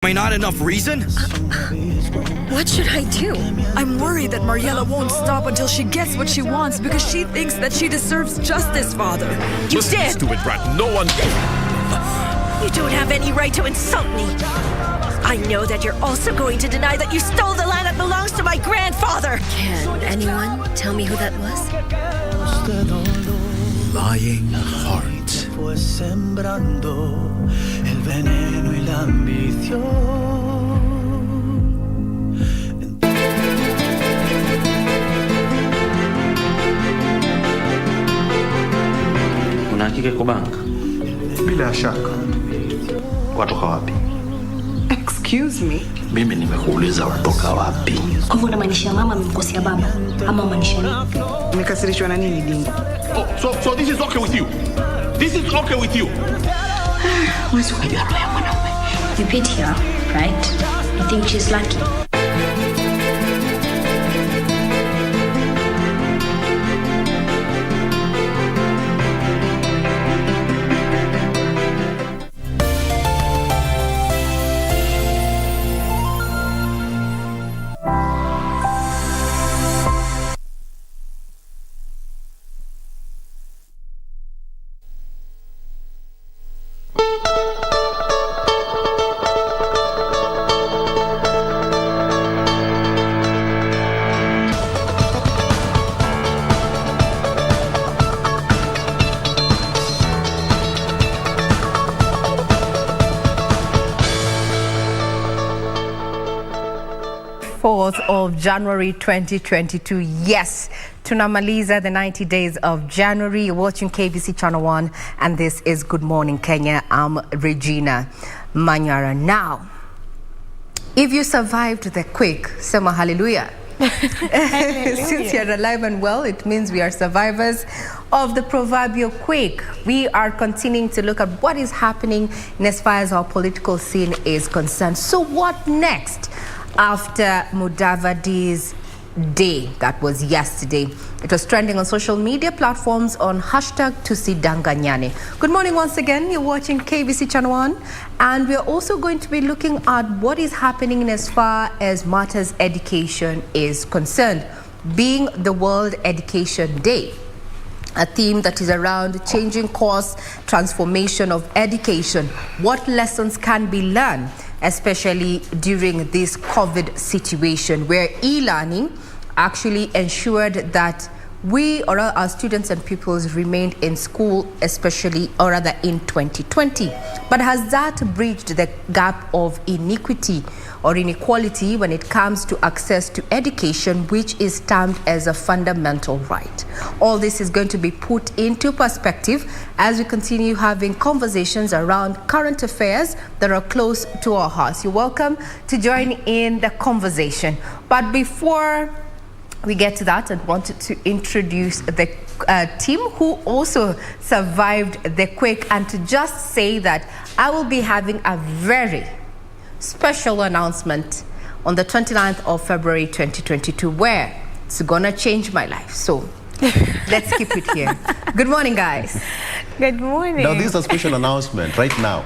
Am I not enough reason? What should I do? I'm worried that Mariela won't stop until she gets what she wants because she thinks that she deserves justice, Father. You did! Stupid brat, no one... You don't have any right to insult me. I know that you're also going to deny that you stole the land that belongs to my grandfather. Can anyone tell me who that was? Lying heart. Una hakika iko bank? Bila shaka. Watoka wapi? Excuse me. Mimi nimekuuliza watoka wapi? Kwa hivyo unamaanisha mama amemkosea baba ama unamaanisha nini? Umekasirishwa na nini Dingo? So this is okay with you? This is okay with you? Mwezi ukajua roho ya mwanaume. You pity her, right? You think she's lucky? Of January 2022. Yes, tunamaliza the 90 days of January. You're watching KBC Channel 1 and this is Good Morning Kenya. I'm Regina Manyara. Now, if you survived the quake, sema hallelujah. Since you're alive and well, it means we are survivors of the proverbial quake. We are continuing to look at what is happening in as far as our political scene is concerned. So what next? After Mudavadi's day, that was yesterday. It was trending on social media platforms on #tusidanganyane. Good morning once again. You're watching KBC Channel 1. And we're also going to be looking at what is happening in as far as matters education is concerned, being the World Education Day. A theme that is around changing course, transformation of education. What lessons can be learned, especially during this COVID situation where e-learning actually ensured that we or our students and pupils remained in school, especially or rather in 2020. But has that bridged the gap of inequity or inequality when it comes to access to education, which is termed as a fundamental right? All this is going to be put into perspective as we continue having conversations around current affairs that are close to our hearts. You're welcome to join in the conversation. But before we get to that, I wanted to introduce the team who also survived the quake, and to just say that I will be having a very special announcement on the 29th of February 2022 where it's gonna change my life. So let's keep it here. Good morning, guys. Good morning. Now, this is a special announcement right now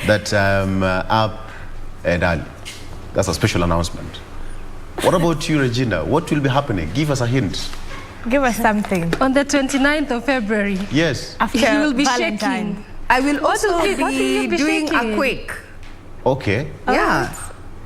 that up and down. That's a special announcement. What about you, Regina? What will be happening? Give us a hint. Give us something. On the 29th of February. Yes. After you will be Valentine. shaking. I will also be doing a quake. Okay. Yeah.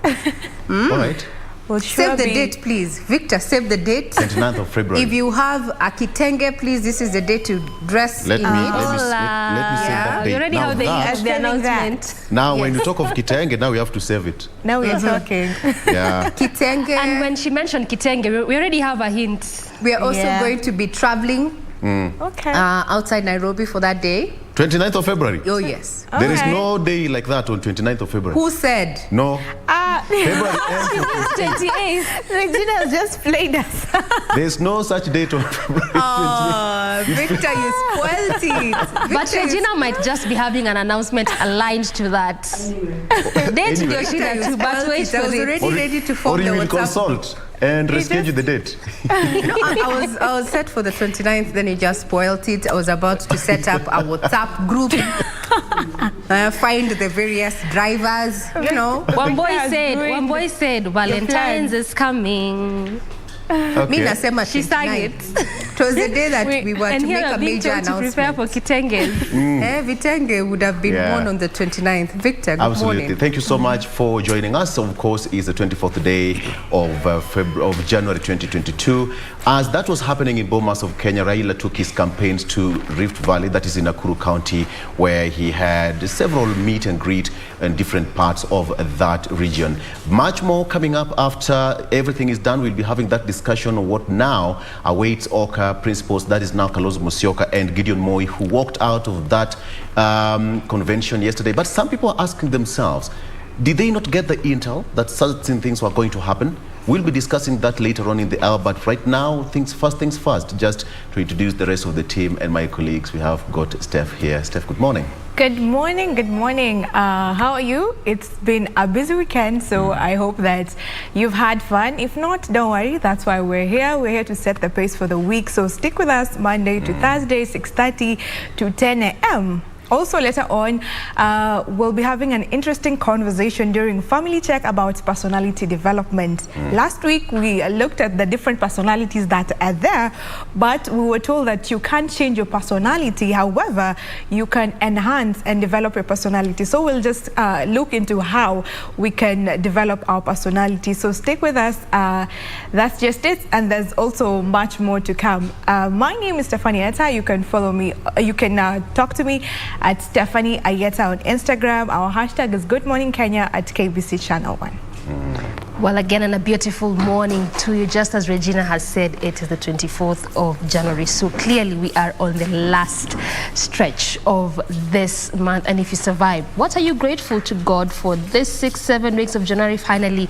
All right. We'll Save the date, please. Victor, save the date. 29th of February. If you have a kitenge, please, this is the day to dress let in me it. say that date. You already Now have that- the announcement. Now, when you talk of kitenge, now we have to save it. Now we are talking. Yeah. Kitenge. And when she mentioned kitenge, we already have a hint. We are also going to be traveling Okay. outside Nairobi for that day. 29th of February. Oh, yes. There is no day like that on 29th of February. Who said? No. February ends. 28th. Regina has just played us. There's no such date on February 28th. Victor, you spoiled it. But Regina might just be having an announcement aligned to that. Date ndio shida tu, but wait I for was it. already ready to Or form the you will WhatsApp. consult and reschedule the date. No, I was set for the 29th, then you just spoiled it. I was about to set up a WhatsApp group Find the various drivers, you know. One boy said, Valentine's is coming. Me nasema she sang it. It was the day that we were to make a major announcement. To prepare for Kitenge. Vitenge would have been born on the 29th. Victor, good morning. Thank you so much for joining us. Of course, it's the 24th day of January 2022. As that was happening in Bomas of Kenya, Raila took his campaigns to Rift Valley, that is in Nakuru County, where he had several meet and greet in different parts of that region. Much more coming up after everything is done. We'll be having that discussion on what now awaits Oka principals, that is now Kalonzo Musyoka and Gideon Moi, who walked out of that convention yesterday. But some people are asking themselves, did they not get the intel that certain things were going to happen? We'll be discussing that later on in the hour, but right now, things first. Just to introduce the rest of the team and my colleagues, we have got Steph here. Steph, good morning. Good morning. How are you? It's been a busy weekend, so I hope that you've had fun. If not, don't worry. That's why we're here. We're here to set the pace for the week. So stick with us Monday to Thursday, 6:30 to 10 a.m. Also, later on, we'll be having an interesting conversation during Family Check about personality development. Last week, we looked at the different personalities that are there, but we were told that you can't change your personality. However, you can enhance and develop your personality. So we'll just look into how we can develop our personality. So stick with us. That's just it. And there's also much more to come. My name is Stephanie Ayeta. You can follow me. You can talk to me at Stephanie Ayeta on Instagram. Our hashtag is Good Morning Kenya at KBC Channel 1. Well, again, and a beautiful morning to you. Just as Regina has said, it is the 24th of January. So clearly we are on the last stretch of this month. And if you survive, what are you grateful to God for this 6-7 weeks of January finally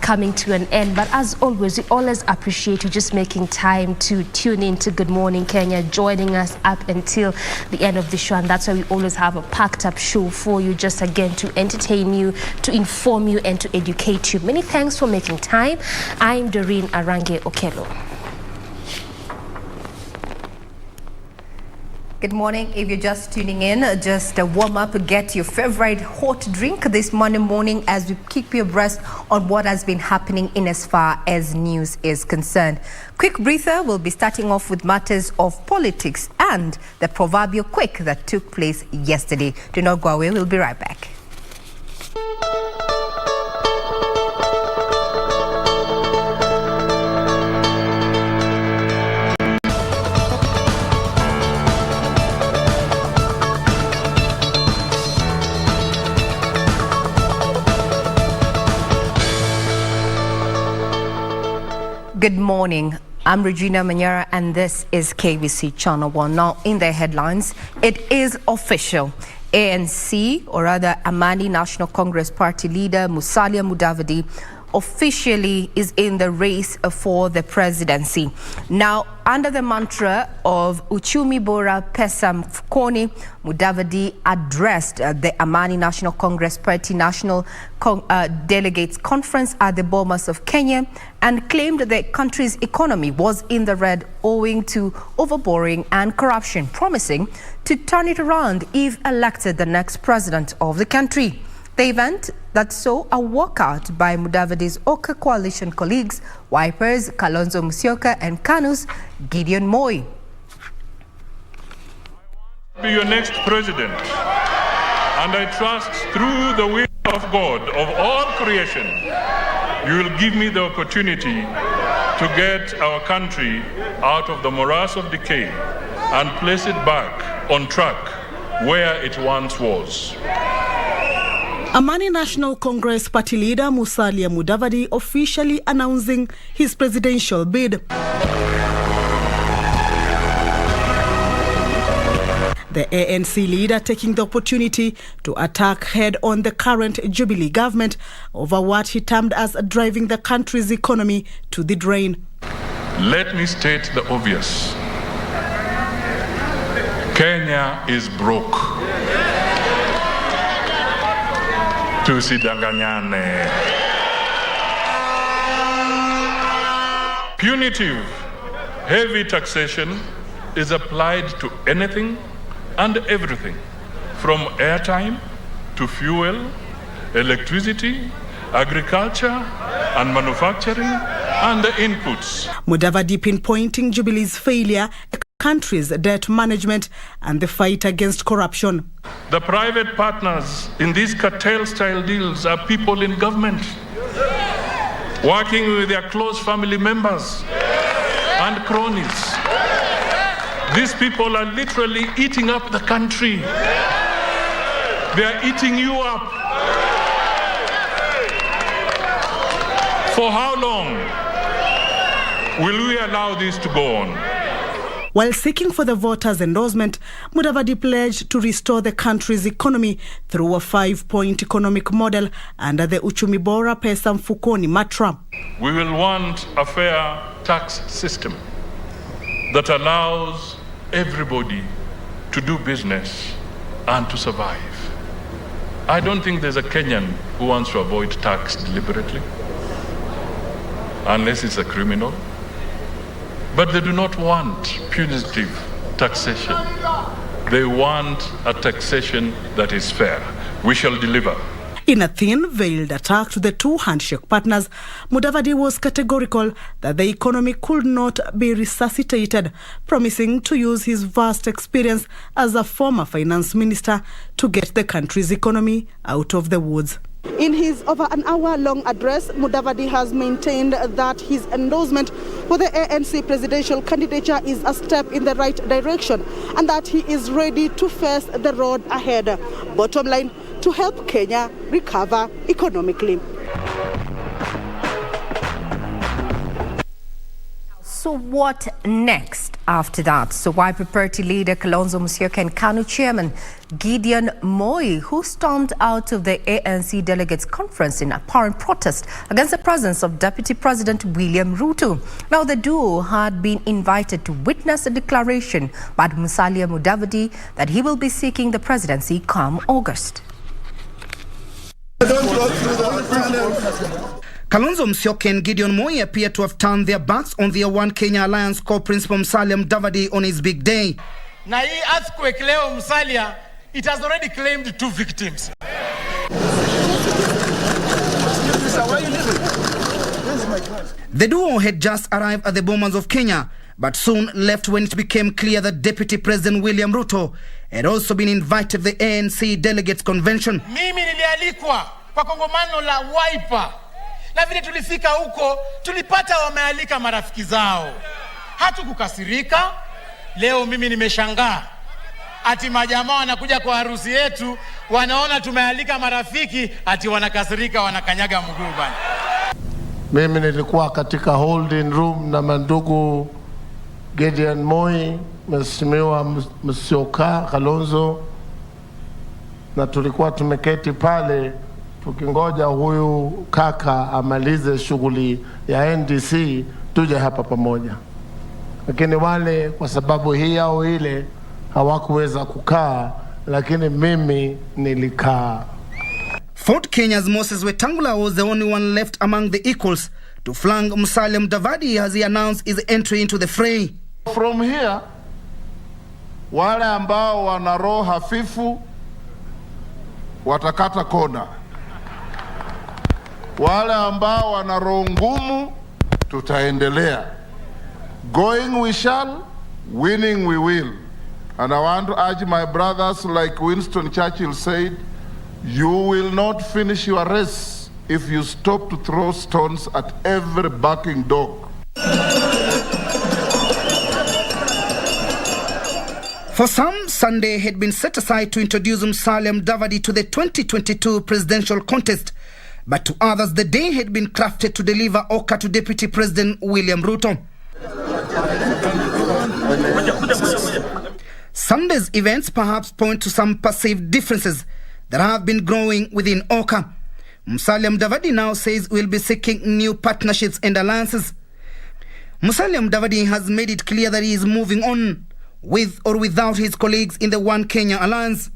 coming to an end? But as always, we always appreciate you just making time to tune in to Good Morning Kenya, joining us up until the end of the show. And that's why we always have a packed up show for you, just again to entertain you, to inform you, and to educate you. Many thanks for making time. I'm Doreen Arange Okelo. Good morning. If you're just tuning in, just warm up, get your favorite hot drink this Monday morning as we keep you abreast on what has been happening in as far as news is concerned. Quick breather, we'll be starting off with matters of politics and the proverbial quake that took place yesterday. Do not go away. We'll be right back. Good morning. I'm Regina Manyara and this is KBC Channel 1. Now, in the headlines, it is official. ANC, or rather Amani National Congress Party leader Musalia Mudavadi, officially is in the race for the presidency. Now, under the mantra of Uchumi Bora Pesa Mfukoni, Mudavadi addressed the Amani National Congress Party National Delegates Conference at the Bomas of Kenya and claimed the country's economy was in the red owing to overborrowing and corruption, promising to turn it around if elected the next president of the country. The event that saw a walkout by Mudavadi's Oka coalition colleagues, Wipers, Kalonzo Musyoka and KANU's Gideon Moi. Be your next president, and I trust through the will of God of all creation, you will give me the opportunity to get our country out of the morass of decay and place it back on track where it once was. Amani National Congress Party leader Musalia Mudavadi officially announcing his presidential bid. The ANC leader taking the opportunity to attack head-on the current Jubilee government over what he termed as driving the country's economy to the drain. Let me state the obvious. Kenya is broke. Tusidanganyane. Punitive, heavy taxation is applied to anything and everything, from airtime to fuel, electricity, agriculture and manufacturing, and the inputs. Mudavadi pinpointing Jubilee's failure, the country's debt management and the fight against corruption. The private partners in these cartel-style deals are people in government, working with their close family members and cronies. These people are literally eating up the country. They are eating you up. For how long will we allow this to go on? While seeking for the voters' endorsement, Mudavadi pledged to restore the country's economy through a 5-point economic model under the Uchumi Bora Pesa Mfukoni mantra. We will want a fair tax system that allows everybody to do business and to survive. I don't think there's a Kenyan who wants to avoid tax deliberately, unless it's a criminal. But they do not want punitive taxation. They want a taxation that is fair. We shall deliver. In a thin-veiled attack to the two handshake partners, Mudavadi was categorical that the economy could not be resuscitated, promising to use his vast experience as a former finance minister to get the country's economy out of the woods. In his over an hour-long address, Mudavadi has maintained that his endorsement for the ANC presidential candidature is a step in the right direction and that he is ready to face the road ahead. Bottom line, to help Kenya recover economically. So what next after that? So Wiper Party leader Kalonzo Musyoka and KANU chairman Gideon Moi, who stormed out of the ANC delegates conference in apparent protest against the presence of Deputy President William Ruto. Now the duo had been invited to witness a declaration by Musalia Mudavadi that he will be seeking the presidency come August. Kalonzo Musyoka and Gideon Moi appear to have turned their backs on their One Kenya Alliance co-principal Musalia Mudavadi on his big day. Na hii earthquake leo Musalia, it has already claimed 2 victims. The duo had just arrived at the Bomas of Kenya, but soon left when it became clear that Deputy President William Ruto had also been invited to the ANC Delegates Convention. Mimi nilialikwa kwa kongamano la Wiper. Na vile tulifika huko, tulipata wamealika marafiki zao. Hatukukasirika. Leo mimi nimeshangaa. Ati majamaa wanakuja kwa harusi yetu, wanaona tumealika marafiki, ati wanakasirika, wanakanyaga mguu bana. Mimi nilikuwa katika holding room na mandugu Gideon Moi, Mheshimiwa Musyoka, Kalonzo, na tulikuwa tumeketi pale tukingoja huyu kaka amalize shughuli ya NDC tuje hapa pamoja. Lakini wale kwa sababu hii au ile hawakuweza kukaa, lakini mimi nilikaa. Fort Kenya's Moses Wetangula was the only one left among the equals to flank Musalia Mudavadi as he announced his entry into the fray. From here, wale ambao wana roho hafifu watakata kona. Wale ambao wana roho ngumu tutaendelea. Going we shall, winning we will. And I want to urge my brothers, like Winston Churchill said, you will not finish your race if you stop to throw stones at every barking dog. For some, Sunday had been set aside to introduce Musalia Mudavadi to the 2022 presidential contest. But to others, the day had been crafted to deliver Oka to Deputy President William Ruto. Sunday's events perhaps point to some perceived differences that have been growing within Oka. Musalia Mudavadi now says will be seeking new partnerships and alliances. Musalia Mudavadi has made it clear that he is moving on, with or without his colleagues in the One Kenya Alliance.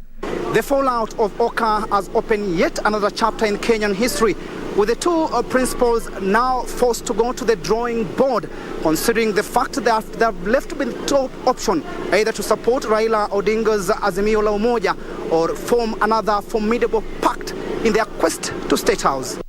The fallout of Oka has opened yet another chapter in Kenyan history, with the two principals now forced to go to the drawing board, considering the fact that they have left with the top option, either to support Raila Odinga's Azimio la Umoja or form another formidable pact in their quest to State House.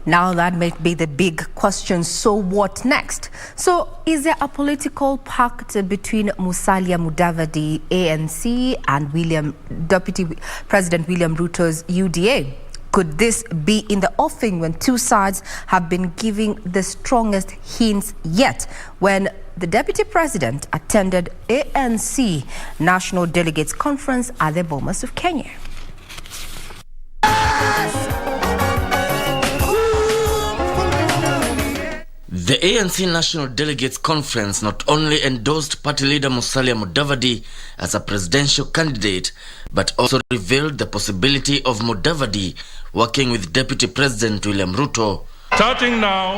Now that might be the big question. So what next? So is there a political pact between Musalia Mudavadi, ANC, and Deputy President William Ruto's UDA? Could this be in the offing when two sides have been giving the strongest hints yet? When the Deputy President attended ANC National Delegates Conference at the Bomas of Kenya. The ANC National Delegates Conference not only endorsed party leader Musalia Mudavadi as a presidential candidate, but also revealed the possibility of Mudavadi working with Deputy President William Ruto. Starting now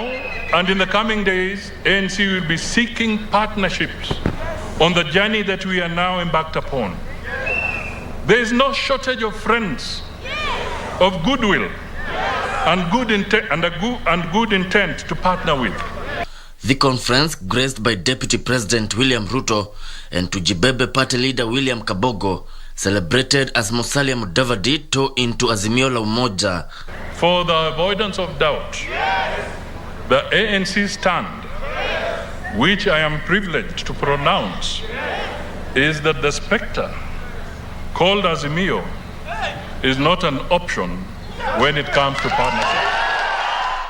and in the coming days, ANC will be seeking partnerships on the journey that we are now embarked upon. There is no shortage of friends, of goodwill, and good intent to partner with. The conference, graced by Deputy President William Ruto and Tujibebe party leader William Kabogo, celebrated as Musalia Mudavadi tore into Azimio la Umoja. For the avoidance of doubt, the ANC stand, which I am privileged to pronounce, is that the spectre called Azimio is not an option when it comes to partnership.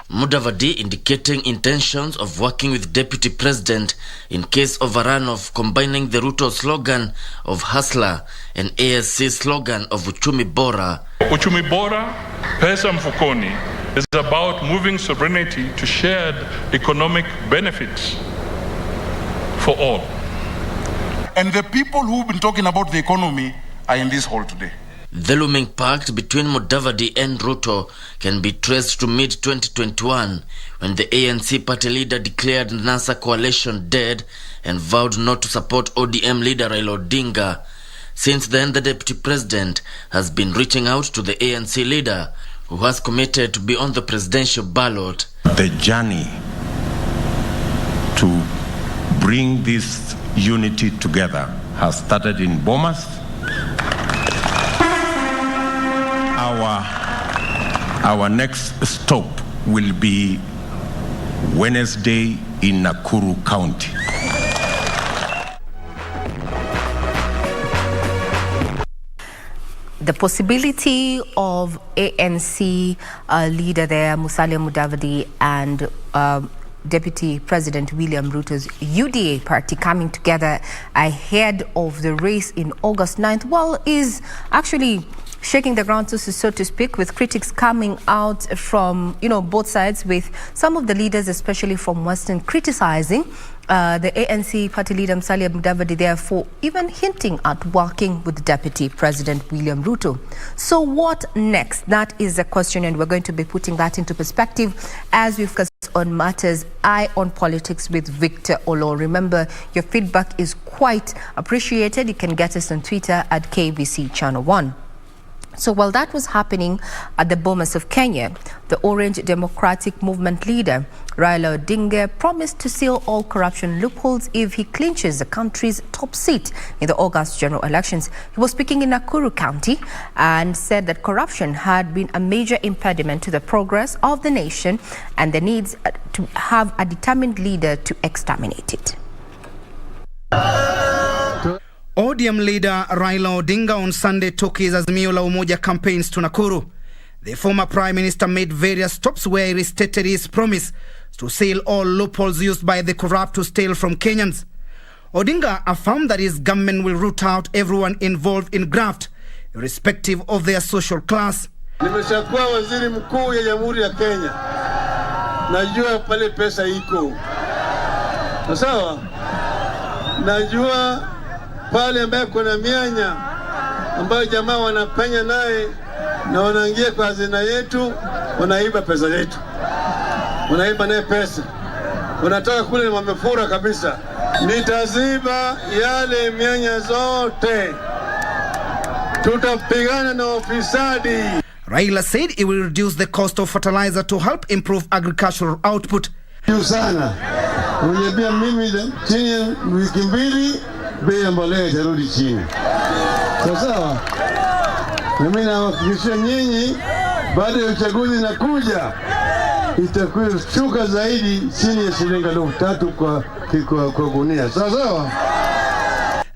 Mudavadi indicating intentions of working with Deputy President in case of a runoff, combining the Ruto slogan of Hustler and ASC slogan of Uchumi Bora. Uchumi Bora, Pesa Mfukoni, is about moving sovereignty to shared economic benefits for all. And the people who've been talking about the economy are in this hall today. The looming pact between Mudavadi and Ruto can be traced to mid-2021 when the ANC party leader declared NASA coalition dead and vowed not to support ODM leader Raila Odinga. Since then, the Deputy President has been reaching out to the ANC leader, who has committed to be on the presidential ballot. The journey to bring this unity together has started in Bomas. Our next stop will be Wednesday in Nakuru County. The possibility of ANC leader there, Musalia Mudavadi, and Deputy President William Ruto's UDA party coming together ahead of the race in August 9th, well, is actually shaking the ground, so to speak, with critics coming out from, both sides, with some of the leaders, especially from Western, criticizing the ANC party leader Musalia Mudavadi, therefore even hinting at working with Deputy President William Ruto. So what next? That is the question, and we're going to be putting that into perspective as we focus on matters Eye on Politics with Victor Olo. Remember, your feedback is quite appreciated. You can get us on Twitter at KBC Channel 1. So while that was happening at the Bomas of Kenya, the Orange Democratic Movement leader, Raila Odinga, promised to seal all corruption loopholes if he clinches the country's top seat in the August general elections. He was speaking in Nakuru County and said that corruption had been a major impediment to the progress of the nation and the needs to have a determined leader to exterminate it. ODM leader Raila Odinga on Sunday took his Azimio la Umoja campaigns to Nakuru. The former Prime Minister made various stops where he restated his promise to seal all loopholes used by the corrupt to steal from Kenyans. Odinga affirmed that his government will root out everyone involved in graft, irrespective of their social class. Nimeshakuwa waziri mkuu ya Jamhuri ya Kenya. Najua pale pesa iko. Sawa? Najua pale ambaye kuna mianya ambayo jamaa wanapenya naye na wanaingia kwa hazina yetu, wanaiba pesa yetu. Wanaiba naye pesa. Wanataka kule ni wamefura kabisa. Nitaziba yale mianya zote. Tutapigana na ufisadi. Raila said he will reduce the cost of fertilizer to help improve agricultural output. Sana. Uniambia mimi chini ya wiki mbili bei ya mbolea itarudi chini. Sawa? Mimi nawahakikishia nyinyi baada ya uchaguzi nakuja itakuwa shuka zaidi chini ya shilingi 3,000 kwa gunia. Sawa?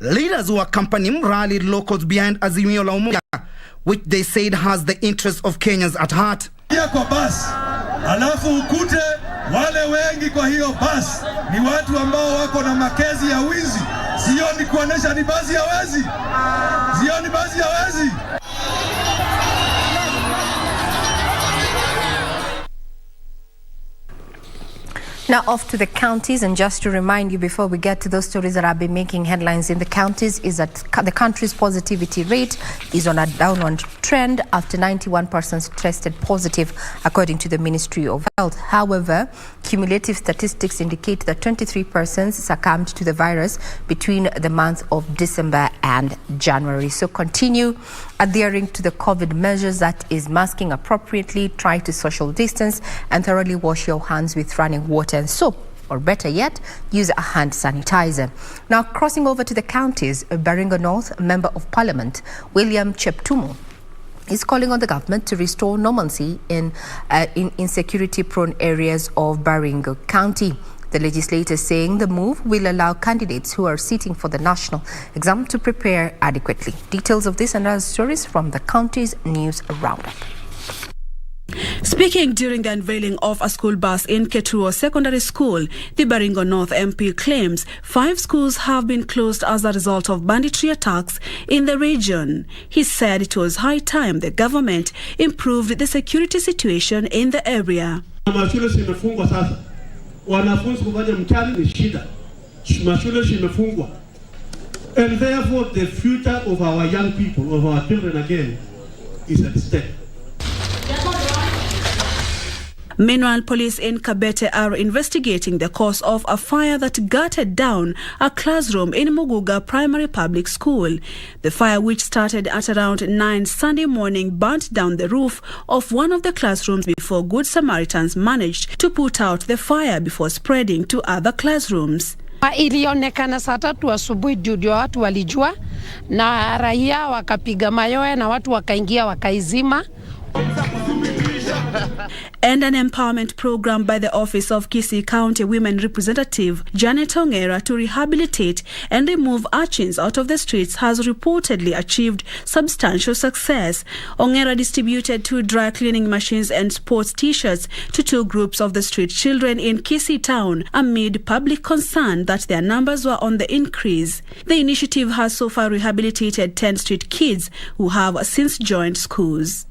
Leaders who accompanying rallied locals behind Azimio la Umoja, which they said has the interests of Kenyans at heart. Kwa basi, alafu ukute wale wengi kwa hiyo basi ni watu ambao wako na makezi ya wizi. Sioni kuonesha ni basi ya wezi. Sioni basi ya wezi. Now off to the counties, and just to remind you before we get to those stories that have been making headlines in the counties is that the country's positivity rate is on a downward trend after 91 persons tested positive according to the Ministry of Health. However, cumulative statistics indicate that 23 persons succumbed to the virus between the month of December and January. So continue adhering to the COVID measures, that is masking appropriately, try to social distance and thoroughly wash your hands with running water and soap, or better yet, use a hand sanitizer. Now, crossing over to the counties, Baringo North Member of Parliament William Cheptumo is calling on the government to restore normalcy in insecurity-prone areas of Baringo County. The legislator saying the move will allow candidates who are sitting for the national exam to prepare adequately. Details of this and other stories from the county's news roundup. Speaking during the unveiling of a school bus in Ketuo Secondary School, the Baringo North MP claims 5 schools have been closed as a result of banditry attacks in the region. He said it was high time the government improved the security situation in the area. Mashule zimefungwa sasa. Wanafunzi kufanya mtihani ni shida. Mashule zimefungwa. And therefore the future of our young people, of our children again, is at stake. Meanwhile, police in Kabete are investigating the cause of a fire that gutted down a classroom in Muguga Primary Public School. The fire, which started at around 9 Sunday morning, burnt down the roof of one of the classrooms before Good Samaritans managed to put out the fire before spreading to other classrooms. Ilionekana saa 3 asubuhi ndio watu walijua, na raia wakapiga mayowe na watu wakaingia wakaizima. And an empowerment program by the Office of Kisii County Women Representative Janet Ongera to rehabilitate and remove urchins out of the streets has reportedly achieved substantial success. Ongera distributed 2 dry cleaning machines and sports t-shirts to 2 groups of the street children in Kisii town amid public concern that their numbers were on the increase. The initiative has so far rehabilitated 10 street kids who have since joined schools.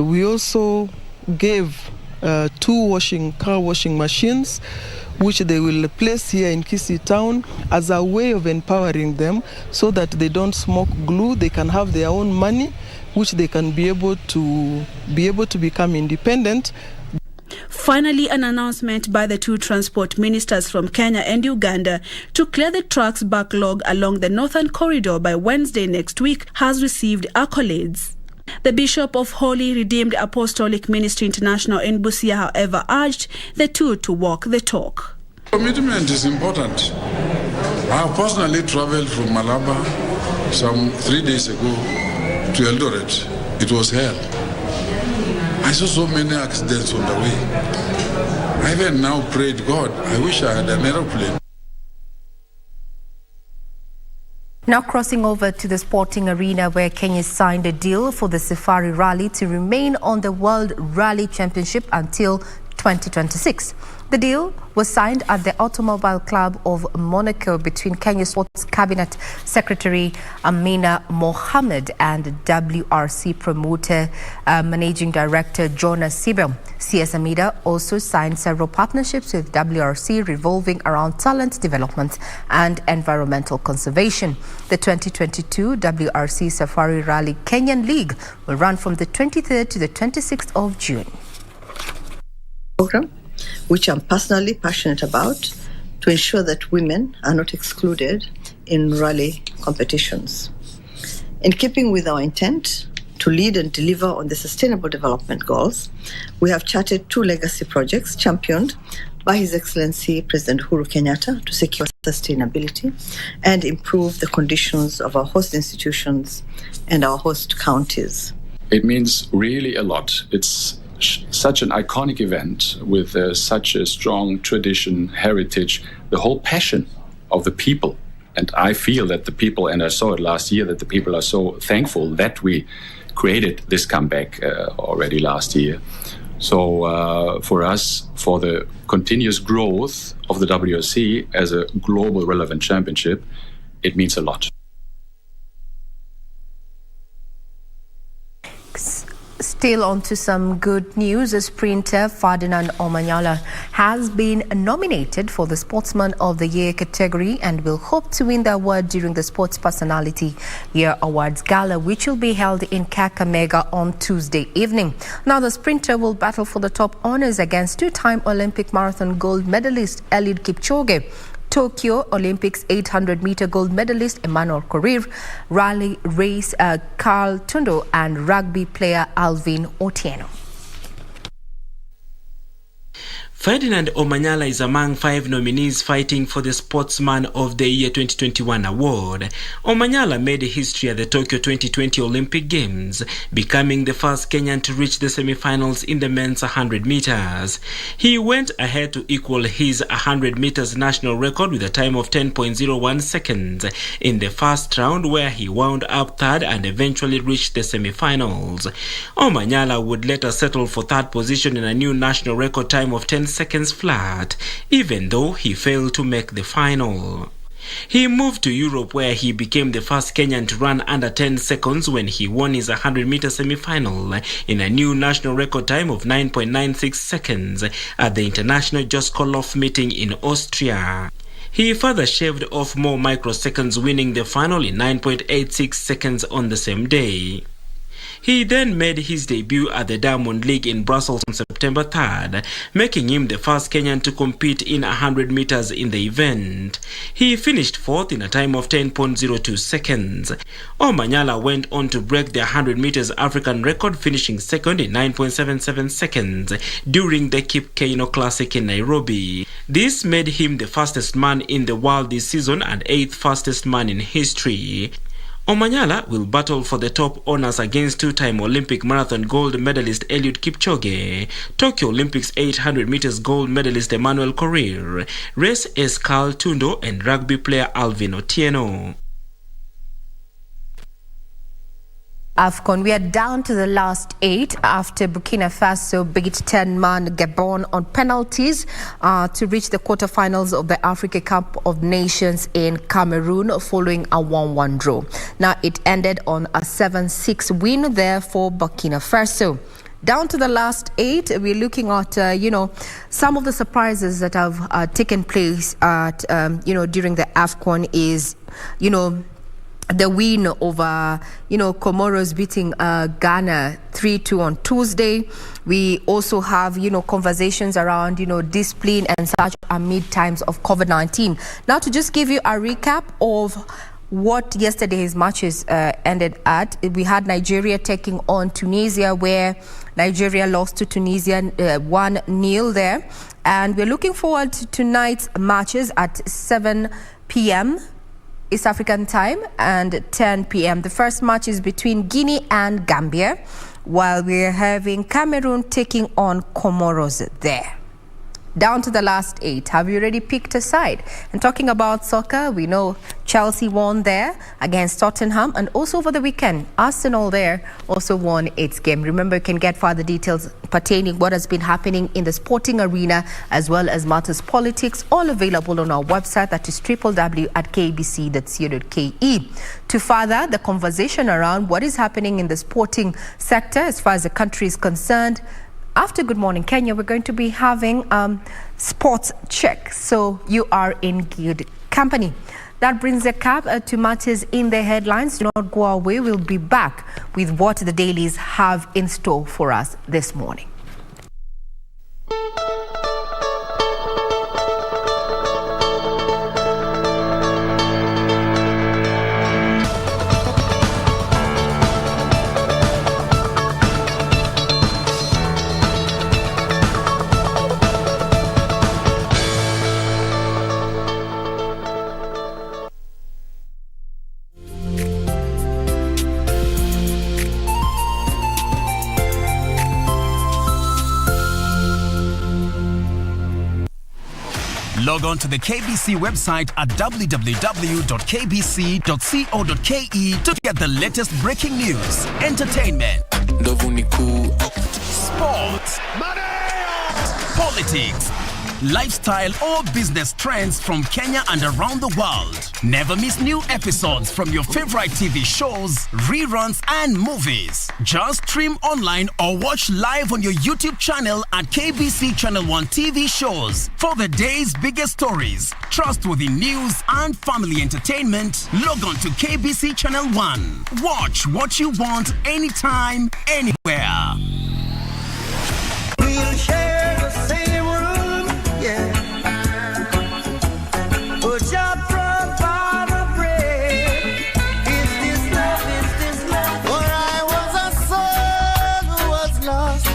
We also gave 2 car washing machines, which they will place here in Kisii town as a way of empowering them so that they don't smoke glue. They can have their own money, which they can be able to become independent. Finally, an announcement by the 2 transport ministers from Kenya and Uganda to clear the trucks backlog along the northern corridor by Wednesday next week has received accolades. The Bishop of Holy Redeemed Apostolic Ministry International in Busia, however, urged the 2 to walk the talk. Commitment is important. I have personally traveled from Malaba some 3 days ago to Eldoret. It was hell. I saw so many accidents on the way. I even now prayed, God, I wish I had an aeroplane. Now crossing over to the sporting arena, where Kenya signed a deal for the Safari Rally to remain on the World Rally Championship until 2026. The deal was signed at the Automobile Club of Monaco between Kenya Sports Cabinet Secretary Amina Mohammed and WRC promoter Managing Director Jonas Sibel. CS Amida also signed several partnerships with WRC revolving around talent development and environmental conservation. The 2022 WRC Safari Rally Kenyan League will run from the 23rd to the 26th of June. Program, which I'm personally passionate about, to ensure that women are not excluded in rally competitions. In keeping with our intent to lead and deliver on the Sustainable Development Goals, we have charted 2 legacy projects championed by His Excellency President Uhuru Kenyatta to secure sustainability and improve the conditions of our host institutions and our host counties. It means really a lot. It's such an iconic event with such a strong tradition, heritage, the whole passion of the people. And I feel that the people, and I saw it last year, that the people are so thankful that we created this comeback already last year. So for us, for the continuous growth of the WRC as a global relevant championship, it means a lot. Still on to some good news. The sprinter Ferdinand Omanyala has been nominated for the Sportsman of the Year category and will hope to win the award during the Sports Personality Year Awards Gala, which will be held in Kakamega on Tuesday evening. Now, the sprinter will battle for the top honors against 2-time Olympic marathon gold medalist Eliud Kipchoge, Tokyo Olympics 800-meter gold medalist Emmanuel Korir, rally race Carl Tundo, and rugby player Alvin Otieno. Ferdinand Omanyala is among 5 nominees fighting for the Sportsman of the Year 2021 award. Omanyala made history at the Tokyo 2020 Olympic Games, becoming the first Kenyan to reach the semi-finals in the men's 100 meters. He went ahead to equal his 100 meters national record with a time of 10.01 seconds in the first round, where he wound up third and eventually reached the semi-finals. Omanyala would later settle for third position in a new national record time of 10 seconds flat, even though he failed to make the final. He moved to Europe, where he became the first Kenyan to run under 10 seconds when he won his 100-meter semi-final in a new national record time of 9.96 seconds at the International Joskolov meeting in Austria. He further shaved off more microseconds, winning the final in 9.86 seconds on the same day. He then made his debut at the Diamond League in Brussels on September 3rd, making him the first Kenyan to compete in 100 meters in the event. He finished 4th in a time of 10.02 seconds. Omanyala went on to break the 100 meters African record, finishing 2nd in 9.77 seconds during the Kip Keino Classic in Nairobi. This made him the fastest man in the world this season and 8th fastest man in history. Omanyala will battle for the top honors against 2-time Olympic marathon gold medalist Eliud Kipchoge, Tokyo Olympics 800 meters gold medalist Emmanuel Korir, race ace Carl Tundo, and rugby player Alvin Otieno. Afcon, we are down to the last 8 after Burkina Faso beat 10-man Gabon on penalties to reach the quarterfinals of the Africa Cup of Nations in Cameroon following a 1-1 draw. Now, it ended on a 7-6 win there for Burkina Faso. Down to the last 8, we're looking at, some of the surprises that have taken place at, during the Afcon is, the win over, Comoros beating Ghana 3-2 on Tuesday. We also have, conversations around, discipline and such amid times of COVID-19. Now, to just give you a recap of what yesterday's matches ended at, we had Nigeria taking on Tunisia, where Nigeria lost to Tunisia 1-0 there. And we're looking forward to tonight's matches at 7 p.m. East African time and 10 p.m. The first match is between Guinea and Gambia, while we're having Cameroon taking on Comoros there. Down to the last 8. Have you already picked a side? And talking about soccer, we know Chelsea won there against Tottenham, and also over the weekend, Arsenal there also won its game. Remember, you can get further details pertaining what has been happening in the sporting arena as well as matters politics, all available on our website, that is www.kbc.co.ke. To further the conversation around what is happening in the sporting sector as far as the country is concerned, after Good Morning Kenya, we're going to be having sports check. So you are in good company. That brings a cap to matters in the headlines. Do not go away. We'll be back with what the dailies have in store for us this morning. Log on to the KBC website at www.kbc.co.ke to get the latest breaking news, entertainment, sports, politics, lifestyle or business trends from Kenya and around the world. Never miss new episodes from your favorite TV shows, reruns and movies. Just stream online or watch live on your YouTube channel at KBC Channel 1 TV shows. For the day's biggest stories, trustworthy news and family entertainment, log on to KBC Channel 1. Watch what you want anytime, anywhere. We'll share the same room, yeah. But just provide a bread. Is this love? Is this love? For I was a soul who was lost,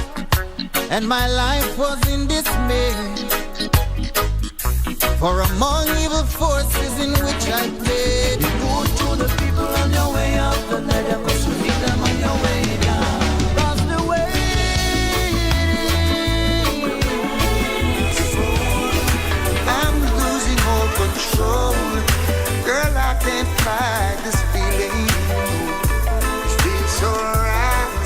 and my life was in dismay. For among evil forces in which I played, go to the people on your way up, and let them go to meet them on your way down. That's the way. Control. Girl, I can't fight this feeling. It feels so right.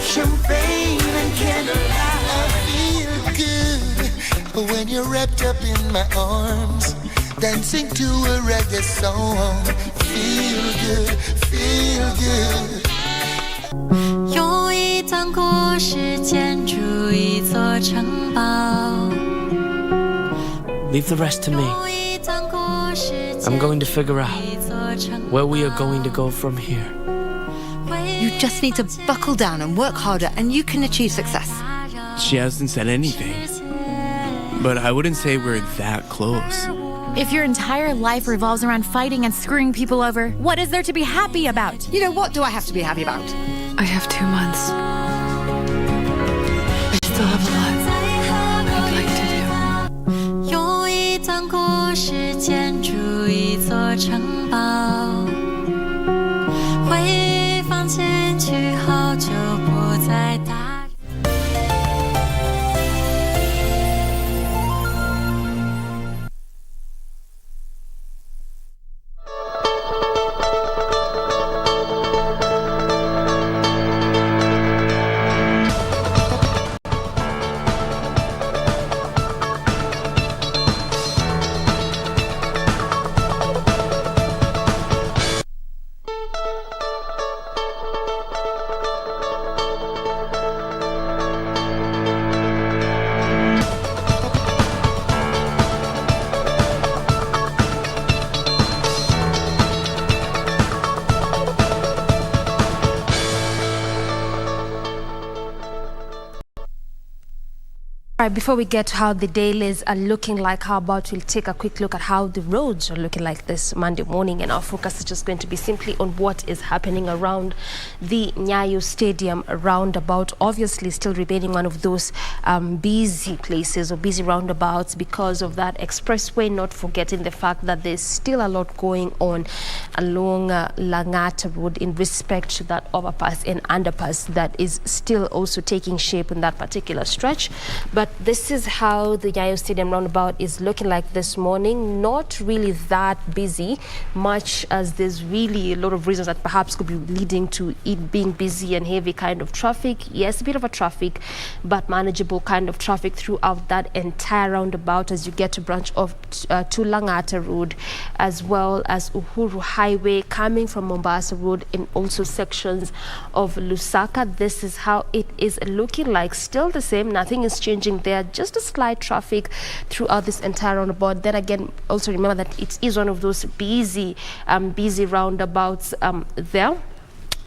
Champagne and candlelight. I feel good when you're wrapped up in my arms, dancing to a reggae song. Feel good, feel good. 有一段故事建筑一座城堡 Leave the rest to me. I'm going to figure out where we are going to go from here. You just need to buckle down and work harder, and you can achieve success. She hasn't said anything, but I wouldn't say we're that close. If your entire life revolves around fighting and screwing people over, what is there to be happy about? You know, what do I have to be happy about? I have 2 months. I still have a lot I'd like to do. 有一段故事建筑一座城堡，回放进去后就不再打。Before we get to how the dailies are looking like, how about we'll take a quick look at how the roads are looking like this Monday morning, and our focus is just going to be simply on what is happening around the Nyayo Stadium roundabout. Obviously still remaining one of those busy places or busy roundabouts because of that expressway, not forgetting the fact that there's still a lot going on along Langata Road in respect to that overpass and underpass that is still also taking shape in that particular stretch. But this is how the Nyayo Stadium roundabout is looking like this morning. Not really that busy, much as there's really a lot of reasons that perhaps could be leading to it being busy and heavy kind of traffic. Yes, a bit of a traffic, but manageable kind of traffic throughout that entire roundabout as you get to branch off to Langata Road, as well as Uhuru Highway coming from Mombasa Road, and also sections of Lusaka. This is how it is looking like. Still the same, nothing is changing there, just a slight traffic throughout this entire roundabout. Then again, also remember that it is one of those busy roundabouts there.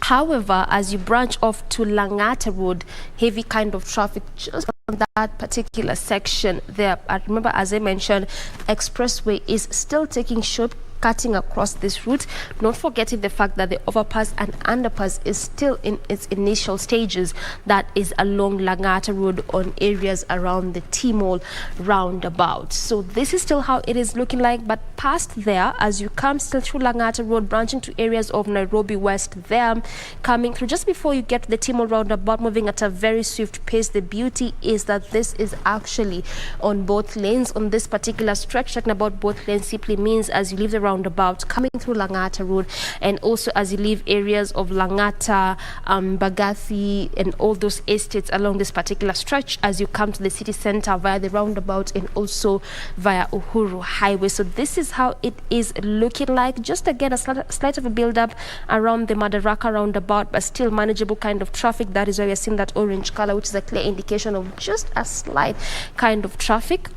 However, as you branch off to Langata Road, heavy kind of traffic just on that particular section there. Remember, as I mentioned, expressway is still taking shape cutting across this route, not forgetting the fact that the overpass and underpass is still in its initial stages. That is along Langata Road on areas around the T-Mall roundabout. So this is still how it is looking like, but past there, as you come still through Langata Road, branching to areas of Nairobi West there, coming through just before you get to the T-Mall roundabout, moving at a very swift pace. The beauty is that this is actually on both lanes on this particular stretch. Talking about both lanes simply means as you leave the roundabout, coming through Langata Road, and also as you leave areas of Langata, Bagathi, and all those estates along this particular stretch, as you come to the city center via the roundabout and also via Uhuru Highway. So this is how it is looking like. Just again, a slight of a build-up around the Madaraka roundabout, but still manageable kind of traffic. That is why we're seeing that orange color, which is a clear indication of just a slight kind of traffic.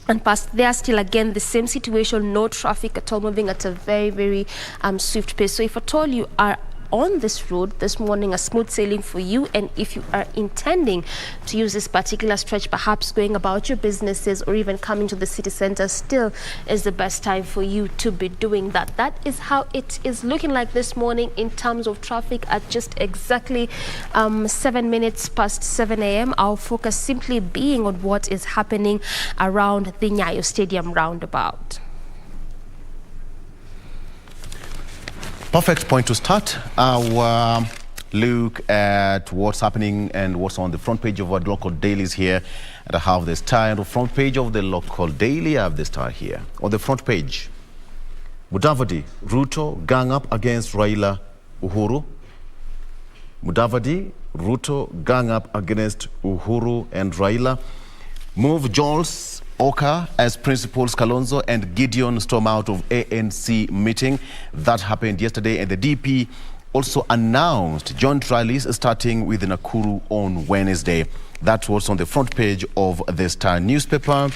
And past there, still again the same situation, no traffic at all, moving at a very, very swift pace. So if at all you are on this road this morning, a smooth sailing for you. And if you are intending to use this particular stretch, perhaps going about your businesses or even coming to the city center, still is the best time for you to be doing that. That is how it is looking like this morning in terms of traffic at just exactly 7 minutes past 7 a.m. Our focus simply being on what is happening around the Nyayo Stadium roundabout. Perfect point to start our look at what's happening and what's on the front page of our local dailies here. And I have the star on the front page of the local daily. I have the star here. On the front page, Mudavadi, Ruto gang up against Raila Uhuru. Mudavadi, Ruto gang up against Uhuru and Raila. Move Joel's Oka as principals. Kalonzo and Gideon storm out of ANC meeting. That happened yesterday, and the DP also announced joint rallies starting with Nakuru on Wednesday. That was on the front page of the Star newspaper.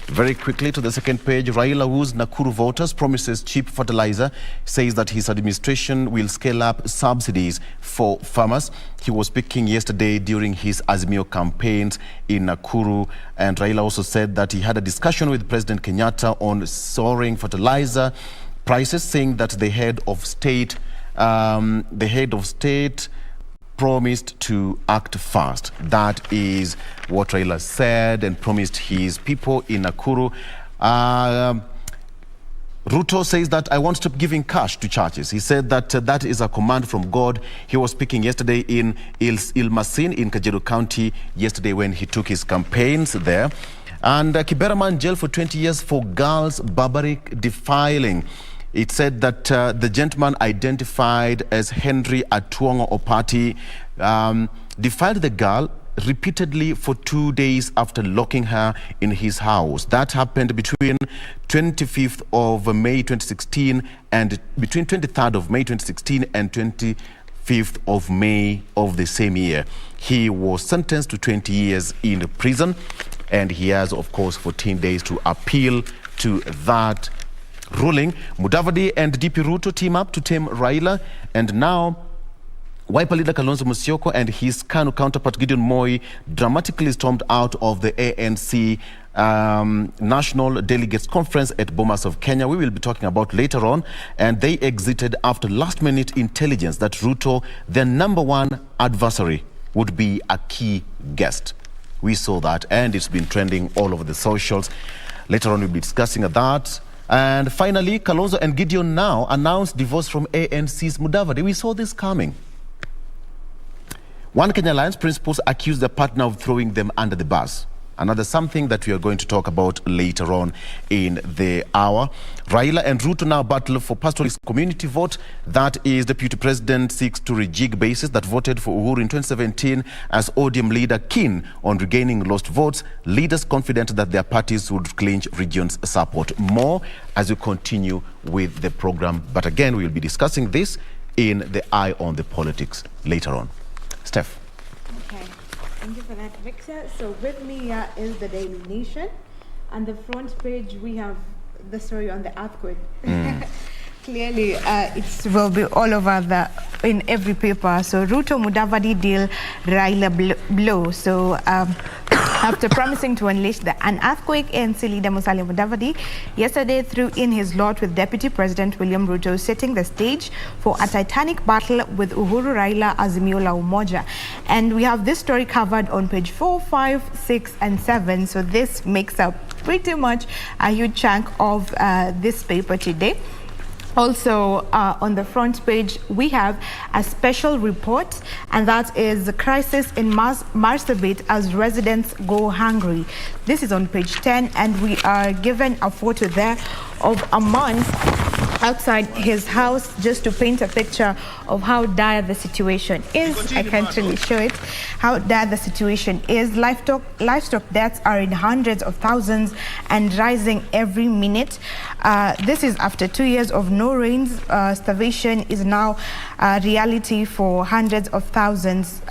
Very quickly to the second page, Raila woos Nakuru voters, promises cheap fertilizer, says that his administration will scale up subsidies for farmers. He was speaking yesterday during his Azimio campaigns in Nakuru, and Raila also said that he had a discussion with President Kenyatta on soaring fertilizer prices, saying that the head of state promised to act fast. That is what Raila said and promised his people in Nakuru. Ruto says that I won't stop giving cash to churches. He said that that is a command from God. He was speaking yesterday in Ilmasin in Kajiado County yesterday when he took his campaigns there. And Kiberaman jail for 20 years for girls' barbaric defiling. It said that the gentleman identified as Henry Atuongo Opati defiled the girl repeatedly for 2 days after locking her in his house. That happened between 25th of May 2016 and between 23rd of May 2016 and 25th of May of the same year. He was sentenced to 20 years in prison, and he has, of course, 14 days to appeal to that ruling. Mudavadi and DP Ruto team up to tame Raila, and now Wiper leader Kalonzo Musyoka and his KANU counterpart Gideon Moi dramatically stormed out of the ANC National Delegates Conference at Bomas of Kenya. We will be talking about later on, and they exited after last-minute intelligence that Ruto, their number one adversary, would be a key guest. We saw that, and it's been trending all over the socials. Later on, we'll be discussing that. And finally, Kalonzo and Gideon now announced divorce from ANC's Mudavadi. We saw this coming. One Kenya Alliance principals accused their partner of throwing them under the bus. Another something that we are going to talk about later on in the hour. Raila and Ruto now battle for pastoralist community vote. That is, Deputy President seeks to rejig bases that voted for Uhuru in 2017 as ODM leader keen on regaining lost votes. Leaders confident that their parties would clinch region's support. More as we continue with the program. But again, we will be discussing this in the Eye on the Politics later on. Steph. Okay, thank you for that, Victor. So with me here is the Daily Nation. On the front page, we have the story on the earthquake. Clearly, it will be all over in every paper. So Ruto Mudavadi deal, Raila blow. So After promising to unleash an earthquake, ANC leader Musalia Mudavadi yesterday threw in his lot with Deputy President William Ruto, setting the stage for a titanic battle with Uhuru Raila Azimio la Umoja. And we have this story covered on page 4, 5, 6, and 7. So this makes up pretty much a huge chunk of this paper today. Also, on the front page, we have a special report, and that is the crisis in Marsabit as residents go hungry. This is on page 10, and we are given a photo there of a man outside his house, just to paint a picture of how dire the situation is. I can't really show it, how dire the situation is. Livestock deaths are in hundreds of thousands and rising every minute. This is after 2 years of no rains. Starvation is now a reality for hundreds of thousands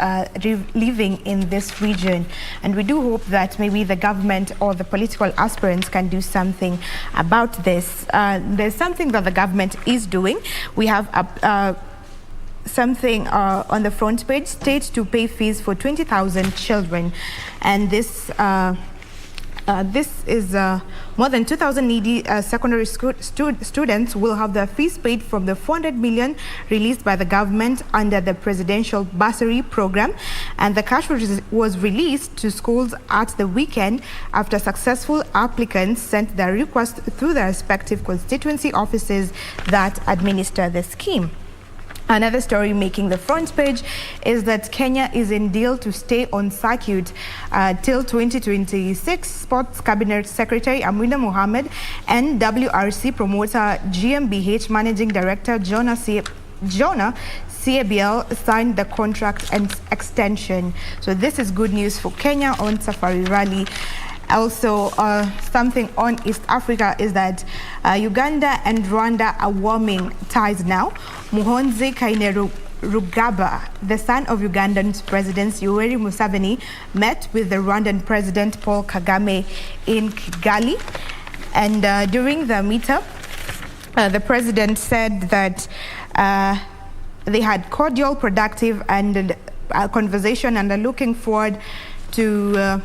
living in this region. And we do hope that maybe the government or the political aspirants can do something about this. There's something that the government is doing. We have something on the front page: states to pay fees for 20,000 children, and this is more than 2,000 needy secondary students will have their fees paid from the 400 million released by the government under the presidential bursary program. And the cash was released to schools at the weekend after successful applicants sent their request through their respective constituency offices that administer the scheme. Another story making the front page is that Kenya is in deal to stay on circuit till 2026. Sports Cabinet Secretary Amina Mohammed and WRC promoter GmbH Managing Director Jonah CABL signed the contract and extension. So this is good news for Kenya on Safari Rally. Also, something on East Africa is that Uganda and Rwanda are warming ties now. Muhonzi Kainerugaba, the son of Ugandan President Yoweri Museveni, met with the Rwandan President Paul Kagame in Kigali. And during the meetup, the president said that they had cordial, productive, and conversation, and are looking forward to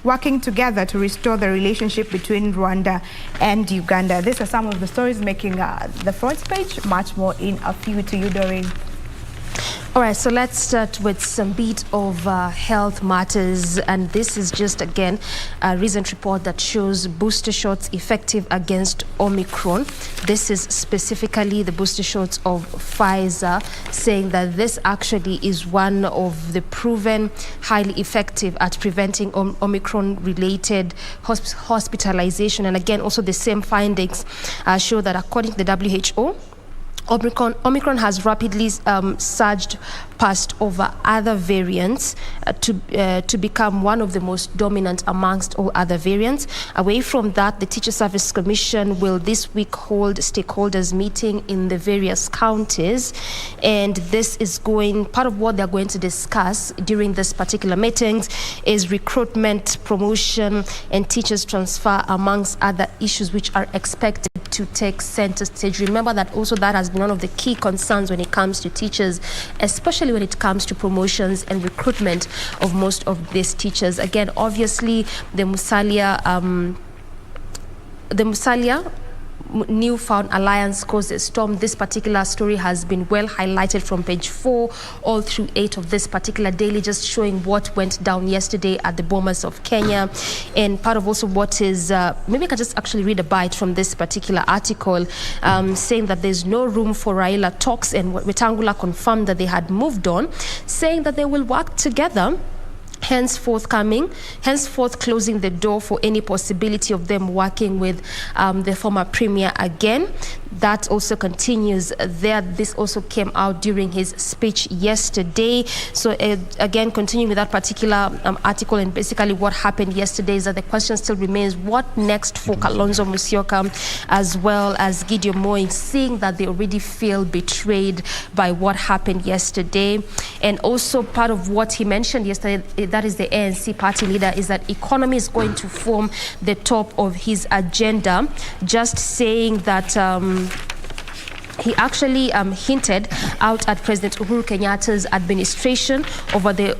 working together to restore the relationship between Rwanda and Uganda. These are some of the stories making the front page. Much more in a few to you, Doreen. All right, so let's start with some bit of health matters, and this is just again a recent report that shows booster shots effective against Omicron. This is specifically the booster shots of Pfizer, saying that this actually is one of the proven highly effective at preventing Omicron-related hospitalization. And again, also the same findings show that according to the WHO, Omicron has rapidly surged past over other variants to become one of the most dominant amongst all other variants. Away from that, the Teacher Service Commission will this week hold stakeholders meeting in the various counties, and this is part of what they're going to discuss during this particular meetings is recruitment, promotion, and teachers transfer, amongst other issues which are expected to take center stage. Remember that also that has been one of the key concerns when it comes to teachers, especially when it comes to promotions and recruitment of most of these teachers. Again, obviously, the Musalia newfound alliance caused a storm. This particular story has been well highlighted from page 4 all through 8 of this particular daily, just showing what went down yesterday at the Bomas of Kenya. And part of also what is, maybe I can just actually read a bite from this particular article, saying that there's no room for Raila talks, and Wetangula confirmed that they had moved on, saying that they will work together, henceforth closing the door for any possibility of them working with the former premier again. That also continues there. This also came out during his speech yesterday. So again, continuing with that particular article, and basically what happened yesterday is that the question still remains, what next for Kalonzo Musyoka as well as Gideon Moi, seeing that they already feel betrayed by what happened yesterday. And also part of what he mentioned yesterday, that is the ANC party leader, is that economy is going to form the top of his agenda, just saying that he actually hinted out at President Uhuru Kenyatta's administration over the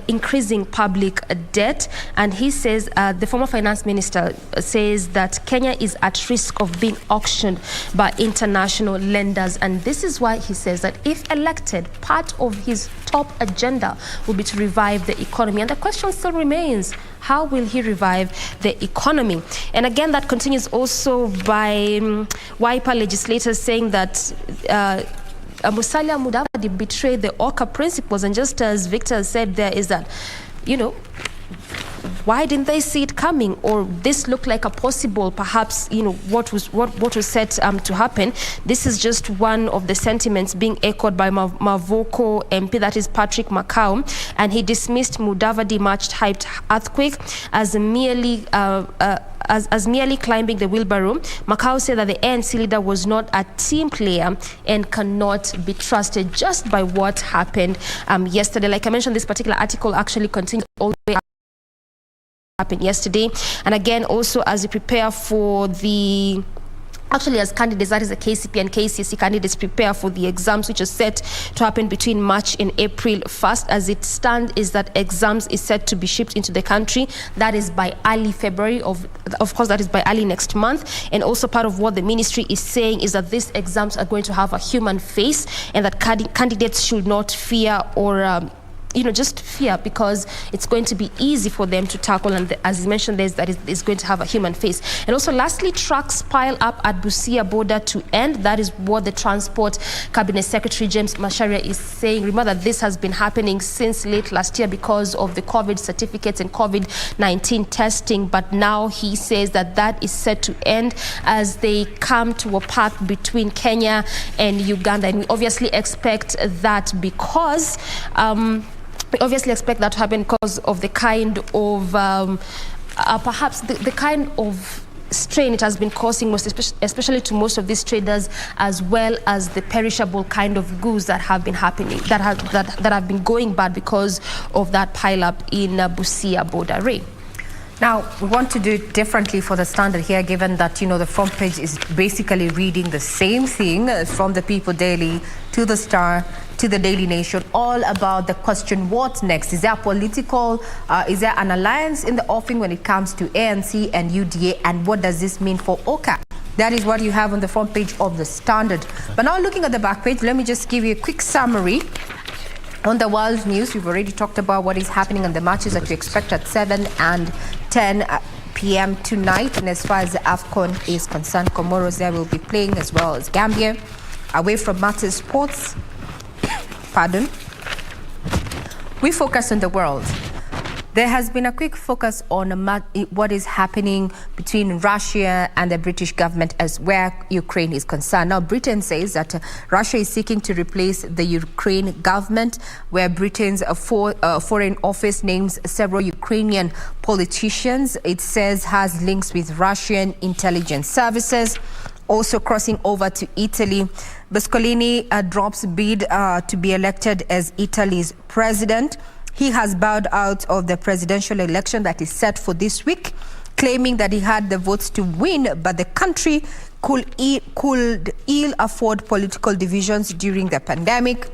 increasing public debt. And he says, the former finance minister says that Kenya is at risk of being auctioned by international lenders. And this is why he says that if elected, part of his top agenda will be to revive the economy. And the question still remains, how will he revive the economy? And again, that continues also by Wiper legislators saying that Musalia Mudavadi betrayed the Oka principles. And just as Victor said, there is that, why didn't they see it coming? Or this looked like a possible, perhaps, what was set to happen. This is just one of the sentiments being echoed by Mavoko MP, that is Patrick Macau, and he dismissed Mudavadi match-hyped earthquake as merely climbing the wheelbarrow. Macau said that the ANC leader was not a team player and cannot be trusted just by what happened yesterday. Like I mentioned, this particular article actually continues all the way happened yesterday. And again, also as we prepare for as candidates, that is the KCP and KCSE candidates, prepare for the exams, which are set to happen between March and April 1st. As it stands, is that exams is set to be shipped into the country. That is by early February, of course, that is by early next month. And also part of what the ministry is saying is that these exams are going to have a human face, and that candidates should not fear or just fear, because it's going to be easy for them to tackle. And as you mentioned, that is going to have a human face. And also, lastly, trucks pile up at Busia border to end. That is what the Transport Cabinet Secretary James Macharia is saying. Remember that this has been happening since late last year because of the COVID certificates and COVID-19 testing. But now he says that is set to end as they come to a pact between Kenya and Uganda. And we obviously expect that because to happen because of the kind of, perhaps the kind of strain it has been causing, especially to most of these traders, as well as the perishable kind of goods that have been happening, that have been going bad because of that pile up in Busia border. Ray. Now, we want to do it differently for the Standard here, given that, the front page is basically reading the same thing from the People Daily to the Star to the Daily Nation, all about the question, what next? Is there is there an alliance in the offing when it comes to ANC and UDA, and what does this mean for Oka? That is what you have on the front page of the Standard. But now looking at the back page, let me just give you a quick summary. On the world news, we've already talked about what is happening on the matches that we expect at 7 and 10 p.m. tonight. And as far as the Afcon is concerned, Comoros there will be playing, as well as Gambia. Away from matters sports, we focus on the world. There has been a quick focus on what is happening between Russia and the British government as where Ukraine is concerned. Now, Britain says that Russia is seeking to replace the Ukraine government, where Britain's foreign office names several Ukrainian politicians. It says has links with Russian intelligence services. Also crossing over to Italy, Berlusconi drops bid to be elected as Italy's president. He has bowed out of the presidential election that is set for this week, claiming that he had the votes to win, but the country could ill afford political divisions during the pandemic.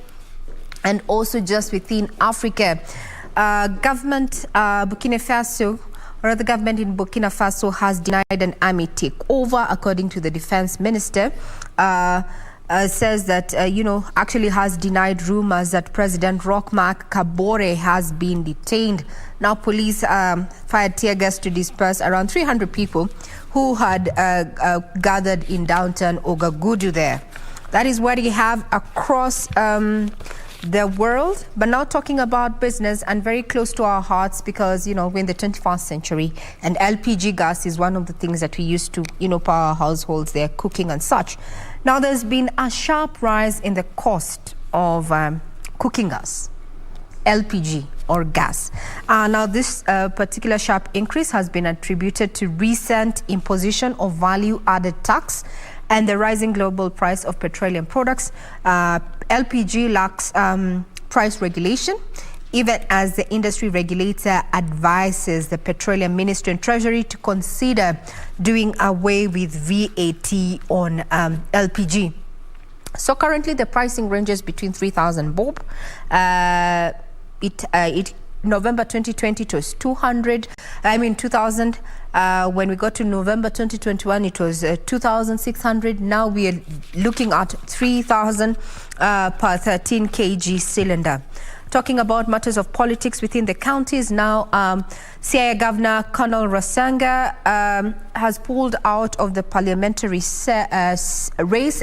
And also just within Africa, the government in Burkina Faso has denied an army takeover, according to the defense minister. Says that, actually has denied rumors that President Roch-Marc Kabore has been detained. Now, police fired tear gas to disperse around 300 people who had gathered in downtown Ouagadougou there. That is what you have across the world. But now talking about business, and very close to our hearts, because, we're in the 21st century, and LPG gas is one of the things that we use to, power our households, their cooking and such. Now, there's been a sharp rise in the cost of cooking gas, LPG or gas. Now, this particular sharp increase has been attributed to recent imposition of value-added tax and the rising global price of petroleum products. LPG lacks price regulation, even as the industry regulator advises the Petroleum Ministry and Treasury to consider doing away with VAT on LPG. So currently the pricing ranges between 3,000 bob, November 2020 it was 2000. When we got to November 2021 it was 2,600. Now we are looking at 3,000 per 13 kg cylinder. Talking about matters of politics within the counties now, Siaya Governor Colonel Rasanga has pulled out of the parliamentary race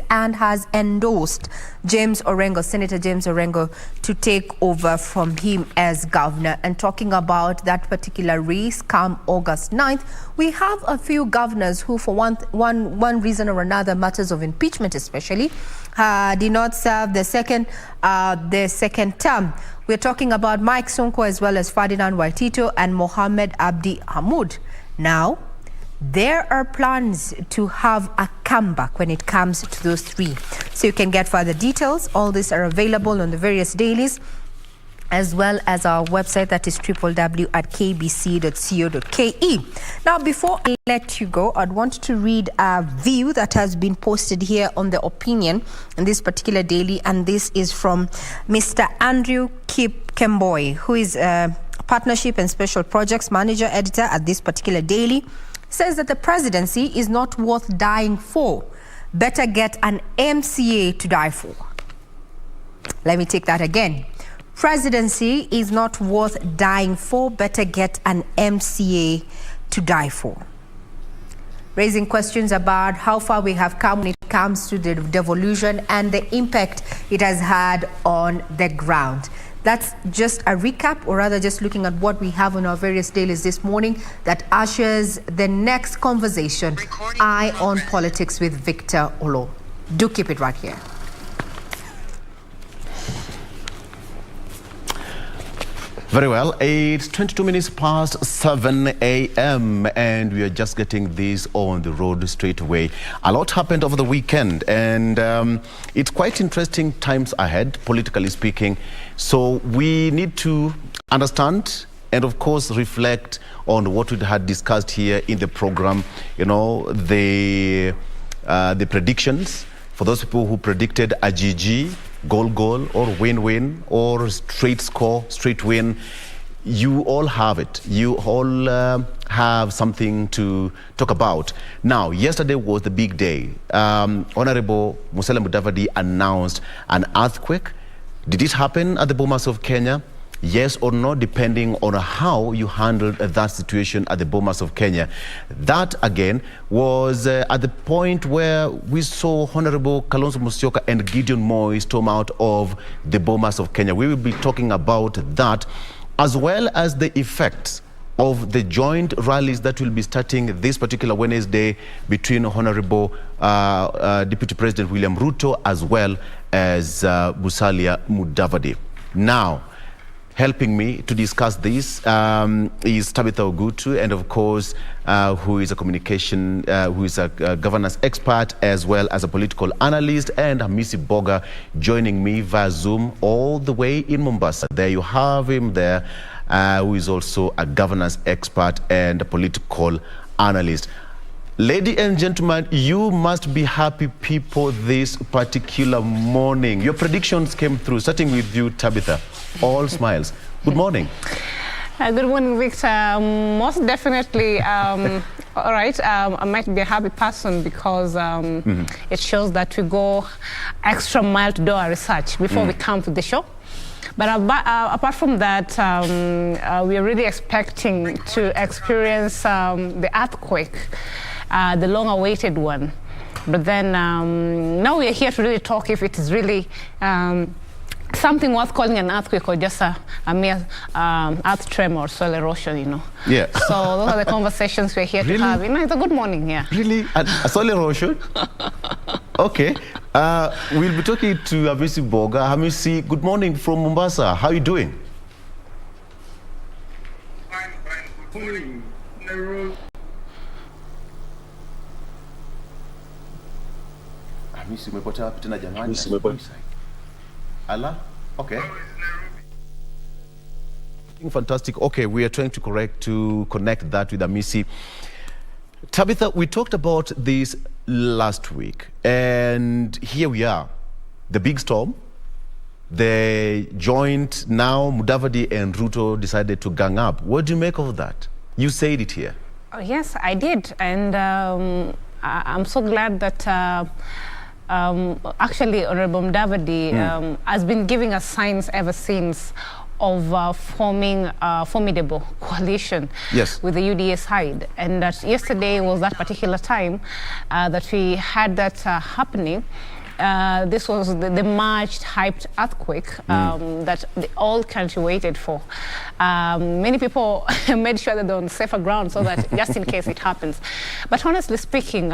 and has endorsed Senator James Orengo, to take over from him as governor. And talking about that particular race come August 9th, we have a few governors who, for one reason or another, matters of impeachment especially, did not serve the second term. We're talking about Mike Sonko as well as Ferdinand Waitito and Mohamed Abdi Hamoud. Now, there are plans to have a comeback when it comes to those three. So you can get further details. All these are available on the various dailies, as well as our website, that is www.kbc.co.ke. Now, before I let you go, I'd want to read a view that has been posted here on the opinion in this particular daily, and this is from Mr. Andrew Kemboy, who is a Partnership and Special Projects Manager Editor at this particular daily. Says that the presidency is not worth dying for. Better get an MCA to die for. Let me take that again. Presidency is not worth dying for. Better get an MCA to die for. Raising questions about how far we have come when it comes to the devolution and the impact it has had on the ground. That's just a recap, or rather just looking at what we have on our various dailies this morning that ushers the next conversation, Eye on Politics with Victor Olo. Do keep it right here. Very well, it's 22 minutes past 7 a.m. and we are just getting this on the road straight away. A lot happened over the weekend, and it's quite interesting times ahead, politically speaking. So we need to understand and, of course, reflect on what we had discussed here in the program. You know, the predictions for those people who predicted a GG, goal, or win-win, or straight score, straight win. You all have it. You all have something to talk about. Now, yesterday was the big day. Honorable Mudavadi announced an earthquake. Did it happen at the Bomas of Kenya? Yes or no, depending on how you handled that situation at the Bomas of Kenya. That, again, was at the point where we saw Honorable Kalonzo Musyoka and Gideon Moi storm out of the Bomas of Kenya. We will be talking about that, as well as the effects of the joint rallies that will be starting this particular Wednesday between Honorable Deputy President William Ruto as well as Musalia Mudavadi. Now, helping me to discuss this is Tabitha Ogutu, and of course, who is a governance expert as well as a political analyst, and Hamisi Boga joining me via Zoom all the way in Mombasa. There you have him there, who is also a governance expert and a political analyst. Ladies and gentlemen, you must be happy people this particular morning. Your predictions came through, starting with you, Tabitha. All smiles. Good morning. Good morning, Victor. Most definitely, all right, I might be a happy person because it shows that we go extra mile to do our research before we come to the show. But apart from that, we are really expecting to experience the earthquake, the long-awaited one. But then now we are here to really talk if it is really something worth calling an earthquake or just a mere earth tremor or soil erosion, you know. Yeah. So those are the conversations we're here to have. You know, it's a good morning, yeah. Really? A soil erosion? Okay. We'll be talking to Hamisi Boga. Hamisi, good morning from Mombasa. How are you doing? Fine. Good morning. Hamisi, umepotea wapi tena jamani? Allah? Okay. Fantastic. Okay, we are trying to connect that with Hamisi. Tabitha, we talked about this last week, and here we are. The big storm, They joined now. Mudavadi and Ruto decided to gang up. What do you make of that? You said it here. Oh, yes, I did. And I'm so glad that actually Honorable Mudavadi has been giving us signs ever since of forming a formidable coalition with the UDA side. And that yesterday was that particular time that we had that happening. This was the March hyped earthquake that the whole country waited for. Many people made sure that they're on safer ground so that just in case it happens. But honestly speaking,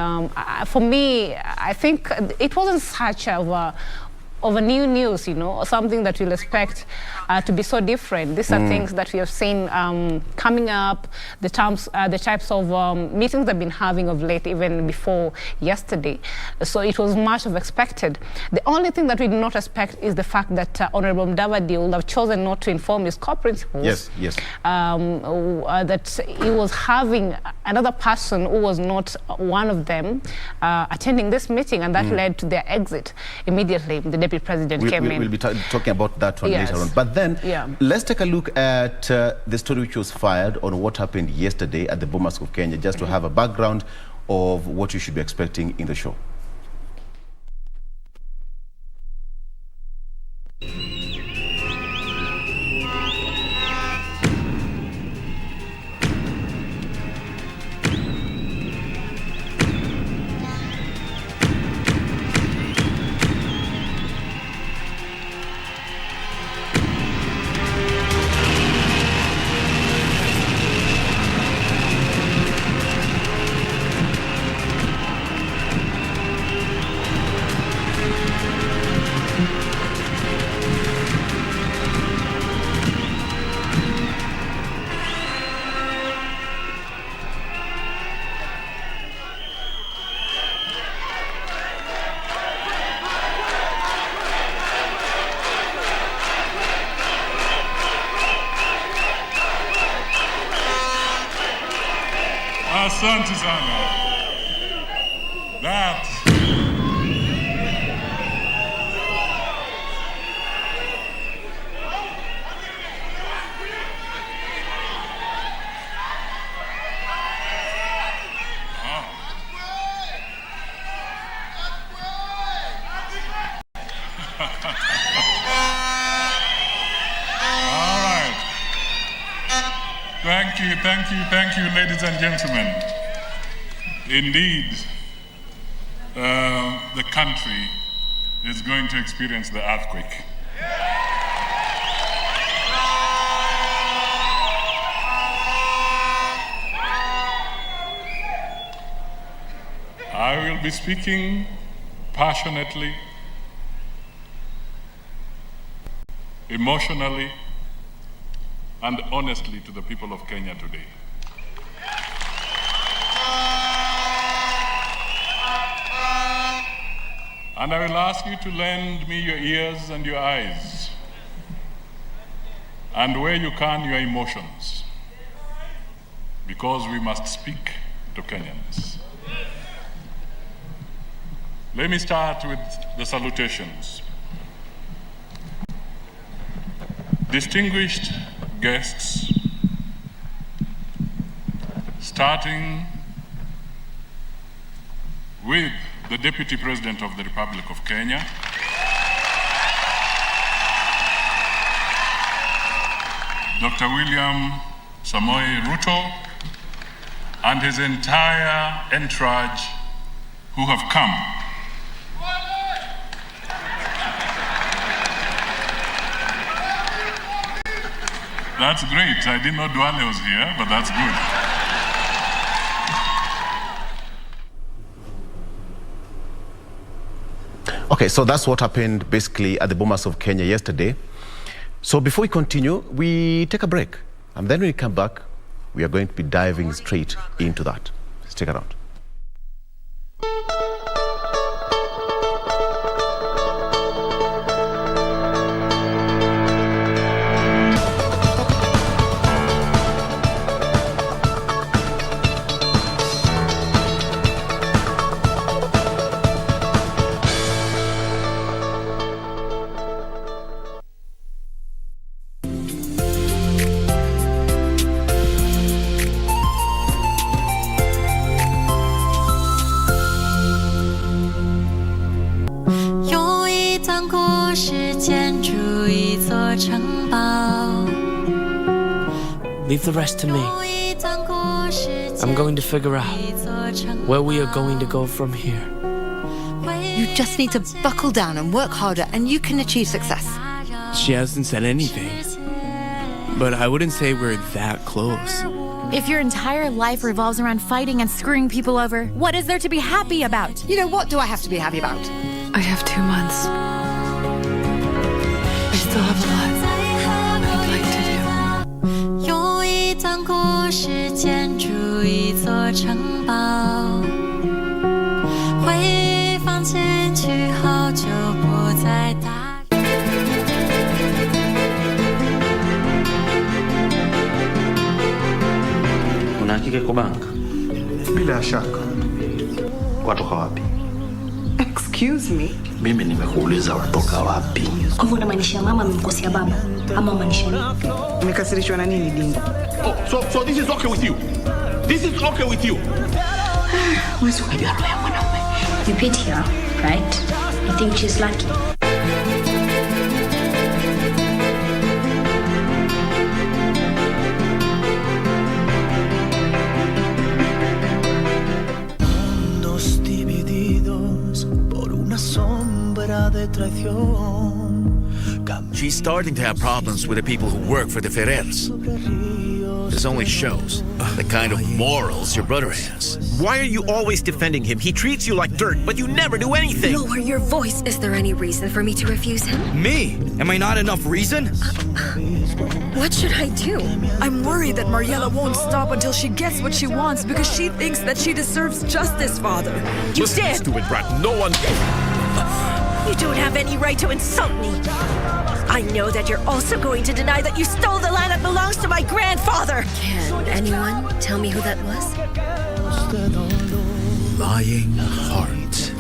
for me, I think it wasn't such of a new news, you know, or something that we'll expect to be so different. These are things that we have seen coming up, the types of meetings they've been having of late, even before yesterday. So it was much of expected. The only thing that we did not expect is the fact that Honorable Mudavadi would have chosen not to inform his co-principals that he was having another person who was not one of them attending this meeting, and that led to their exit immediately. The Deputy President came in. We'll be talking about that one later on. But then, let's take a look at the story which was fired on what happened yesterday at the Bomas of Kenya, just to have a background of what you should be expecting in the show. Asante sana. Thank you, ladies and gentlemen. Indeed, the country is going to experience the earthquake. I will be speaking passionately, emotionally, and honestly to the people of Kenya today. And I will ask you to lend me your ears and your eyes, and where you can, your emotions, because we must speak to Kenyans. Let me start with the salutations. Distinguished guests, starting with the Deputy President of the Republic of Kenya, Dr. William Samoei Ruto, and his entire entourage who have come. That's great. I didn't know Duale was here, but that's good. Okay, so that's what happened basically at the Bomas of Kenya yesterday. So before we continue, we take a break. And then when we come back, we are going to be diving straight into that. Stick around. Leave the rest to me. I'm going to figure out where we are going to go from here. You just need to buckle down and work harder, and you can achieve success. She hasn't said anything, but I wouldn't say we're that close. If your entire life revolves around fighting and screwing people over, what is there to be happy about? You know, what do I have to be happy about? I have 2 months. I still have a lot I'd like to do. 用一段故事建筑一座城堡，回放进去后就不再打。 Una hakika iko banka? Bila shaka. Watoka wapi? Excuse me? Mimi nimekuuliza watoka wapi? Kwa hivyo unamaanisha mama amemkosea baba ama unamaanisha nini? Umekasirishwa na nini Dingo? So this is okay with you? This is okay with you? Wewe unajua roho ya mwanaume. You pity her, right? You think she's lucky? She's starting to have problems with the people who work for the Ferrers. This only shows the kind of morals your brother has. Why are you always defending him? He treats you like dirt, but you never do anything. Lower your voice. Is there any reason for me to refuse him? Me? Am I not enough reason? What should I do? I'm worried that Mariella won't stop until she gets what she wants because she thinks that she deserves justice, Father. You stand! Stupid brat, no one... You don't have any right to insult me. I know that you're also going to deny that you stole the land that belongs to my grandfather. Can anyone tell me who that was? Lying heart.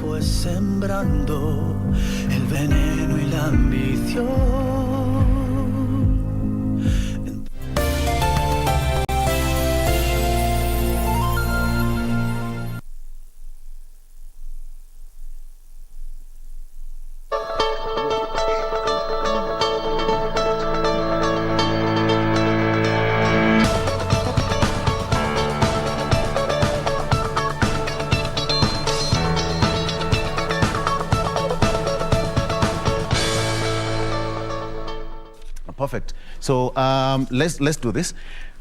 Perfect. So let's do this.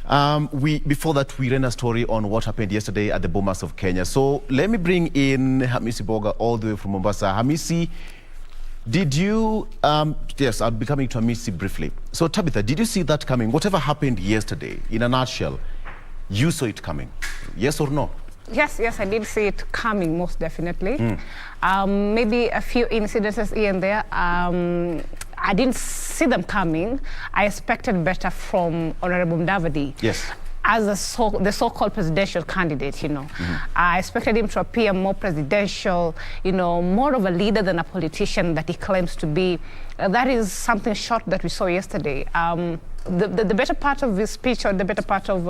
Before that, we ran a story on what happened yesterday at the Bomas of Kenya. So let me bring in Hamisi Boga all the way from Mombasa. Hamisi, did you? Yes, I'll be coming to Hamisi briefly. So Tabitha, did you see that coming? Whatever happened yesterday, in a nutshell, you saw it coming. Yes or no? Yes, I did see it coming, most definitely. Maybe a few incidences here and there. I didn't see them coming. I expected better from Honorable Mudavadi. Yes. As the so-called presidential candidate, you know. I expected him to appear more presidential, you know, more of a leader than a politician that he claims to be. That is something short that we saw yesterday. The better part of his speech, or the better part of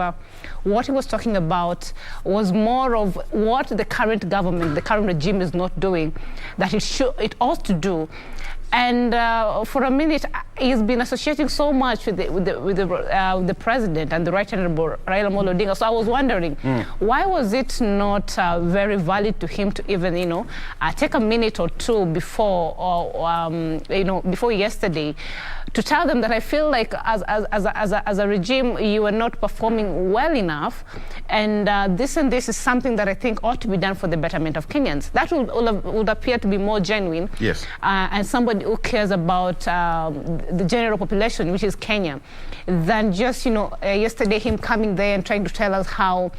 what he was talking about, was more of what the current government, the current regime is not doing, that it ought to do. And for a minute, he's been associating so much with the president and the Right Honorable Raila Odinga. So I was wondering, why was it not very valid to him to even, you know, take a minute or two before, before yesterday, to tell them that I feel like as a regime, you are not performing well enough, and this is something that I think ought to be done for the betterment of Kenyans. That would appear to be more genuine. Yes. And somebody who cares about the general population, which is Kenya, than just, you know, yesterday him coming there and trying to tell us how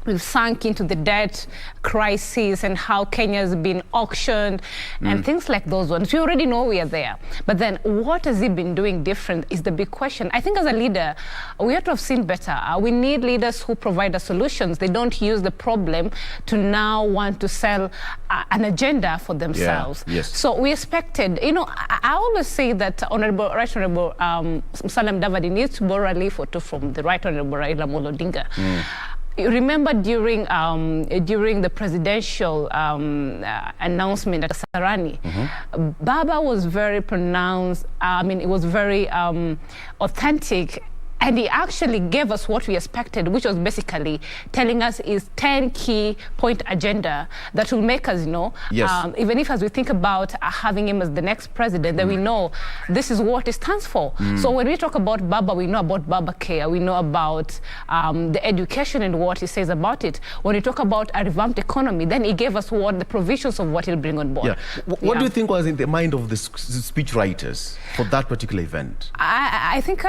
we've sunk into the debt crisis and how Kenya has been auctioned and things like those ones. We already know we are there. But then what has he been doing different is the big question. I think as a leader, we have to have seen better. We need leaders who provide us solutions. They don't use the problem to now want to sell an agenda for themselves. Yeah. Yes. So we expected, you know, I always say that Right Honorable Mudavadi needs to borrow a leaf or two from the Right Honorable Raila Odinga. Remember during the presidential announcement at Kasarani, Baba was very pronounced. I mean, it was very authentic And he actually gave us what we expected, which was basically telling us his 10 key point agenda that will make us know, even if as we think about having him as the next president, that we know this is what it stands for. So when we talk about Baba, we know about Baba Care, we know about the education and what he says about it. When we talk about a revamped economy, then he gave us what the provisions of what he'll bring on board. What do you think was in the mind of the speech writers for that particular event? I think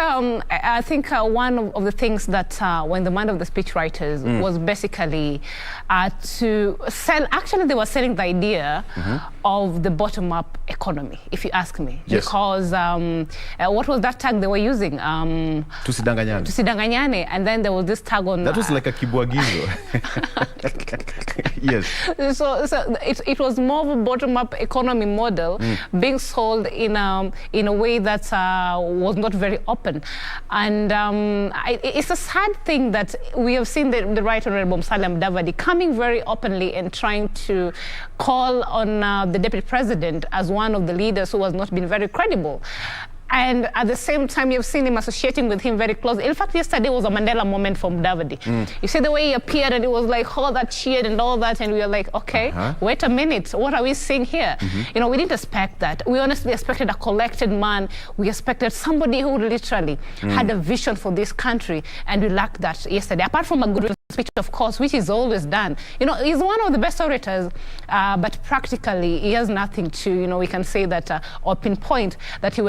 one of the things that when the mind of the speechwriters was basically to sell, actually they were selling the idea of the bottom-up economy, if you ask me. Because what was that tag they were using? Tusidanganyane. Tusidanganyane. And then there was this tag on... That was like a kibwagizo. Yes. So it was more of a bottom-up economy model being sold in a way that was not very open. And it's a sad thing that we have seen the Right Honorable Mudavadi coming very openly and trying to call on the Deputy President as one of the leaders who has not been very credible. And at the same time, you've seen him associating with him very closely. In fact, yesterday was a Mandela moment for Mudavadi. You see the way he appeared, and it was like all that cheered and all that, and we were like, okay, wait a minute, what are we seeing here? You know, we didn't expect that. We honestly expected a collected man. We expected somebody who literally had a vision for this country, and we lacked that yesterday. Apart from a good speech, of course, which is always done. You know, he's one of the best orators, but practically he has nothing to, you know, we can say that, or pinpoint that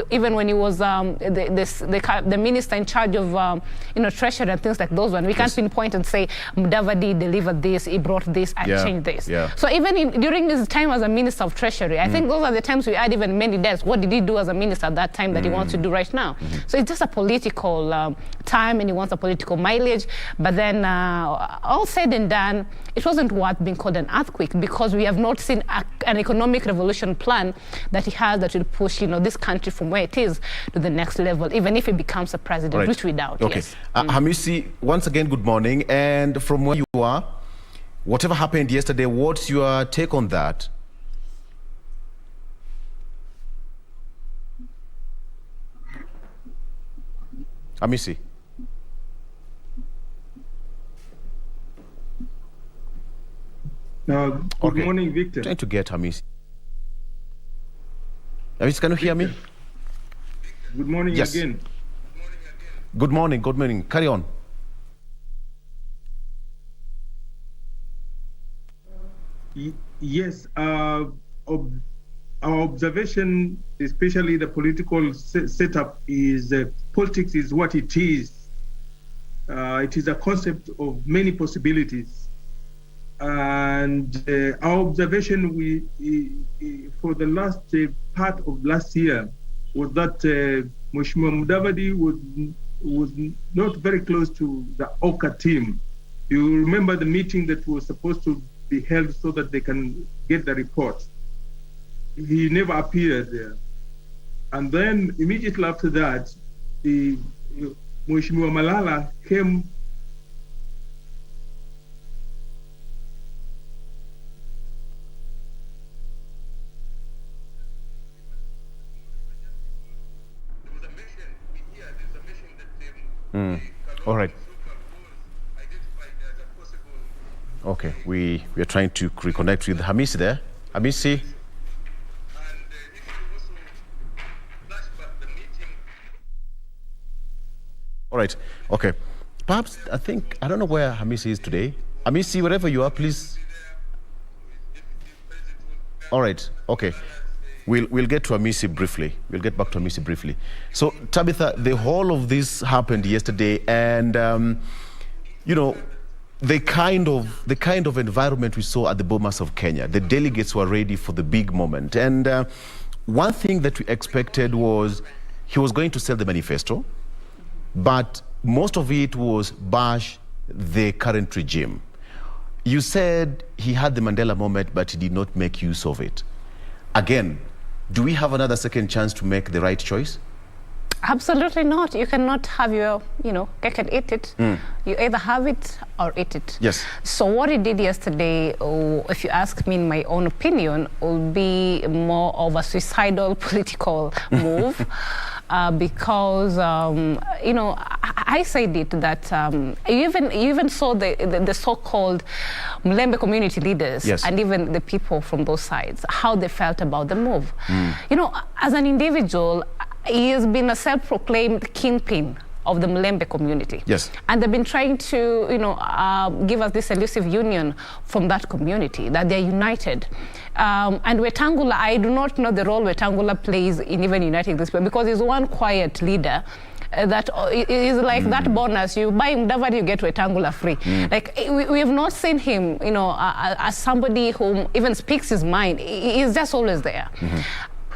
even when he was the minister in charge of, you know, treasury and things like those ones, we can't pinpoint and say, Mudavadi delivered this, he brought this, and changed this. So even during his time as a minister of treasury, I think those are the times we had even many deaths. What did he do as a minister at that time that he wants to do right now? So it's just a political time, and he wants a political mileage, but then all said and done, it wasn't worth being called an earthquake, because we have not seen an economic revolution plan that he has that will push, you know, this country from where it is to the next level, even if he becomes a president, which we doubt. Okay. Hamisi, once again, good morning. And from where you are, whatever happened yesterday, what's your take on that? Hamisi. Good morning, Victor. Trying to get Hamisi. Hamisi, can you hear me? Good morning again. Good morning. Good morning. Carry on. Yes. Our observation, especially the political setup, is politics is what it is. It is a concept of many possibilities. And our observation for the last part of last year was that Mheshimiwa Mudavadi was not very close to the OCA team. You remember the meeting that was supposed to be held so that they can get the report. He never appeared there. And then immediately after that, Mheshimiwa Malala came. All right. Okay, we are trying to reconnect with Hamisi there. Hamisi. All right. Okay. Perhaps I don't know where Hamisi is today. Hamisi, wherever you are, please. All right. Okay. We'll get to Hamisi briefly. We'll get back to Hamisi briefly. So, Tabitha, the whole of this happened yesterday, and you know, the kind of environment we saw at the Bomas of Kenya. The delegates were ready for the big moment, and one thing that we expected was he was going to sell the manifesto, but most of it was bash the current regime. You said he had the Mandela moment, but he did not make use of it. Again, do we have another second chance to make the right choice? Absolutely not. You cannot have your, cake and eat it. You either have it or eat it. Yes. So what he did yesterday, if you ask me in my own opinion, will be more of a suicidal political move. because, you know, I said it that you even saw the so-called Mlembe community leaders and even the people from those sides, how they felt about the move. You know, as an individual, he has been a self-proclaimed kingpin of the Mlembe community. And they've been trying to, you know, give us this elusive union from that community, that they're united. And Wetangula, I do not know the role Wetangula plays in even uniting this people, because he's one quiet leader that is like that bonus. You buy Mudavadi, you get Wetangula free. Like, we have not seen him, you know, as somebody who even speaks his mind. He's just always there.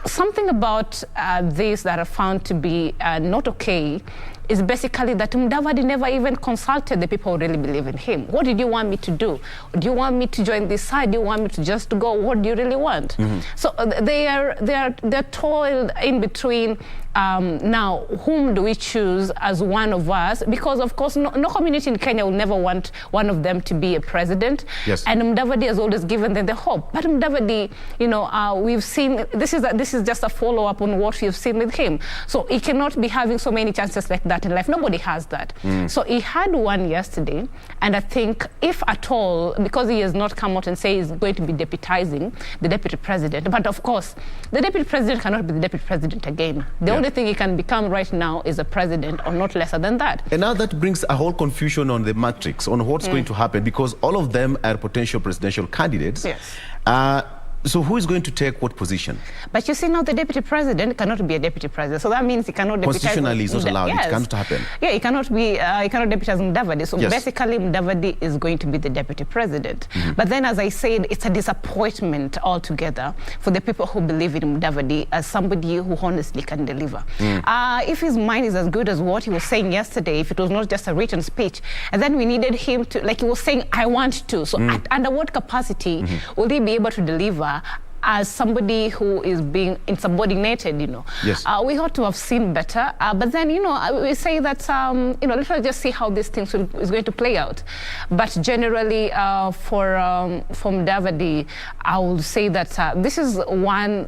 Something about this that I found to be not okay is basically that Mudavadi never even consulted the people who really believe in him. What did you want me to do? Do you want me to join this side? Do you want me to just go? What do you really want? So they're toiled in between. Now, whom do we choose as one of us? Because, of course, no community in Kenya will never want one of them to be a president. And Mudavadi has always given them the hope. But Mudavadi, you know, we've seen, this is just a follow-up on what we've seen with him. So he cannot be having so many chances like that in life. Nobody has that. So he had one yesterday. And I think, if at all, because he has not come out and say he's going to be deputizing the deputy president. But, of course, the deputy president cannot be the deputy president again. The only thing he can become right now is a president, or not lesser than that. And now that brings a whole confusion on the matrix, on what's going to happen, because all of them are potential presidential candidates. So who is going to take what position? But you see, now the deputy president cannot be a deputy president. So that means he cannot deputize. Constitutionally, it's not allowed. It cannot happen. Yeah, he cannot be, he cannot deputize Mudavadi. So basically, Mudavadi is going to be the deputy president. But then, as I said, it's a disappointment altogether for the people who believe in Mudavadi as somebody who honestly can deliver. If his mind is as good as what he was saying yesterday, if it was not just a written speech, and then we needed him to, like he was saying, I want to. So under what capacity will he be able to deliver as somebody who is being insubordinated, you know? We ought to have seen better. But then, you know, we say that, you know, let's just see how this thing is going to play out. But generally, for Mudavadi, I will say that this is one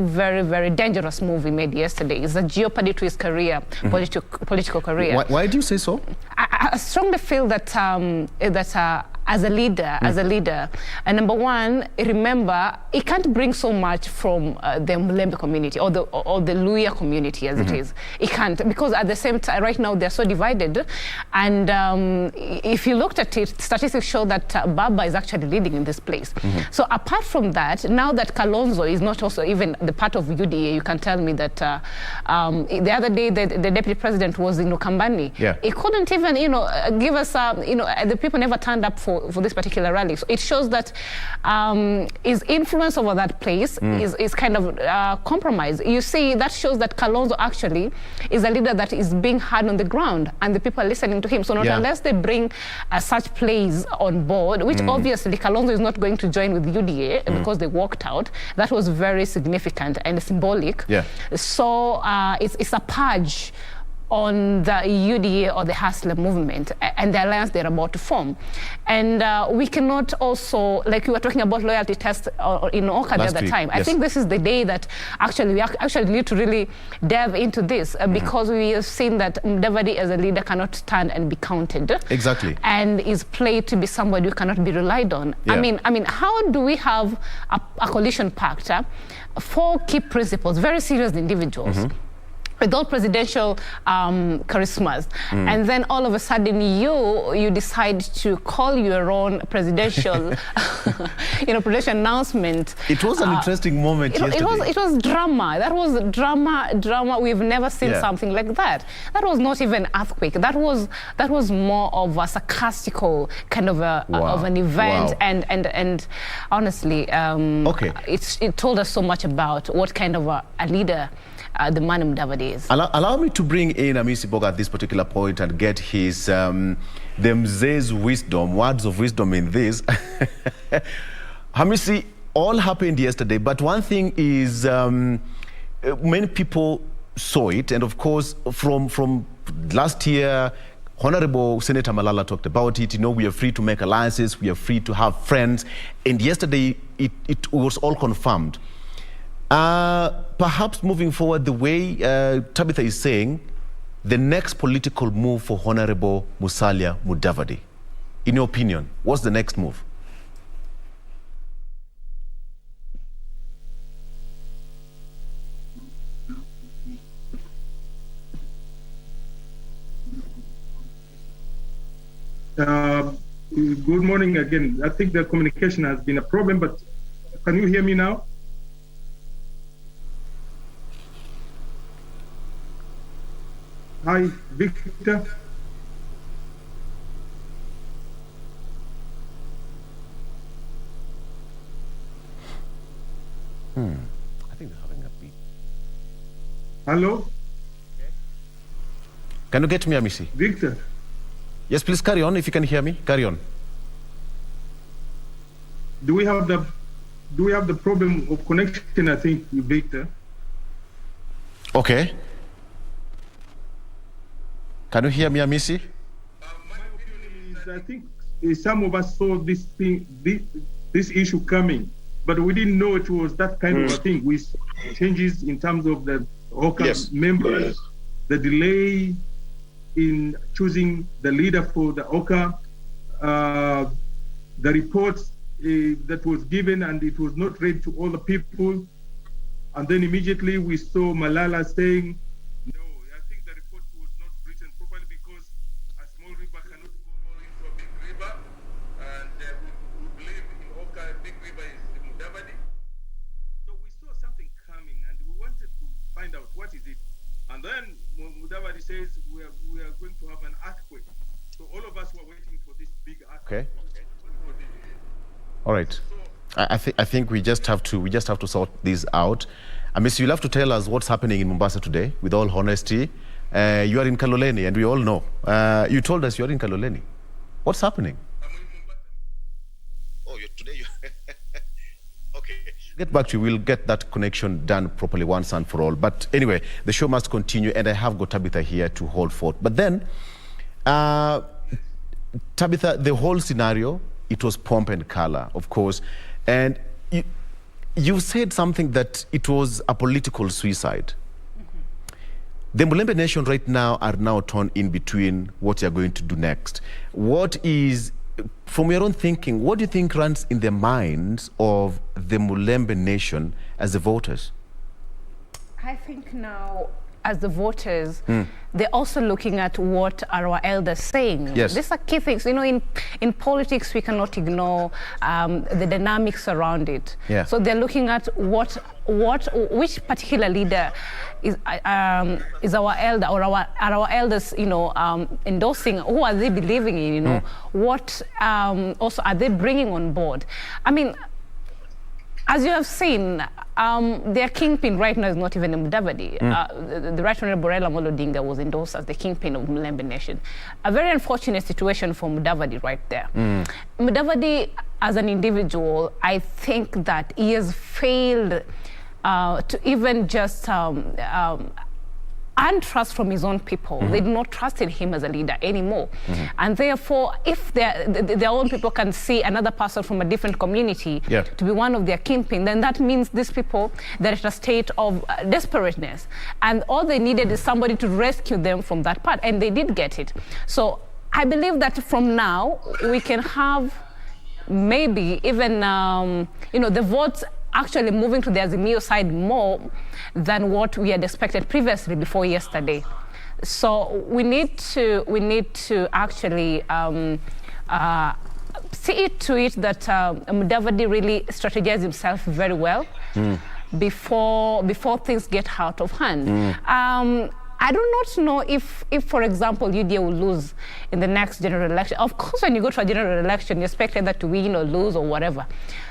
very, very dangerous move he made yesterday. It's a jeopardy to his career, political career. Why do you say so? I strongly feel that as a leader, and number one, remember, he can't bring so much from the Mlembe community or the Luya community as it is. He can't, because at the same time, right now, they're so divided. And if you looked at it, statistics show that Baba is actually leading in this place. So apart from that, now that Kalonzo is not also even the part of UDA, you can tell me that the other day, the deputy president was in Ukambani. He couldn't even, you know, give us, you know, the people never turned up for this particular rally. So it shows that his influence over that place is kind of compromised. You see, that shows that Kalonzo actually is a leader that is being heard on the ground, and the people are listening to him. So not unless they bring such plays on board, which obviously Kalonzo is not going to join with UDA because they walked out. That was very significant and symbolic. So it's a purge on the UDA or the Hustler movement and the alliance they're about to form. And we cannot also, like you were talking about loyalty tests in Oka the other time. I think this is the day that actually we actually need to really delve into this because we have seen that Mudavadi as a leader cannot stand and be counted. And is played to be somebody who cannot be relied on. I mean, how do we have a coalition pact? 4 key principles, very serious individuals. With all presidential charismas, and then all of a sudden you decide to call your own presidential, presidential announcement. It was an interesting moment yesterday. It was drama. That was drama. We've never seen something like that. That was not even earthquake. That was more of a sarcastical kind of an event, and honestly, it told us so much about what kind of a leader the man Mudavadi is. Allow me to bring in Amisi Boga at this particular point and get his the mzee's wisdom, words of wisdom in this. Hamisi, all happened yesterday, but one thing is many people saw it, and of course from last year, Honorable Senator Malala talked about it. We are free to make alliances, we are free to have friends, and yesterday it was all confirmed. Perhaps moving forward, the way Tabitha is saying, the next political move for Honorable Musalia Mudavadi, in your opinion, what's the next move? Good morning again. I think the communication has been a problem, but can you hear me now? Hi, Victor. I think they're having a beat. Hello? Can you get me, Amisi? Victor. Yes, please carry on. If you can hear me, carry on. Do we have the problem of connection, I think, Victor? Okay. Can you hear me, Amisi? My opinion is, I think some of us saw this issue coming, but we didn't know it was that kind of a thing. We saw changes in terms of the OCA members, the delay in choosing the leader for the OCA, the reports that was given and it was not read to all the people. And then immediately we saw Malala saying, no, I think the report was not written properly because a small river cannot go into a big river. And we believe in OCA, a big river is the Mudavadi. So we saw something coming and we wanted to find out what is it. And then Mudavadi says we are going to have an earthquake. So all of us were waiting for this big earthquake. Okay. All right. I think we just have to sort this out. Miss, you'll have to tell us what's happening in Mombasa today. With all honesty, you are in Kaloleni, and we all know. You told us you're in Kaloleni. What's happening? Okay. Get back to you. We'll get that connection done properly once and for all. But anyway, the show must continue, and I have got Tabitha here to hold forth. But then, Tabitha, the whole scenario, it was pomp and color, of course. And you said something that it was a political suicide. The Mulembe Nation right now are now torn in between what you're going to do next. What is, from your own thinking, what do you think runs in the minds of the Mulembe Nation as the voters? I think now, as the voters, they're also looking at what are our elders saying. Yes. These are key things. You know, in politics, we cannot ignore the dynamics around it. Yeah. So they're looking at which particular leader is our elder, or are our elders, you know, endorsing. Who are they believing in? You know, what also are they bringing on board? I mean, as you have seen, their kingpin right now is not even a Mudavadi. The Right Honorable Raila Odinga was endorsed as the kingpin of Mulembe Nation. A very unfortunate situation for Mudavadi right there. Mudavadi, as an individual, I think that he has failed to even just untrust from his own people. They do not trust in him as a leader anymore. And therefore, if their own people can see another person from a different community to be one of their kingpin, then that means these people, they're at a state of desperateness. And all they needed is somebody to rescue them from that part. And they did get it. So I believe that from now, we can have maybe even, you know, the votes actually moving to the Azimio side more than what we had expected previously before yesterday. So we need to actually see it to it that Mudavadi really strategized himself very well before things get out of hand. I do not know if, for example, UDA will lose in the next general election. Of course, when you go to a general election, you expect either to win or lose or whatever.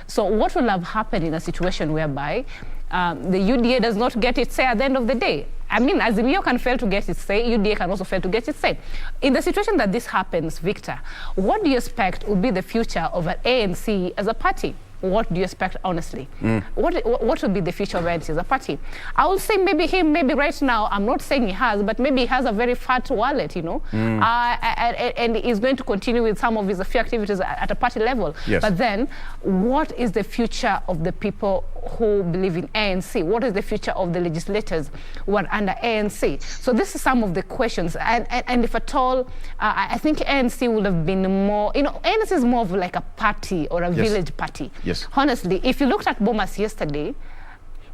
So what will have happened in a situation whereby the UDA does not get its say at the end of the day? I mean, Azimio can fail to get its say, UDA can also fail to get its say. In the situation that this happens, Victor, what do you expect will be the future of an ANC as a party? What do you expect, honestly? What will be the future of ANC as a party? I will say maybe right now, I'm not saying he has, but maybe he has a very fat wallet, you know, and he's going to continue with some of his few activities at a party level. Yes. But then, what is the future of the people who believe in ANC? What is the future of the legislators who are under ANC? So this is some of the questions. And if at all, I think ANC would have been more, ANC is more of like a party or a village party. Yes. Honestly, if you looked at Bomas yesterday,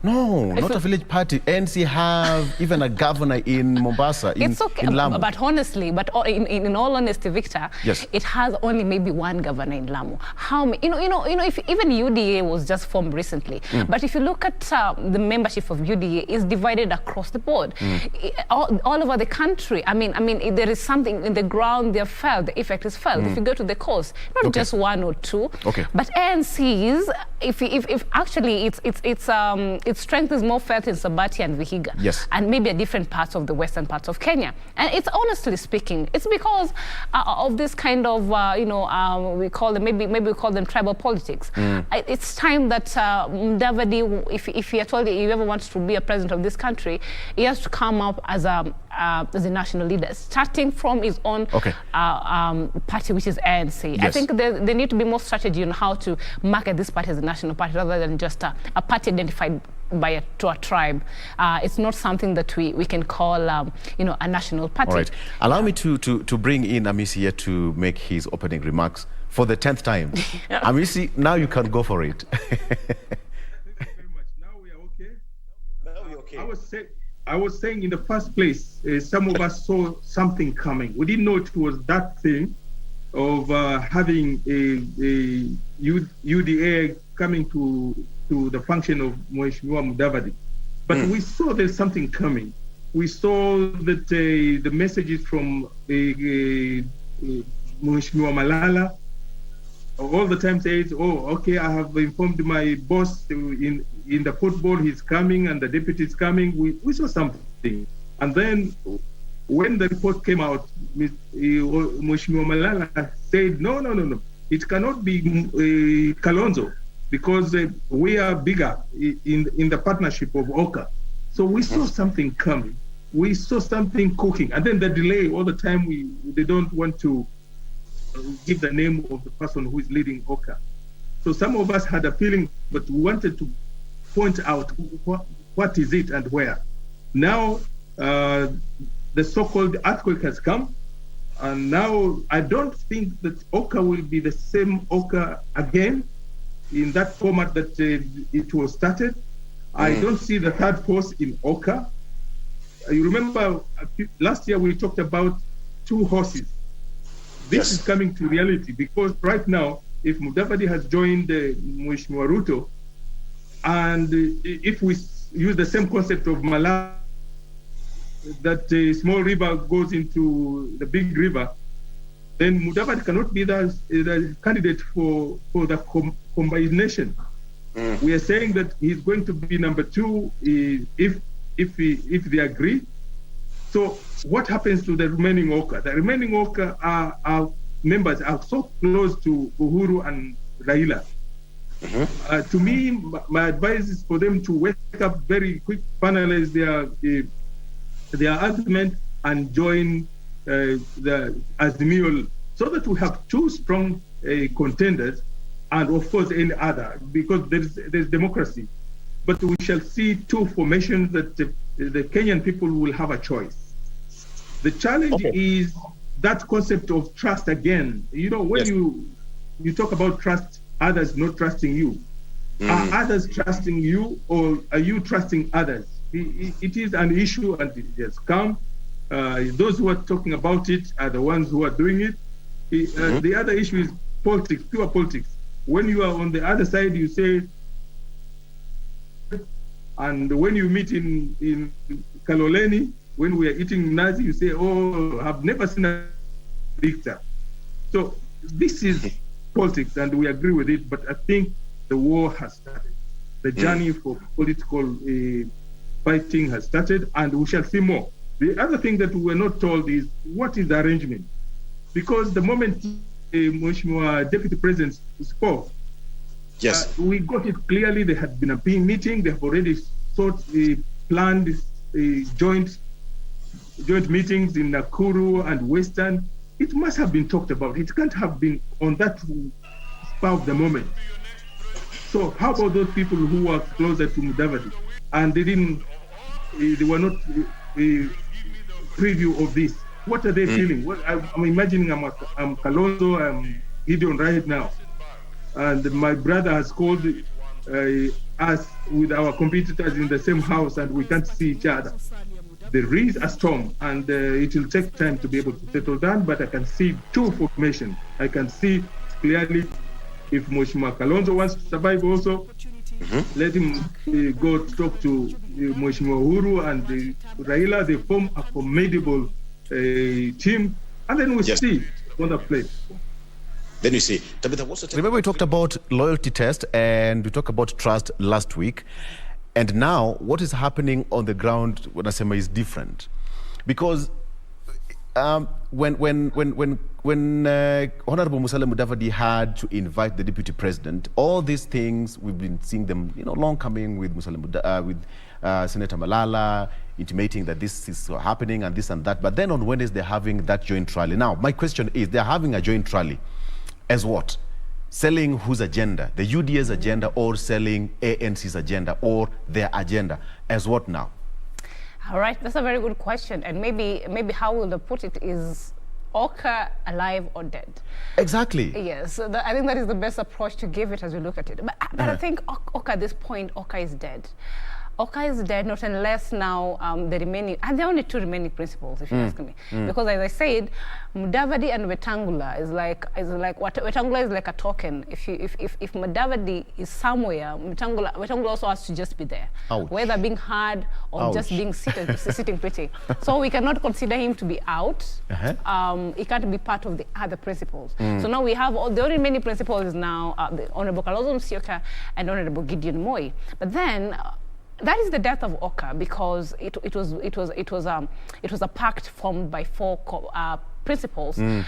no, not a village party. ANC have even a governor in Mombasa, it's okay, in Lamu. But honestly, in all honesty, Victor, yes, it has only maybe one governor in Lamu. How many? If even UDA was just formed recently, but if you look at the membership of UDA, is divided across the board, all over the country. I mean, there is something in the ground. They're felt. The effect is felt. If you go to the coast, not just one or two, but ANC's. If actually its strength is more felt in Sabati and Vihiga, yes, and maybe a different parts of the western parts of Kenya. And it's honestly speaking, it's because of this kind of we call them maybe we call them tribal politics. It's time that Mudavadi, if he at all he ever wants to be a president of this country, he has to come up as a national leader, starting from his own party, which is ANC. Yes. I think there need to be more strategy on how to market this party as a national party rather than just a party identified to a tribe. It's not something that we can call a national party. All right. Allow me to bring in Amisi here to make his opening remarks for the 10th time. Amisi, now you can go for it. Thank you very much. Now we are okay. Now we're okay. I was saying in the first place, some of us saw something coming. We didn't know it was that thing of having a UDA coming to the function of Mheshimiwa Mudavadi. But we saw there's something coming. We saw that the messages from Mheshimiwa Malala all the time says, oh, okay, I have informed my boss in the football, he's coming, and the deputy is coming. We saw something. And then when the report came out, Mheshimiwa Malala said, no. It cannot be Kalonzo, because we are bigger in the partnership of Oka. So we saw something coming. We saw something cooking. And then the delay, all the time, they don't want to give the name of the person who is leading Oka. So some of us had a feeling, but we wanted to point out what is it and where. Now, the so-called earthquake has come, and now I don't think that Oka will be the same Oka again in that format that it was started. I don't see the third force in Oka. You remember last year we talked about two horses. This is coming to reality, because right now, if Mudavadi has joined Mheshimiwa Ruto, and if we use the same concept of Malala, that a small river goes into the big river, then Mudavadi cannot be the candidate for the combination. We are saying that he's going to be number two if they agree. So what happens to the remaining Oka? The remaining Oka are members are so close to Uhuru and Raila. To me, my advice is for them to wake up very quick, finalize their argument, and join the Azimio, so that we have two strong contenders, and of course any other, because there's democracy. But we shall see two formations that the Kenyan people will have a choice. The challenge is that concept of trust again. When you talk about trust, others not trusting you. Are others trusting you, or are you trusting others? It is an issue, and it has come. Those who are talking about it are the ones who are doing it. The other issue is politics, pure politics. When you are on the other side, you say, and when you meet in Kaloleni, when we are eating Nazi, you say, oh, I've never seen a victor. So this is politics, and we agree with it, but I think the war has started. The journey for political fighting has started, and we shall see more. The other thing that we were not told is, what is the arrangement? Because the moment Mheshimiwa Deputy President spoke, we got it clearly. There had been a meeting. They have already planned joint meetings in Nakuru and Western. It must have been talked about. It can't have been on that spur of the moment. So how about those people who are closer to Mudavadi and they were not preview of this? What are they feeling? I'm imagining I'm Kalonzo, I'm Gideon right now, and my brother has called us with our competitors in the same house, and we can't see each other. There is a storm, and it will take time to be able to settle down, but I can see two formations. I can see clearly if Mheshimiwa Kalonzo wants to survive also, let him go talk to Mheshimiwa Uhuru and Raila. They form a formidable team, and then we see on the play. Then we see. Remember we talked about loyalty test and we talked about trust last week. And now what is happening on the ground, when I say is different. Because when Honorable Musalia Mudavadi had to invite the deputy president, all these things we've been seeing them, long coming with Senator Malala, intimating that this is happening and this and that. But then on Wednesday they're having that joint rally. Now my question is, they're having a joint rally as what? Selling whose agenda? The UDA's agenda, or selling ANC's agenda, or their agenda as what now? All right, that's a very good question, and maybe how we'll put it is Oka alive or dead? Exactly. Yes, I think that is the best approach to give it as we look at it. But I think Oka at this point, Oka is dead. Oka is dead, not unless now the remaining, and there are only two remaining principles, if you ask me. Because as I said, Mudavadi and Wetangula is like what Wetangula is like a token. If Mudavadi is somewhere, Wetangula also has to just be there. Ouch. Whether being heard or just being sitting pretty. So we cannot consider him to be out. He can't be part of the other principles. So now we have the only remaining principles is now the Honorable Kalonzo Musyoka and Honorable Gideon Moi. But then that is the death of Oka, because it was a pact formed by four principles. And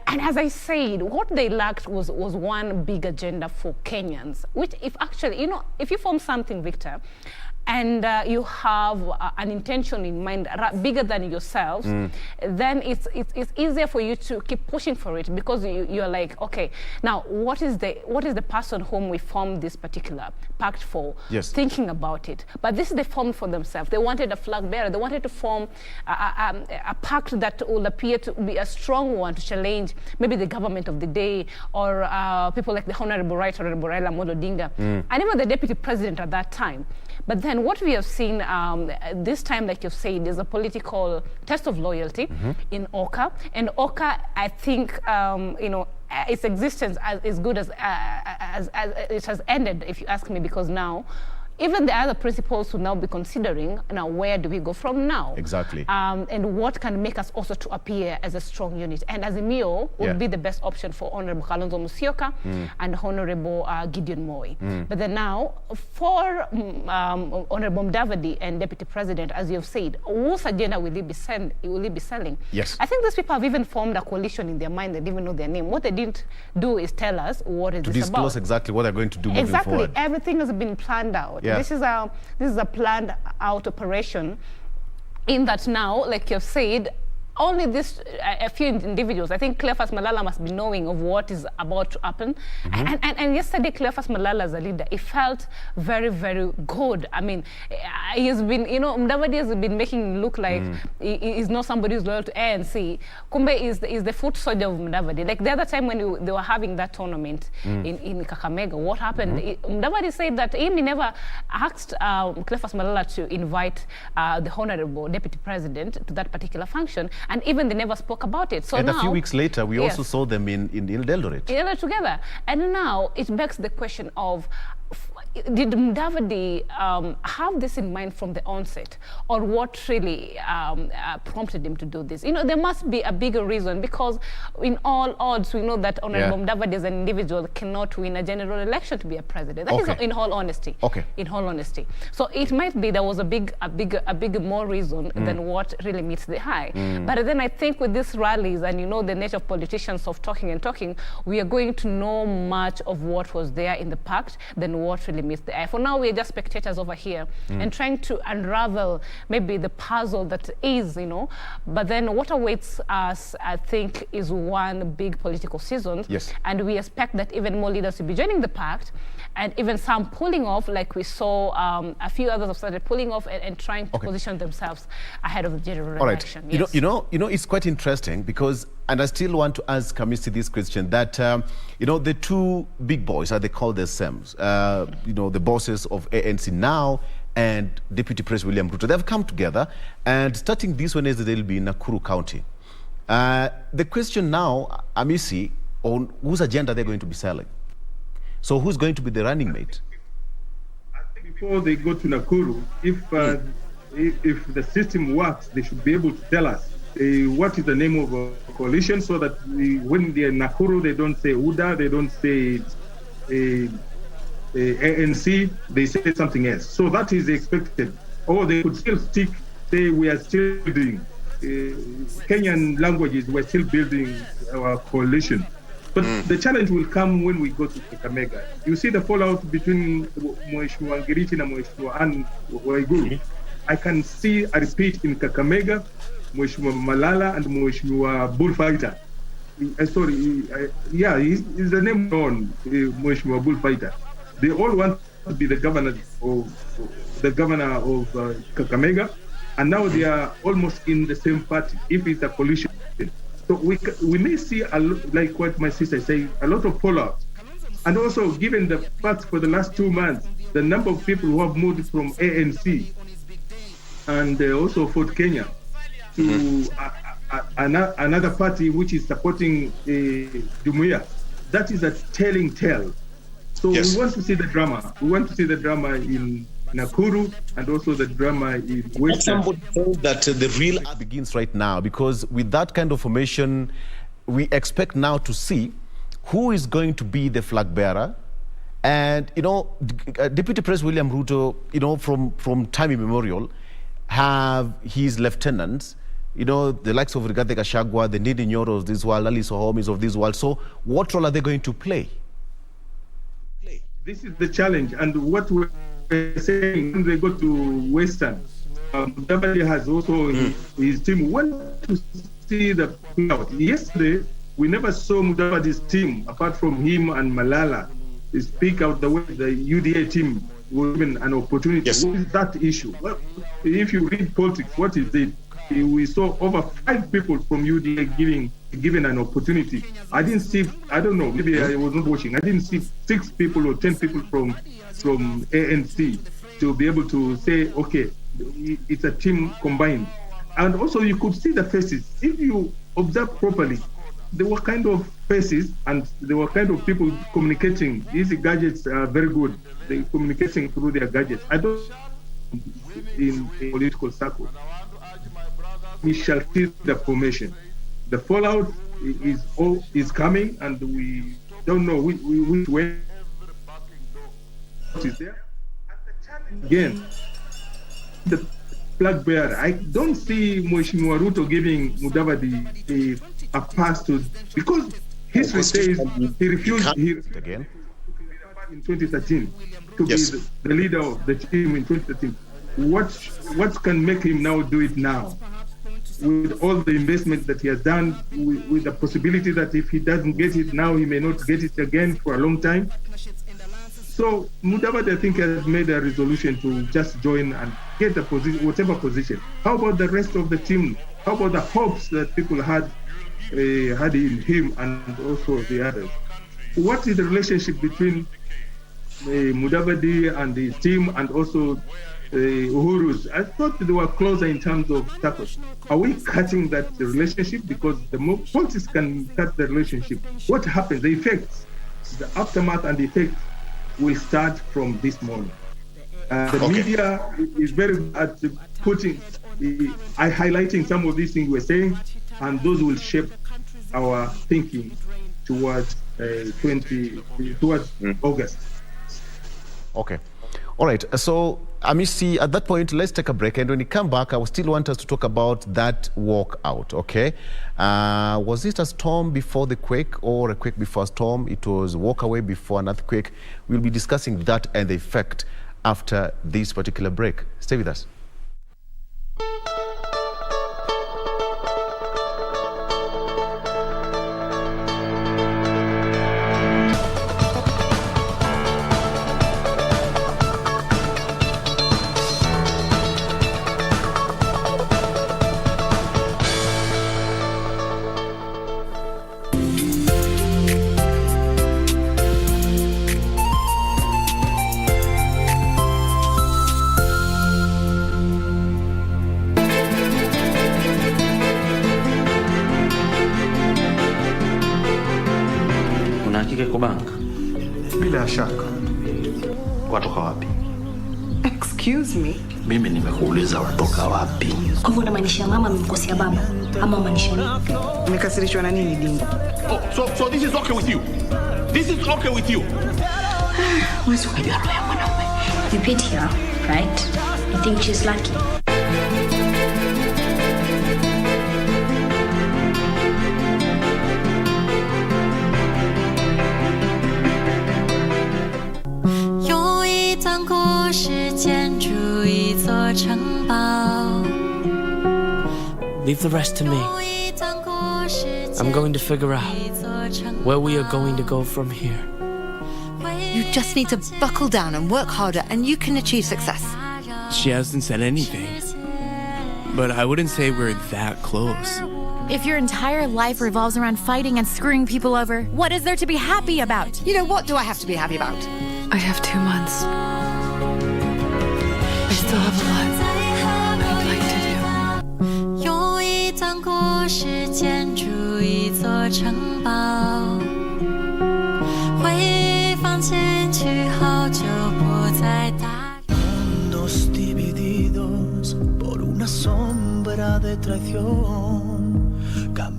as I said, what they lacked was one big agenda for Kenyans, which if you form something, Victor, and you have an intention in mind bigger than yourselves, then it's easier for you to keep pushing for it, because you're like, okay, now what is the person whom we formed this particular pact for? Yes. Thinking about it. But this they formed for themselves. They wanted a flag bearer. They wanted to form a pact that will appear to be a strong one to challenge maybe the government of the day, or people like the Honorable Raila Odinga, and even the deputy president at that time. But then what we have seen this time, like you've said, is a political test of loyalty in Oka. And Oka, I think, its existence as good as it has ended, if you ask me, because now even the other principles will now be considering, now where do we go from now? Exactly. And what can make us also to appear as a strong unit. And Azimio would be the best option for Honorable Kalonzo Musyoka and Honorable Gideon Moi. But then now, for Honorable Mudavadi and Deputy President, as you've said, whose agenda will he be selling? Yes. I think these people have even formed a coalition in their mind. They didn't even know their name. What they didn't do is tell us what is this about. To disclose exactly what they're going to do moving forward. Exactly. Everything has been planned out. Yeah. This is a planned out operation, in that now, like you've said, only a few individuals. I think Cleophas Malala must be knowing of what is about to happen. And yesterday, Cleophas Malala as a leader, it felt very, very good. I mean, he has been, Mudavadi has been making him look like he is not somebody who's loyal to ANC. Kumbe is the foot soldier of Mudavadi. Like the other time when they were having that tournament in Kakamega, what happened? Mudavadi said that he never asked Cleophas Malala to invite the Honorable Deputy President to that particular function. And even they never spoke about it. So and now, a few weeks later, we also saw them in Eldoret. Together. And now it begs the question of, did Mudavadi have this in mind from the onset, or what really prompted him to do this? There must be a bigger reason, because in all odds, we know that Honorable Mudavadi as an individual cannot win a general election to be a president. That is in all honesty. In all honesty. So it might be there was a big more reason than what really meets the eye. But then I think with these rallies, and the nature of politicians of talking and talking, we are going to know much of what was there in the pact than what really meets the eye. For now, we're just spectators over here and trying to unravel maybe the puzzle that is, But then what awaits us, I think, is one big political season. Yes. And we expect that even more leaders will be joining the pact, and even some pulling off, like we saw a few others have started pulling off and trying to position themselves ahead of the general election. All right. Yes. It's quite interesting because, and I still want to ask Kamisi this question, that, the two big boys, as they call themselves, the bosses of ANC now and Deputy President William Ruto, they've come together, and starting this Wednesday, they'll be in Nakuru County. The question now, Amisi, on whose agenda they're going to be selling. So who's going to be the running mate? Before they go to Nakuru, if the system works, they should be able to tell us what is the name of a coalition, so that when they're in Nakuru, they don't say UDA, they don't say ANC, they say something else. So that is expected. Or they could still say we are still building. Kenyan languages, we're still building our coalition. But the challenge will come when we go to Kakamega. You see the fallout between Mheshimiwa Ngirichi and Mheshimiwa Anne Waiguru. I can see a repeat in Kakamega, Mheshimiwa Malala and Mheshimiwa Bullfighter. He's the name on Mheshimiwa Bullfighter. They all want to be the governor of Kakamega, and now they are almost in the same party, if it's a coalition. So we may see, like what my sister said, a lot of fallout. And also, given the fact for the last 2 months, the number of people who have moved from ANC and also Fort Kenya to another party which is supporting Jumuiya, that is a telling tale. So we want to see the drama. We want to see the drama in Nakuru and also the drama in Western. Somebody told that the real begins right now, because with that kind of formation, we expect now to see who is going to be the flag bearer. And, Deputy President William Ruto, from time immemorial, have his lieutenants, the likes of Rigathi Gachagua, the Ndindi Nyoro of this world, Ali Sohomis of this world. So what role are they going to play? This is the challenge. And what we're saying, when they go to Western, Mudavadi has also his team. We want to see the play-out. Yesterday, we never saw Mudavadi's team, apart from him and Malala, speak out the way the UDA team was given an opportunity. Yes. What is that issue? Well, if you read politics, what is it? We saw over 5 people from UDA given an opportunity. I didn't see, I don't know, maybe I was not watching. I didn't see 6 people or 10 people from ANC to be able to say, okay, it's a team combined. And also you could see the faces. If you observe properly, there were kind of faces and there were kind of people communicating. These gadgets are very good. They're communicating through their gadgets. I don't in a political circle. We shall see the formation. The fallout is coming, and we don't know which way is there. Again, the flag bearer. I don't see Mheshimiwa Ruto giving Mudavadi a pass to, because history says he refused again in 2013 to be the leader of the team in 2013. What can make him now do it now? With all the investment that he has done, with the possibility that if he doesn't get it now, he may not get it again for a long time. So Mudavadi, I think, has made a resolution to just join and get a position, whatever position. How about the rest of the team? How about the hopes that people had in him and also the others? What is the relationship between Mudavadi and his team and also Uhuru's? I thought they were closer in terms of status. Are we cutting that relationship? Because the more politics can cut the relationship. What happens? The effects, the aftermath and the effects will start from this morning. The media is very good at highlighting some of these things we're saying, and those will shape our thinking towards August. Okay. All right, so Amisi, at that point, let's take a break. And when we come back, I will still want us to talk about that walkout, okay? Was it a storm before the quake or a quake before a storm? It was walk away before an earthquake. We'll be discussing that and the effect after this particular break. Stay with us. Bila shaka. Watoka wapi? Excuse me. Mimi nimekuuliza watoka wapi? Kwa hivyo unamaanisha mama amemkosea baba ama unamaanisha nini? Umekasirishwa na nini Dingo? Oh, so this is okay with you? This is okay with you? Wewe unajua roho ya mwanaume. You pity her, right? You think she's lucky? Leave the rest to me. I'm going to figure out where we are going to go from here. You just need to buckle down and work harder and you can achieve success. She hasn't said anything, but I wouldn't say we're that close. If your entire life revolves around fighting and screwing people over, what is there to be happy about? You know, what do I have to be happy about? I have 2 months. I still have a lot I'd like to do. 用一段故事建筑一座城堡，回忆放进去后就不再打。 Mundos divididos por una sombra de traición.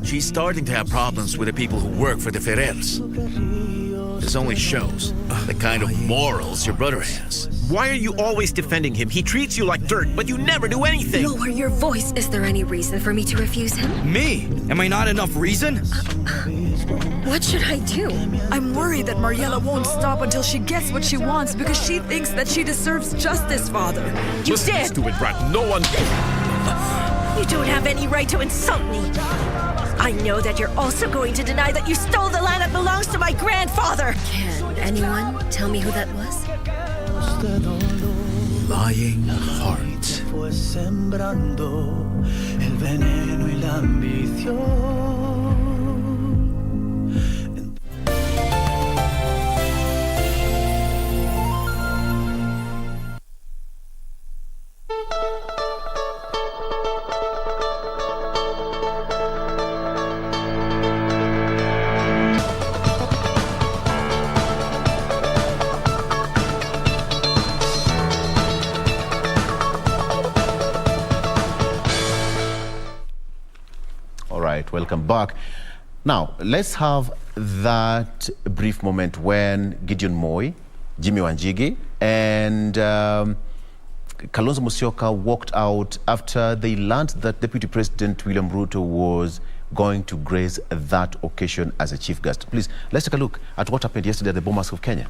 She's starting to have problems with the people who work for the Ferrers. This only shows the kind of morals your brother has. Why are you always defending him? He treats you like dirt, but you never do anything. Lower your voice. Is there any reason for me to refuse him? Me? Am I not enough reason? What should I do? I'm worried that Mariela won't stop until she gets what she wants because she thinks that she deserves justice, Father. You Listen, did! stupid brat. No one... You don't have any right to insult me. I know that you're also going to deny that you stole the land that belongs to my grandfather. Can anyone tell me who that was? Lying heart. Fue sembrando el veneno y la ambición. Welcome back. Now, let's have that brief moment when Gideon Moi, Jimmy Wanjigi, and Kalonzo Musyoka walked out after they learned that Deputy President William Ruto was going to grace that occasion as a chief guest. Please, let's take a look at what happened yesterday at the Bomas of Kenya.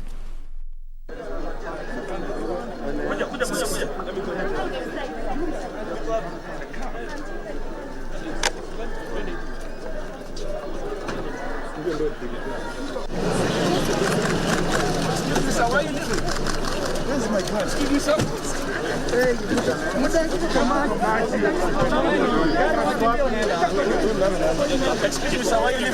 Why are you leaving? This is my class. Give me some. Come on. Excuse me, sir. Why are you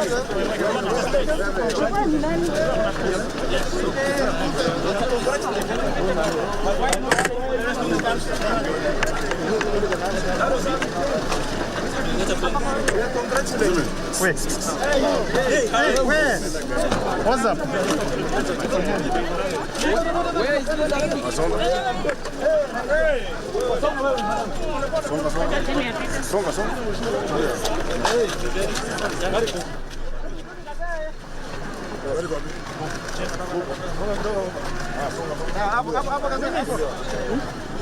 Wait. Hey, where? What's up? Where is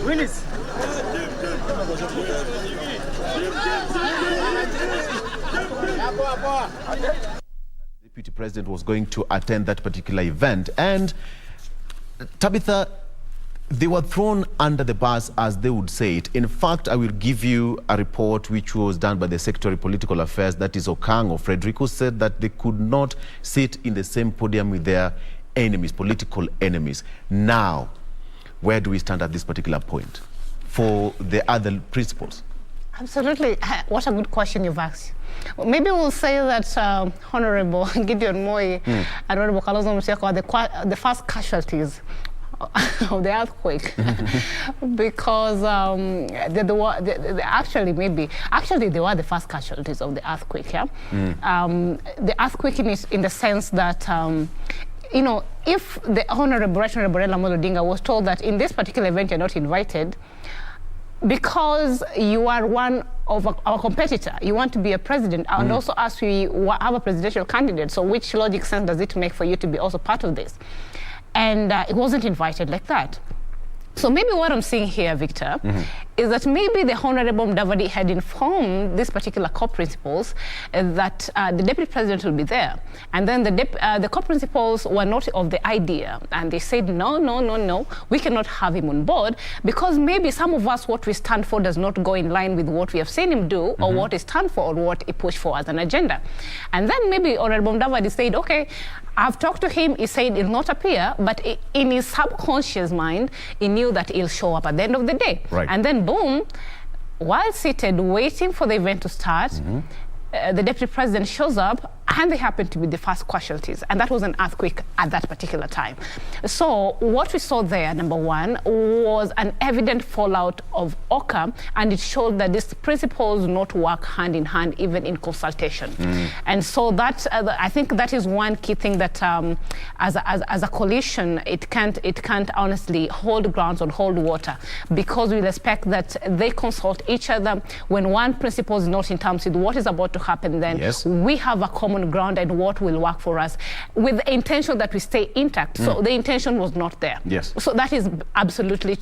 Willis. The Deputy President was going to attend that particular event, and Tabitha, they were thrown under the bus, as they would say it. In fact, I will give you a report which was done by the Secretary of Political Affairs, that is Okang or Frederick, who said that they could not sit in the same podium with their enemies, political enemies. Now, where do we stand at this particular point for the other principles? Absolutely. What a good question you've asked. Well, maybe we'll say that Honorable Gideon Moi and Honorable Kalonzo Musyoka are the first casualties of the earthquake, because they were the first casualties of the earthquake. Yeah, the earthquake in the sense that you know, if the Honorable Raila Odinga was told that in this particular event you're not invited because you are one of our competitor, you want to be a president, and also as we have a presidential candidate, so which logic sense does it make for you to be also part of this? And it wasn't invited like that. So maybe what I'm seeing here, Victor, is that maybe the Honorable Mudavadi had informed these particular core principals that the Deputy President will be there. And then the core principals were not of the idea. And they said, no, we cannot have him on board because maybe some of us, what we stand for does not go in line with what we have seen him do or what he stand for or what he pushed for as an agenda. And then maybe Honorable Mudavadi said, okay, I've talked to him, he said he'll not appear, but in his subconscious mind, he knew that he'll show up at the end of the day. Right. And then boom, while seated waiting for the event to start, the Deputy President shows up and they happen to be the first casualties. And that was an earthquake at that particular time. So what we saw there, number one, was an evident fallout of Oka, and it showed that these principles do not work hand in hand, even in consultation. And so that, I think that is one key thing that as a coalition, it can't honestly hold grounds or hold water, because we expect that they consult each other. When one principle is not in terms with what is about to happen, then we have a common ground and what will work for us, with the intention that we stay intact. So the intention was not there. So that is absolutely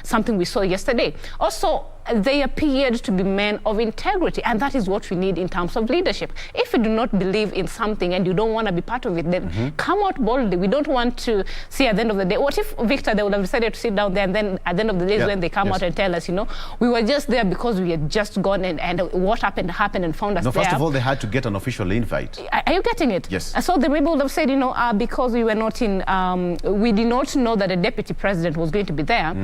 something we saw yesterday. Also, they appeared to be men of integrity, and that is what we need in terms of leadership. If you do not believe in something and you don't want to be part of it, then come out boldly. We don't want to see at the end of the day, what if, Victor, they would have decided to sit down there and then at the end of the day when they come out and tell us, you know, we were just there because we had just gone and what happened and found us there. First of all, they had to get an official invite. Are you getting it? Yes. So the people would have said, you know, because we were not in, we did not know that the Deputy President was going to be there,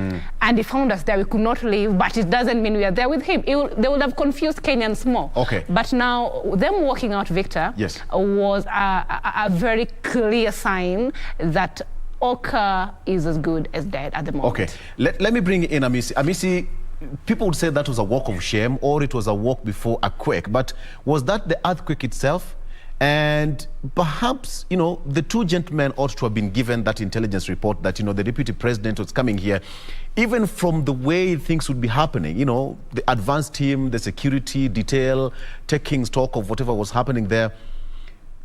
and he found us there. We could not leave, but it doesn't mean we are there with him. They would have confused Kenyans more. Okay. But now, them walking out, Victor, was a very clear sign that Oka is as good as dead at the moment. Okay. Let me bring in Amisi. Amisi, people would say that was a walk of shame or it was a walk before a quake, but was that the earthquake itself? And perhaps, you know, the two gentlemen ought to have been given that intelligence report that, you know, the Deputy President was coming here, even from the way things would be happening, you know, the advanced team, the security detail, taking stock of whatever was happening there.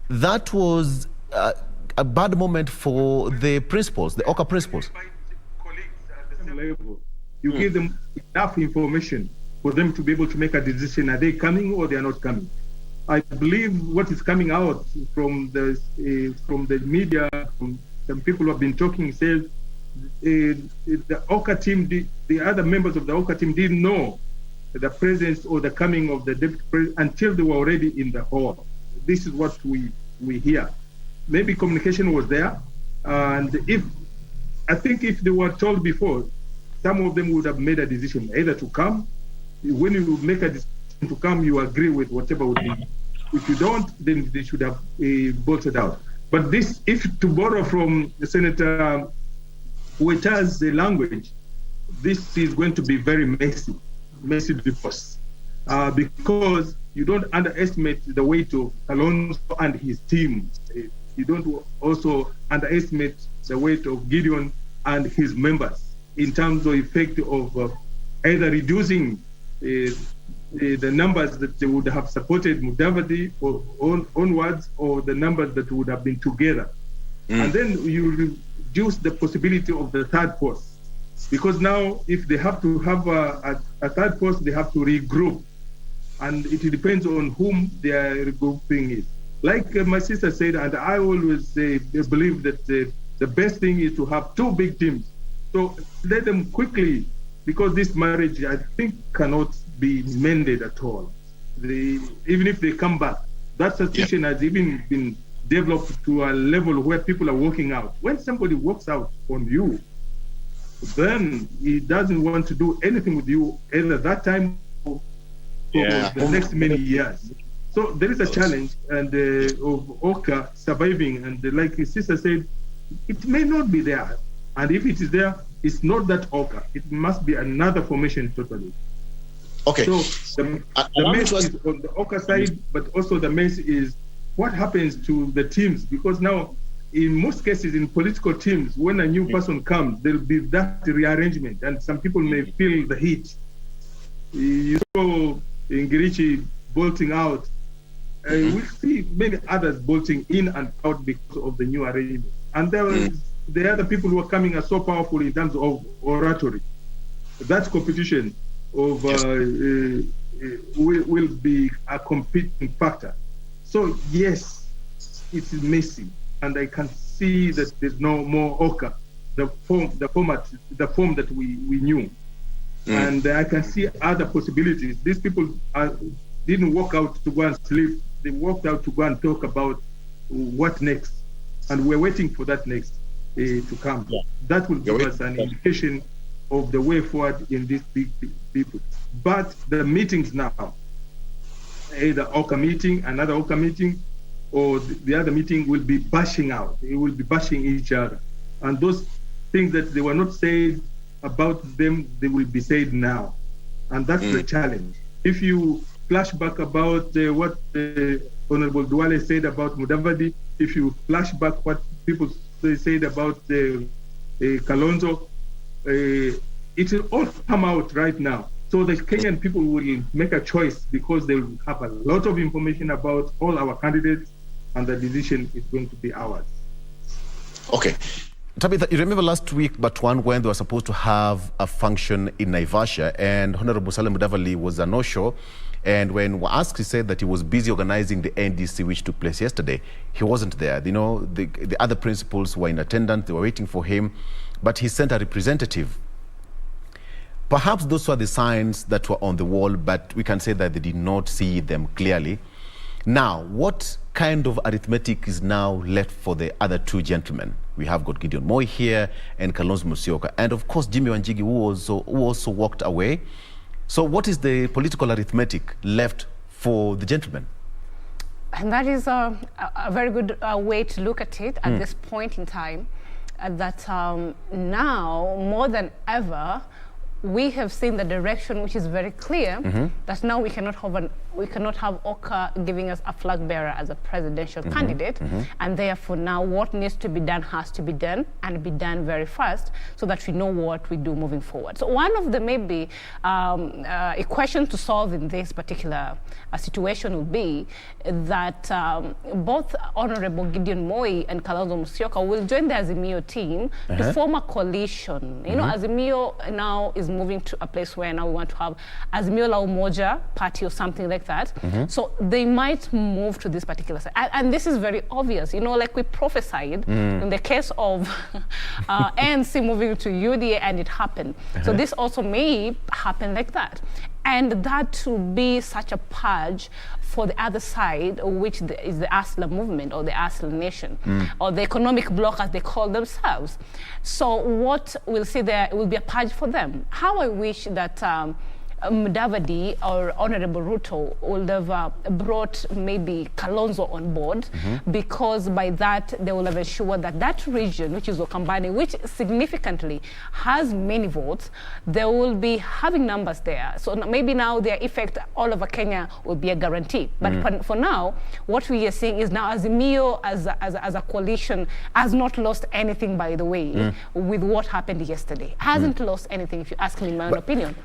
That was a bad moment for the principals, the Oka principals. You give them enough information for them to be able to make a decision. Are they coming or they are not coming? I believe what is coming out from the media, from some people who have been talking, says the Oka team, the other members of the Oka team didn't know the presence or the coming of the Deputy President until they were already in the hall. This is what we hear. Maybe communication was there, and I think if they were told before, some of them would have made a decision either to come. When you make a decision to come, you agree with whatever would be. If you don't, then they should have bolted out. But this, if to borrow from Senator Weta's language, this is going to be very messy because you don't underestimate the weight of Kalonzo and his team. You don't also underestimate the weight of Gideon and his members in terms of effect of either reducing the numbers that they would have supported Mudavadi or onwards, or the numbers that would have been together. And then you reduce the possibility of the third post. Because now, if they have to have a third post, they have to regroup. And it depends on whom their regrouping is. Like my sister said, and I always believe that the best thing is to have two big teams. So let them quickly, because this marriage, I think, cannot be mended at all. Even if they come back, that situation has even been developed to a level where people are walking out. When somebody walks out on you, then he doesn't want to do anything with you either that time or the next many years. So there is a challenge and of Oka surviving, and like his sister said, it may not be there. And if it is there, it's not that Oka. It must be another formation totally. Okay. So the mess is on the Oka side, but also the mess is what happens to the teams, because now in most cases in political teams, when a new person comes, there will be that rearrangement, and some people may feel the heat. You saw Ngirichi bolting out. We see many others bolting in and out because of the new arrangement. And the other people who are coming are so powerful in terms of oratory. That competition of will be a competing factor. So yes, it is messy, and I can see that there's no more Oka, the form that we knew. And I can see other possibilities. These people didn't walk out to go and sleep. They walked out to go and talk about what next. And we're waiting for that next to come. That will give us an indication of the way forward in these big people. But the meetings now, either Oka meeting, another Oka meeting, or the other meeting will be bashing out. It will be bashing each other. And those things that they were not said about them, they will be said now. And that's the challenge. If you flash back about what Honorable Duale said about Mudavadi, if you flash back what people said about Kalonzo, it will all come out right now. So the Kenyan people will make a choice because they will have a lot of information about all our candidates, and the decision is going to be ours. Okay. Tabitha, you remember last week, but one when they were supposed to have a function in Naivasha, and Honorable Salim Mudavadi was a no-show. And when asked, he said that he was busy organizing the NDC, which took place yesterday. He wasn't there. You know, the other principals were in attendance. They were waiting for him. But he sent a representative. Perhaps those were the signs that were on the wall, but we can say that they did not see them clearly. Now, what kind of arithmetic is now left for the other two gentlemen? We have got Gideon Moi here and Kalonzo Musyoka, and of course Jimmy Wanjigi, who also walked away. So what is the political arithmetic left for the gentlemen? And that is a very good way to look at it at this point in time, that now, more than ever, we have seen the direction which is very clear, that now we cannot have Oka giving us a flag bearer as a presidential candidate, and therefore now what needs to be done has to be done, and be done very fast, so that we know what we do moving forward. So one of the maybe a question to solve in this particular situation would be that both Honorable Gideon Moi and Kalonzo Musyoka will join the Azimio team to form a coalition. You know, Azimio now is moving to a place where now we want to have Azimio la Umoja party or something like that. So they might move to this particular side. And this is very obvious. You know, like we prophesied in the case of ANC moving to UDA, and it happened. So this also may happen like that. And that will be such a purge for the other side, which is the Asla movement or the Asla nation, or the economic bloc as they call themselves. So what we'll see there will be a purge for them. How I wish that Mudavadi or Honorable Ruto would have brought maybe Kalonzo on board, because by that they will have ensured that that region, which is Okambani, which significantly has many votes, they will be having numbers there. So maybe now their effect all over Kenya will be a guarantee. But for now, what we are seeing is now Azimio as a coalition has not lost anything, by the way, with what happened yesterday. Hasn't lost anything, if you ask me my own opinion.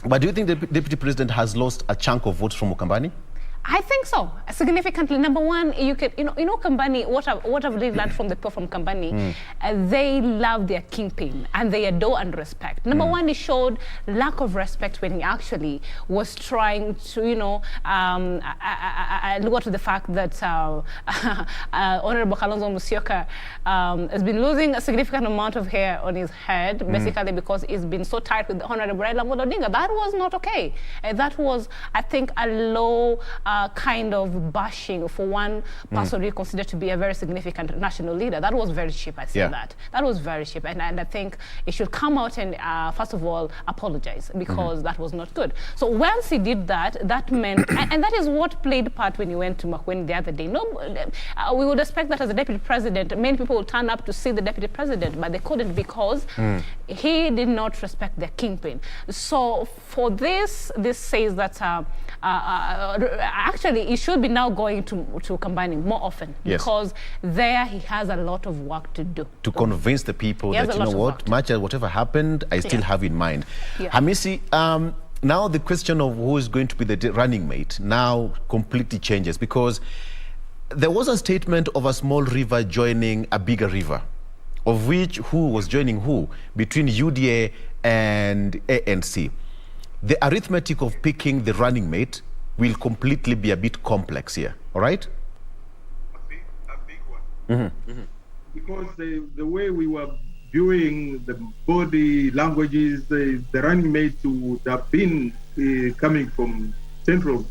But do you think the Deputy President has lost a chunk of votes from Ukambani? I think so, significantly. Number one, you can, Kambani, what I've really learned from the people from Kambani, they love their kingpin and they adore and respect. Number one, he showed lack of respect when he actually was trying to, look to the fact that Honorable Kalonzo Musyoka has been losing a significant amount of hair on his head, basically because he's been so tight with Honorable Raila Odinga. That was not okay. That was, I think, a low kind of bashing for one person we consider to be a very significant national leader. That was very cheap, I say that. That was very cheap. And I think it should come out and, first of all, apologize because that was not good. So once he did that, that meant, and that is what played part when he went to Makueni the other day. We would expect that as a deputy president, many people would turn up to see the deputy president, but they couldn't because he did not respect their kingpin. So for this says that actually, he should be now going to combining more often because there he has a lot of work to do. To convince the people that, you know what, much as whatever happened, I still have in mind. Hamisi, now the question of who is going to be the running mate now completely changes because there was a statement of a small river joining a bigger river, of which who was joining who between UDA and ANC. The arithmetic of picking the running mate will completely be a bit complex here, all right? A big one. Because the way we were viewing the body languages, the running mate would have been coming from central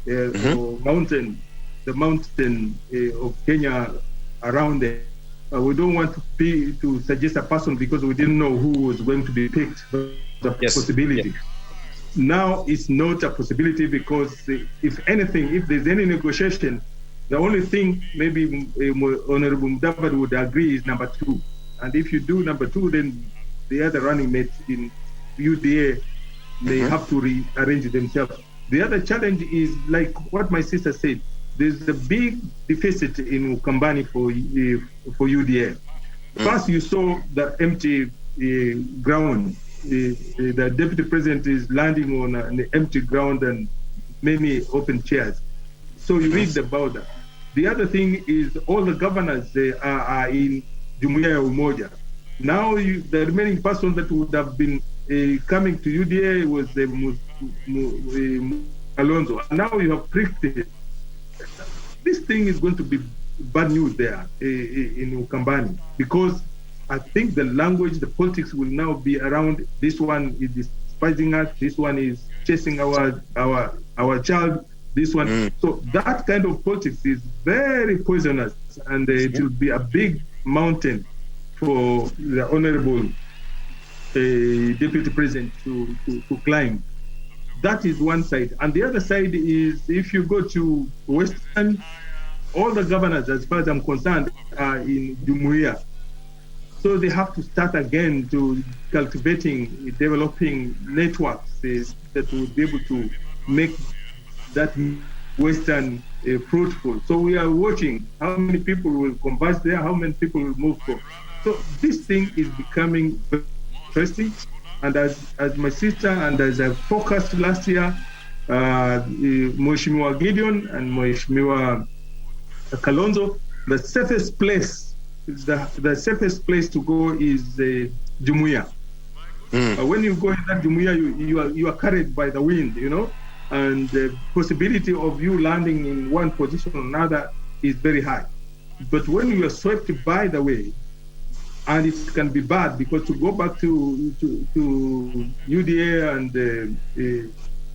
or mountain, the mountain of Kenya around there. We don't want to suggest a person because we didn't know who was going to be picked, but the possibility. Now it's not a possibility because if anything, if there's any negotiation, the only thing maybe Honorable Mudavadi would agree is number 2. And if you do number 2, then the other running mates in UDA may have to rearrange themselves. The other challenge is like what my sister said, there's a big deficit in Ukambani for UDA. First, you saw the empty ground. The deputy president is landing on an empty ground and many open chairs. So you read about that. The other thing is all the governors are in Jumuiya ya Umoja. Now the remaining person that would have been coming to UDA was Alonso. Now you have pricked it. This thing is going to be bad news there in Ukambani because I think the language, the politics will now be around this one is despising us, this one is chasing our child, this one. So that kind of politics is very poisonous and it will be a big mountain for the honorable deputy president to climb. That is one side. And the other side is if you go to Western, all the governors, as far as I'm concerned, are in Jumuiya. So they have to start again to cultivating, developing networks that will be able to make that Western fruitful. So we are watching how many people will converge there, how many people will move for. So this thing is becoming very interesting. And as my sister and as I focused last year, Mheshimiwa Gideon and Mheshimiwa Kalonzo, the safest place to go is Jumuiya. When you go in that Jumuiya, you are carried by the wind, and the possibility of you landing in one position or another is very high. But when you are swept by the way, and it can be bad because to go back to UDA and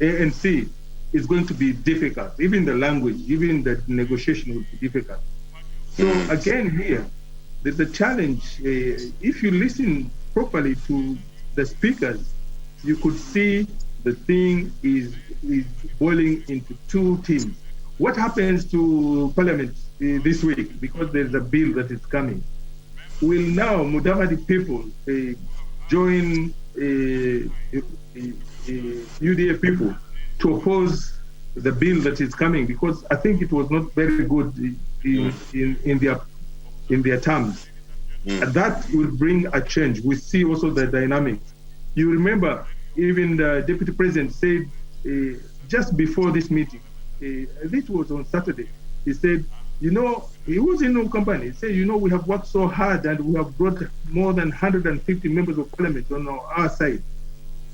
ANC is going to be difficult. Even the language, even the negotiation will be difficult. So again here, there's a challenge. If you listen properly to the speakers, you could see the thing is boiling into two teams. What happens to Parliament this week? Because there's a bill that is coming. Will now Mudavadi people join UDA people to oppose the bill that is coming? Because I think it was not very good in their terms. That will bring a change. We see also the dynamics. You remember, even the deputy president said just before this meeting, this was on Saturday. He said, he was in no company. He said, we have worked so hard and we have brought more than 150 members of parliament on our side.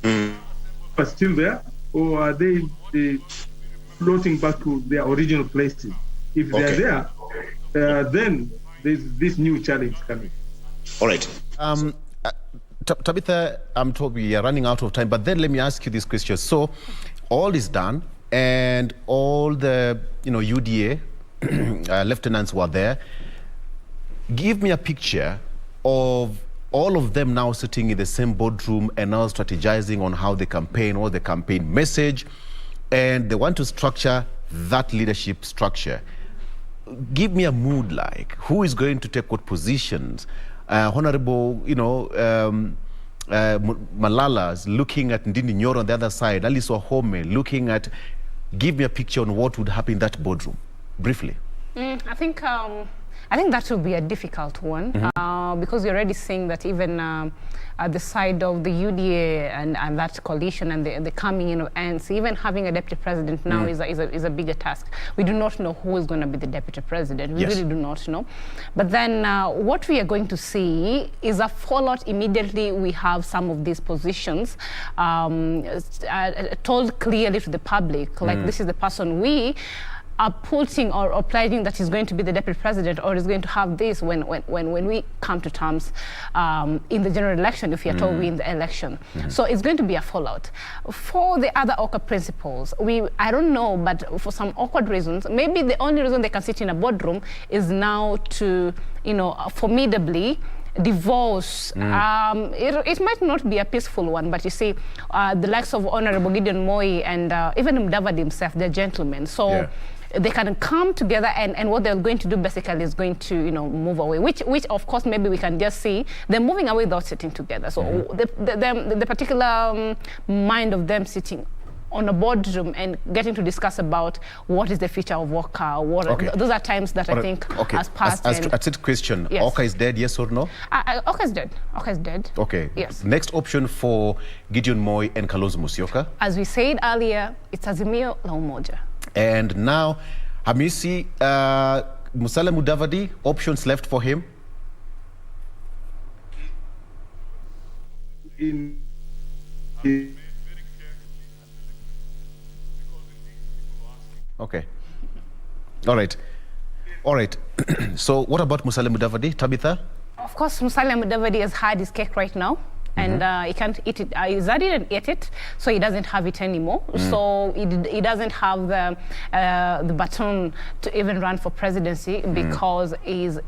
Are still there, or are they floating back to their original places? If they're there, then there's this new challenge coming. All right. Tabitha, I'm told we are running out of time, but then let me ask you this question. So, all is done, and all the UDA lieutenants were there. Give me a picture of all of them now sitting in the same boardroom and now strategizing on how they campaign or the campaign message, and they want to structure that leadership structure. Give me a mood like who is going to take what positions. Honorable, Malala's looking at Ndindi Nyoro on the other side, Alice Wahome looking at. Give me a picture on what would happen in that boardroom, briefly. I think that will be a difficult one because you're already seeing that even at the side of the UDA and that coalition and the coming in of ANC, even having a deputy president now is a bigger task. We do not know who is going to be the deputy president. We really do not know. But then what we are going to see is a fallout immediately. We have some of these positions told clearly to the public, like this is the person we are putting or pledging that he's going to be the deputy president or is going to have this when we come to terms in the general election, if we are told we win the election. So it's going to be a fallout. For the other awkward principles, I don't know, but for some awkward reasons, maybe the only reason they can sit in a boardroom is now to, formidably divorce. It might not be a peaceful one, but you see, the likes of Honorable Gideon Moi and even Mudavadi himself, they're gentlemen. So they can come together and what they're going to do basically is going to, move away, which of course maybe we can just see them moving away without sitting together. So the particular mind of them sitting on a boardroom and getting to discuss about what is the future of Walkout. Those are times that I think has passed. That's it question. Yes. Oka is dead, yes or no? Oka is dead. Oka is dead. Okay. Yes. Next option for Gideon Moi and Kalonzo Musyoka? As we said earlier, it's Azimio la Umoja. And now, Hamisi, Musalia Mudavadi, options left for him? Okay. All right. So what about Musalia Mudavadi, Tabitha? Of course, Musalia Mudavadi has had his cake right now. And he can't eat it. Zadi didn't eat it, so he doesn't have it anymore. So he doesn't have the baton to even run for presidency because he's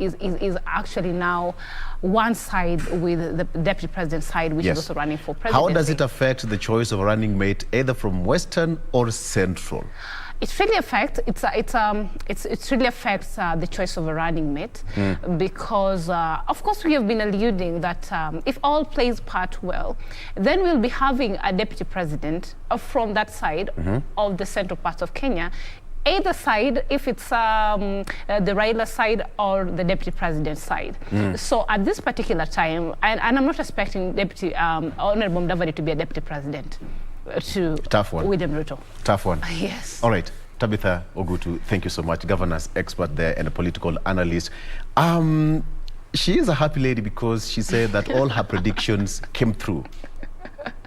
actually now one side with the deputy president side, which is also running for presidency. How does it affect the choice of a running mate, either from Western or Central? It really affects. It really affects the choice of a running mate because, of course, we have been alluding that if all plays part well, then we'll be having a deputy president from that side of the central part of Kenya. Either side, if it's the Raila side or the deputy president side. So at this particular time, and I'm not expecting Deputy Honorable Mudavadi to be a deputy president. Tough one. William Ruto. Tough one. Yes. All right. Tabitha Ogutu, thank you so much. Governance expert there and a political analyst. She is a happy lady because she said that all her predictions came through.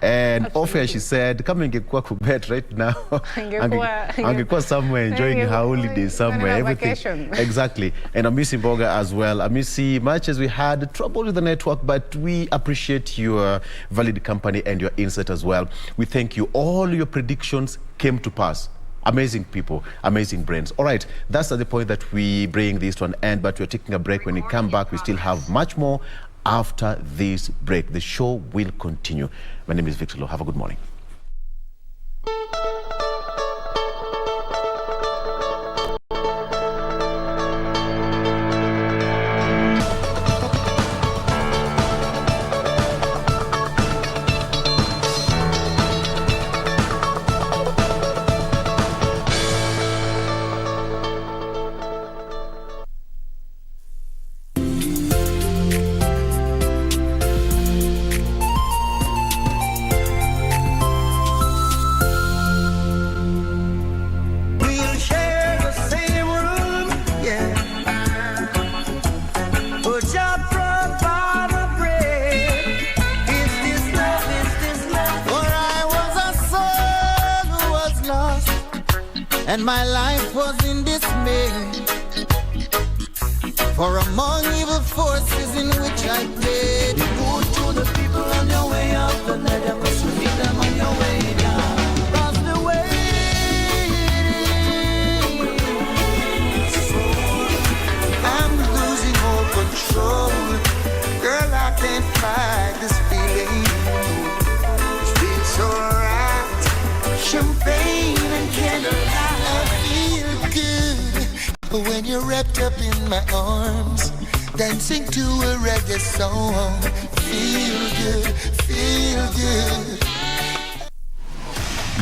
And often she said, come and get kubet right now. Angekuwa somewhere enjoying her holiday somewhere. Everything. Exactly. And Amisi Boga as well. Amisi, much as we had trouble with the network, but we appreciate your valid company and your insight as well. We thank you. All your predictions came to pass. Amazing people, amazing brains. All right, that's at the point that we bring this to an end, but we're taking a break. When we come back, we still have much more after this break. The show will continue. My name is Victor Lo. Have a good morning. and my life was in dismay. For among evil forces in which I played, be good to the people on your way up the ladder, but you meet them on your way down. Cross the way. I'm losing all control. Girl, I can't fight this feeling. It feels so right. Champagne and candlelight. I feel good when you're wrapped up in my arms, dancing to a reggae song. Feel good, feel good.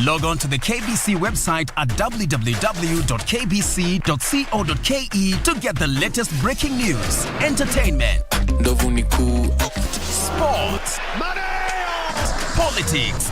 Log on to the KBC website at www.kbc.co.ke to get the latest breaking news, entertainment, sports, politics,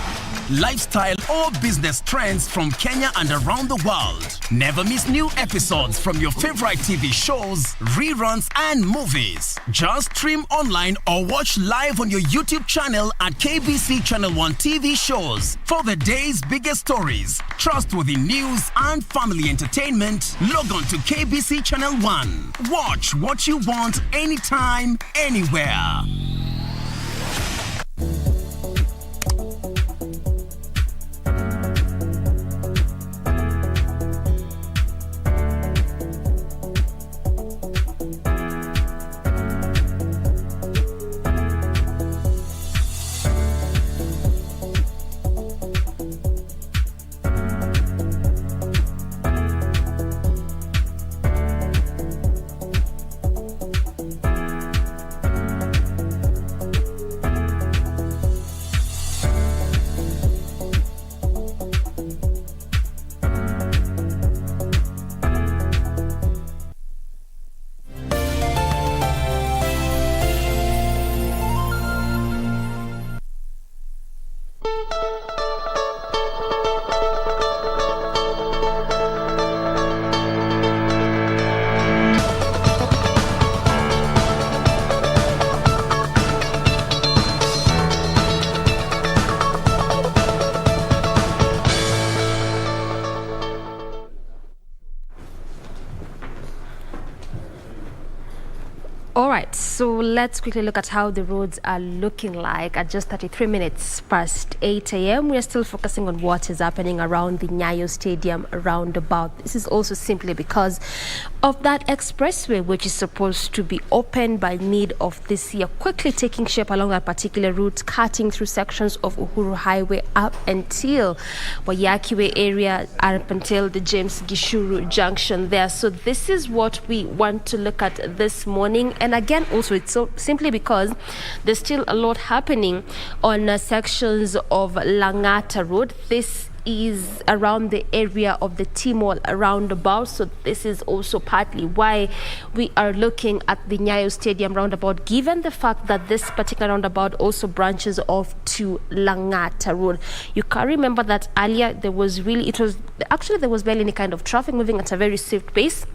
lifestyle or business trends from Kenya and around the world. Never miss new episodes from your favorite TV shows, reruns and movies. Just stream online or watch live on your YouTube channel at KBC Channel 1 TV shows. For the day's biggest stories, trustworthy news and family entertainment, log on to KBC Channel 1. Watch what you want anytime, anywhere. So let's quickly look at how the roads are looking like at just 33 minutes past 8 a.m. We are still focusing on what is happening around the Nyayo Stadium roundabout. This is also simply because of that expressway, which is supposed to be open by mid of this year, quickly taking shape along that particular route, cutting through sections of Uhuru Highway up until Wayakiwe area, up until the James Gishuru Junction there. So this is what we want to look at this morning. And again, also it's so simply because there's still a lot happening on sections of Langata Road. This is around the area of the T-Mall roundabout, so this is also partly why we are looking at the Nyayo Stadium roundabout, given the fact that this particular roundabout also branches off to Langata Road. You can remember that earlier there was barely any kind of traffic moving at a very swift pace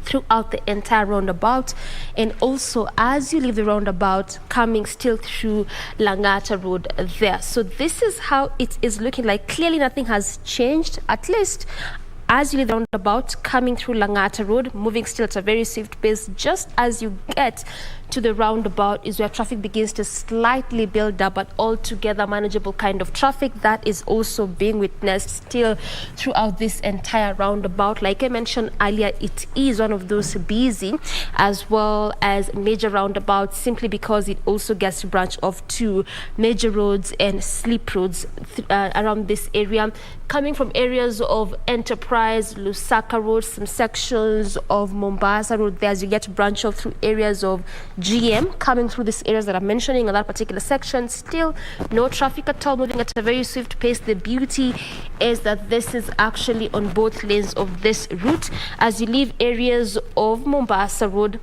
throughout the entire roundabout, and also as you leave the roundabout coming still through Langata Road there. So this is how it is looking like. Clearly nothing has changed, at least as you leave the roundabout coming through Langata Road, moving still at a very swift pace. Just as you get to the roundabout is where traffic begins to slightly build up, but altogether manageable kind of traffic that is also being witnessed still throughout this entire roundabout. Like I mentioned earlier, it is one of those busy as well as major roundabouts, simply because it also gets to branch off to major roads and slip roads around this area, coming from areas of Enterprise, Lusaka Road, some sections of Mombasa Road there, as you get to branch off through areas of GM, coming through these areas that I'm mentioning on that particular section. Still no traffic at all, moving at a very swift pace. The beauty is that this is actually on both lanes of this route. As you leave areas of Mombasa Road,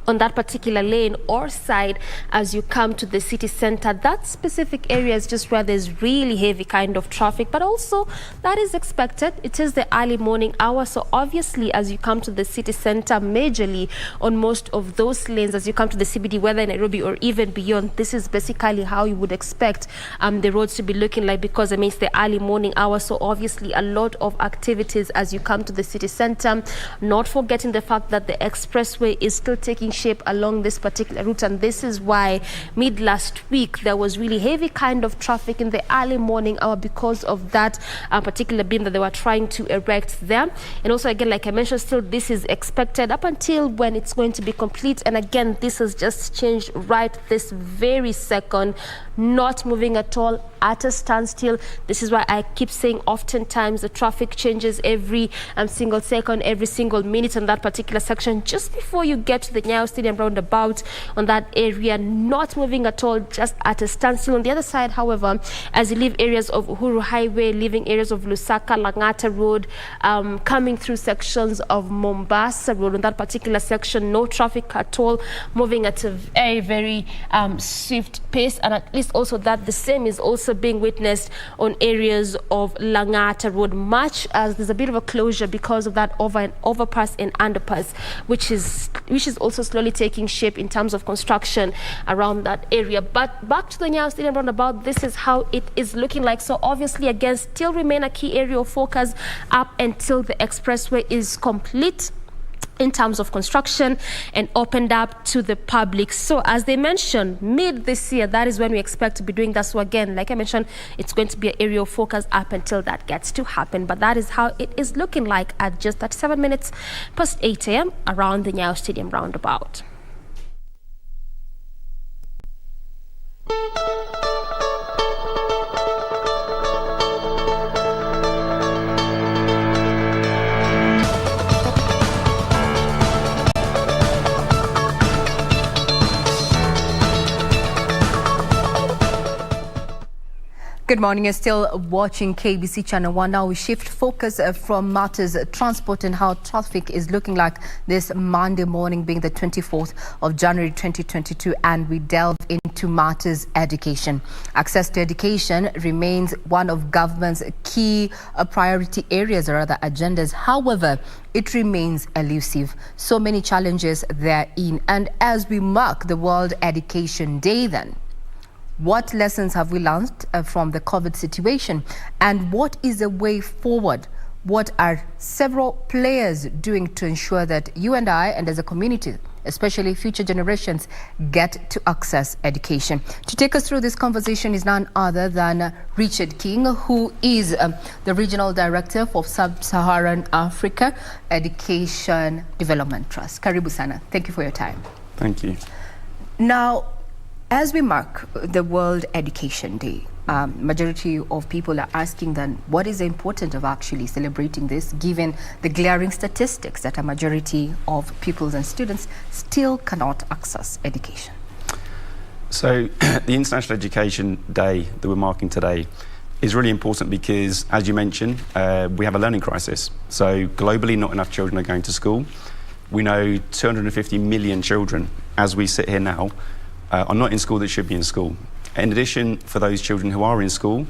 on that particular lane or side as you come to the city center. That specific area is just where there's really heavy kind of traffic, but also that is expected. It is the early morning hour, so obviously as you come to the city center, majorly on most of those lanes as you come to the CBD, whether in Nairobi or even beyond, this is basically how you would expect the roads to be looking like, because I mean it's the early morning hour, so obviously a lot of activities as you come to the city center. Not forgetting the fact that the expressway is still taking shape along this particular route, and this is why mid last week there was really heavy kind of traffic in the early morning hour because of that particular beam that they were trying to erect there. And also again, like I mentioned, still this is expected up until when it's going to be complete, and again this has just changed right this very second, not moving at all, at a standstill. This is why I keep saying oftentimes the traffic changes every single second, every single minute on that particular section just before you get to the Nyayo Stadium roundabout. On that area, not moving at all, just at a standstill. On the other side, however, as you leave areas of Uhuru Highway, leaving areas of Lusaka, Langata Road, coming through sections of Mombasa Road, on that particular section, no traffic at all, moving at a very, very swift pace, and at least also that the same is also being witnessed on areas of Langata Road, much as there's a bit of a closure because of that overpass and underpass, which is also slowly taking shape in terms of construction around that area. But back to the Nyayo Stadium roundabout, this is how it is looking like. So obviously again, still remain a key area of focus up until the expressway is complete in terms of construction and opened up to the public. So as they mentioned, mid this year, that is when we expect to be doing that. So again, like I mentioned, it's going to be an area of focus up until that gets to happen. But that is how it is looking like at just 37 minutes past 8 a.m. around the Nyayo Stadium roundabout. Good morning. You're still watching KBC Channel 1. Now we shift focus from matters transport and how traffic is looking like this Monday morning, being the 24th of January 2022, and we delve into matters education. Access to education remains one of government's key priority areas or other agendas. However, it remains elusive. So many challenges therein. And as we mark the World Education Day then, what lessons have we learned from the COVID situation, and what is the way forward? What are several players doing to ensure that you and I, and as a community, especially future generations, get to access education? To take us through this conversation is none other than Richard King, who is the Regional Director for Sub-Saharan Africa Education Development Trust. Karibu sana. Thank you for your time. Thank you. Now, as we mark the World Education Day, majority of people are asking then, what is the importance of actually celebrating this, given the glaring statistics that a majority of pupils and students still cannot access education? So the International Education Day that we're marking today is really important because, as you mentioned, we have a learning crisis. So globally, not enough children are going to school. We know 250 million children, as we sit here now, are not in school that should be in school. In addition, for those children who are in school,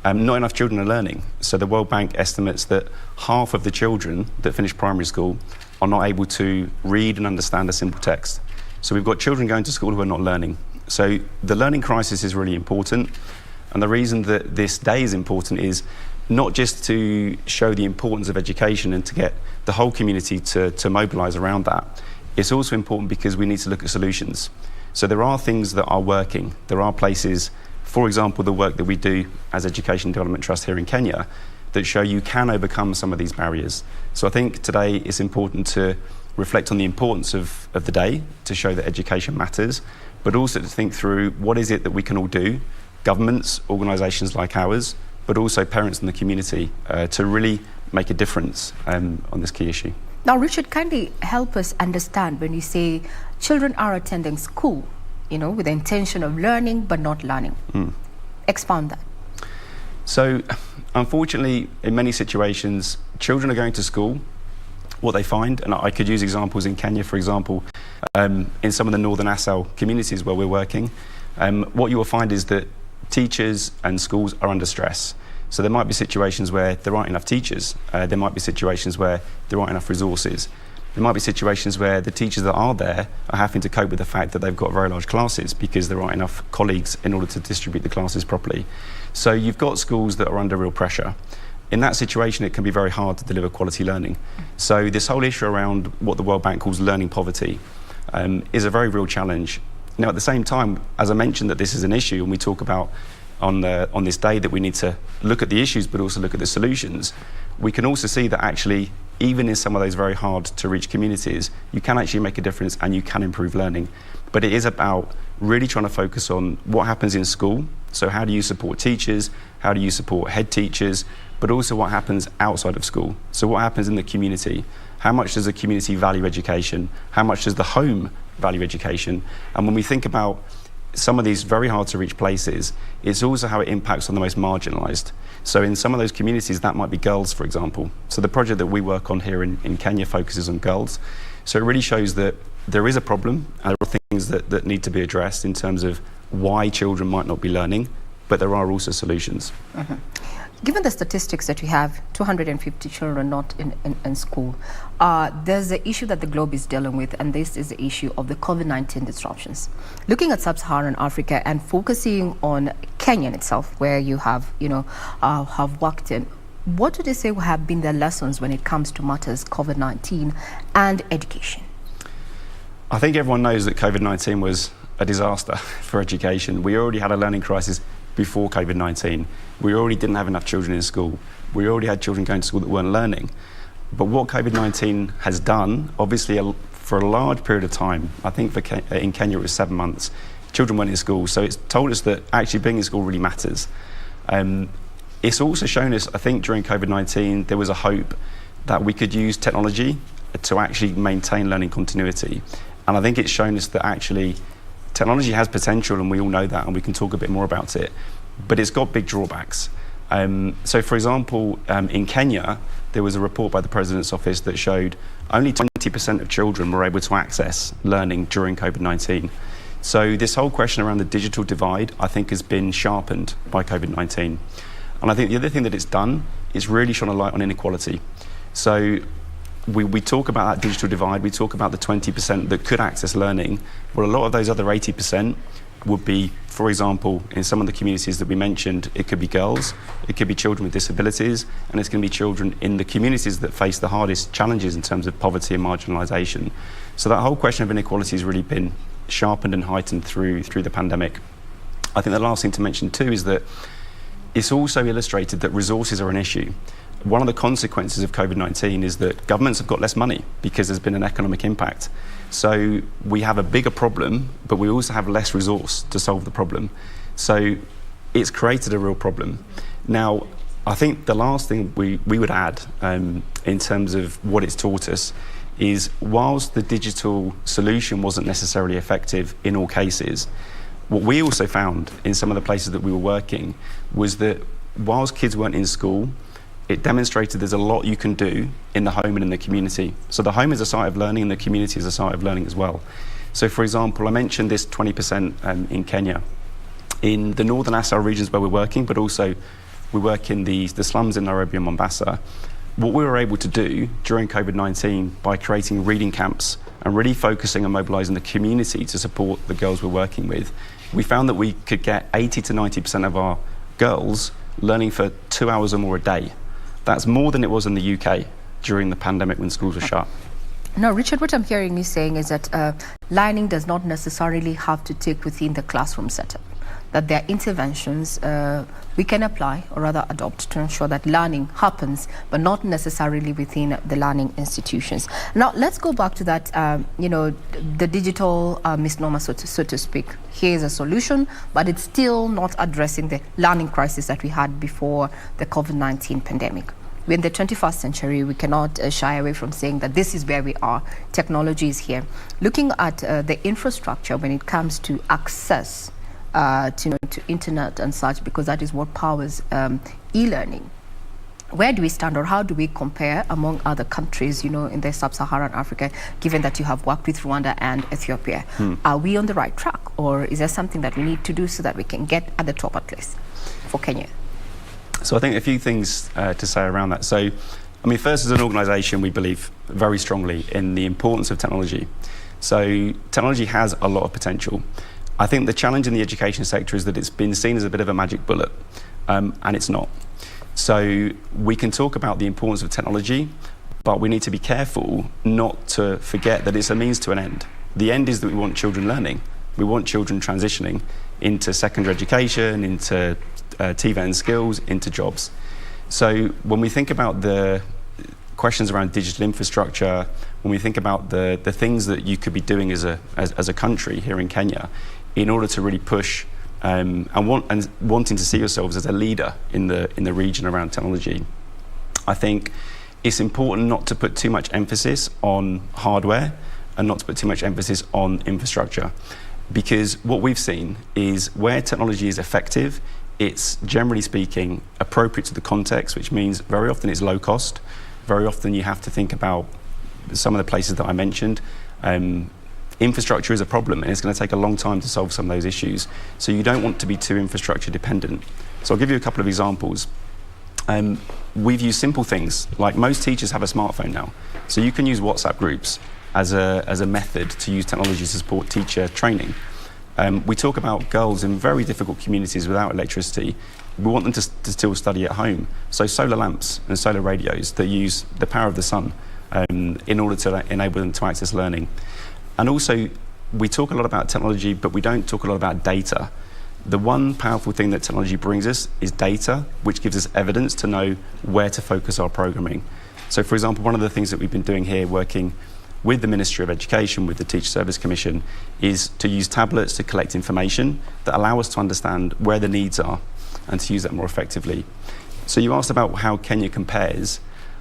not enough children are learning. So the World Bank estimates that half of the children that finish primary school are not able to read and understand a simple text. So we've got children going to school who are not learning. So the learning crisis is really important. And the reason that this day is important is not just to show the importance of education and to get the whole community to mobilise around that. It's also important because we need to look at solutions. So there are things that are working. There are places, for example, the work that we do as Education Development Trust here in Kenya, that show you can overcome some of these barriers. So I think today it's important to reflect on the importance of the day, to show that education matters, but also to think through what is it that we can all do, governments, organisations like ours, but also parents in the community, to really make a difference on this key issue. Now, Richard, kindly help us understand when you say children are attending school, with the intention of learning but not learning. Expound that. So, unfortunately, in many situations, children are going to school what they find, and I could use examples in Kenya, for example, in some of the northern ASAL communities where we're working, what you will find is that teachers and schools are under stress. So there might be situations where there aren't enough teachers, there might be situations where there aren't enough resources. There might be situations where the teachers that are there are having to cope with the fact that they've got very large classes because there aren't enough colleagues in order to distribute the classes properly. So you've got schools that are under real pressure. In that situation, it can be very hard to deliver quality learning. So this whole issue around what the World Bank calls learning poverty is a very real challenge. Now, at the same time, as I mentioned that this is an issue, and we talk about on this day that we need to look at the issues but also look at the solutions, we can also see that actually, even in some of those very hard to reach communities, you can actually make a difference and you can improve learning. But it is about really trying to focus on what happens in school. So how do you support teachers? How do you support head teachers? But also what happens outside of school. So what happens in the community? How much does the community value education? How much does the home value education? And when we think about some of these very hard to reach places, it's also how it impacts on the most marginalised. So in some of those communities, that might be girls, for example. So the project that we work on here in Kenya focuses on girls. So it really shows that there is a problem, and there are things that need to be addressed in terms of why children might not be learning, but there are also solutions. Mm-hmm. Given the statistics that we have, 250 children not in school, there's the issue that the globe is dealing with, and this is the issue of the COVID-19 disruptions. Looking at sub-Saharan Africa and focusing on Kenya itself, where you have, have worked in, what do they say have been the lessons when it comes to matters COVID-19 and education? I think everyone knows that COVID-19 was a disaster for education. We already had a learning crisis before COVID-19. We already didn't have enough children in school. We already had children going to school that weren't learning. But what COVID-19 has done, obviously for a large period of time, I think in Kenya it was 7 months, children weren't in school. So it's told us that actually being in school really matters. It's also shown us, I think during COVID-19, there was a hope that we could use technology to actually maintain learning continuity. And I think it's shown us that actually technology has potential, and we all know that, and we can talk a bit more about it, but it's got big drawbacks. So for example, in Kenya, there was a report by the President's Office that showed only 20% of children were able to access learning during COVID-19. So this whole question around the digital divide, I think, has been sharpened by COVID-19. And I think the other thing that it's done is really shone a light on inequality. So we talk about that digital divide, we talk about the 20% that could access learning. Well, a lot of those other 80% would be, for example, in some of the communities that we mentioned, it could be girls, it could be children with disabilities, and it's going to be children in the communities that face the hardest challenges in terms of poverty and marginalisation. So that whole question of inequality has really been sharpened and heightened through the pandemic. I think the last thing to mention too is that it's also illustrated that resources are an issue. One of the consequences of COVID-19 is that governments have got less money because there's been an economic impact. So we have a bigger problem, but we also have less resource to solve the problem. So it's created a real problem. Now, I think the last thing we would add in terms of what it's taught us is, whilst the digital solution wasn't necessarily effective in all cases, what we also found in some of the places that we were working was that whilst kids weren't in school, it demonstrated there's a lot you can do in the home and in the community. So the home is a site of learning and the community is a site of learning as well. So for example, I mentioned this 20% in Kenya. In the northern ASAL regions where we're working, but also we work in the slums in Nairobi and Mombasa, what we were able to do during COVID-19 by creating reading camps and really focusing on mobilising the community to support the girls we're working with, we found that we could get 80 to 90% of our girls learning for 2 hours or more a day. That's more than it was in the UK during the pandemic when schools were shut. Now, Richard, what I'm hearing you saying is that learning does not necessarily have to take within the classroom setup, that there are interventions we can apply or rather adopt to ensure that learning happens, but not necessarily within the learning institutions. Now, let's go back to that, the digital misnomer, so to speak. Here's a solution, but it's still not addressing the learning crisis that we had before the COVID-19 pandemic. We're in the 21st century. We cannot shy away from saying that this is where we are. Technology is here. Looking at the infrastructure when it comes to access to internet and such, because that is what powers e-learning. where do we stand, or how do we compare among other countries, you know, in the sub-Saharan Africa, given that you have worked with Rwanda and Ethiopia? Are we on the right track, or is there something that we need to do so that we can get at the top at least for Kenya? So I think a few things to say around that. So, I mean, first, as an organisation, we believe very strongly in the importance of technology. So technology has a lot of potential. I think the challenge in the education sector is that it's been seen as a bit of a magic bullet, and it's not. So we can talk about the importance of technology, but we need to be careful not to forget that it's a means to an end. The end is that we want children learning. We want children transitioning into secondary education, into TVET skills, into jobs. So when we think about the questions around digital infrastructure, when we think about the things that you could be doing as a country here in Kenya, in order to really push and wanting to see yourselves as a leader in the region around technology, I think it's important not to put too much emphasis on hardware and not to put too much emphasis on infrastructure, because what we've seen is where technology is effective, it's generally speaking appropriate to the context, which means very often it's low cost. Very often you have to think about some of the places that I mentioned. Infrastructure is a problem, and it's going to take a long time to solve some of those issues. So you don't want to be too infrastructure dependent. So I'll give you a couple of examples. We've used simple things, like most teachers have a smartphone now. So you can use WhatsApp groups as a method to use technology to support teacher training. We talk about girls in very difficult communities without electricity. We want them to still study at home. So solar lamps and solar radios that use the power of the sun in order to enable them to access learning. And also, we talk a lot about technology, but we don't talk a lot about data. The one powerful thing that technology brings us is data, which gives us evidence to know where to focus our programming. So, for example, one of the things that we've been doing here, working with the Ministry of Education, with the Teacher Service Commission, is to use tablets to collect information that allow us to understand where the needs are and to use that more effectively. So you asked about how Kenya compares.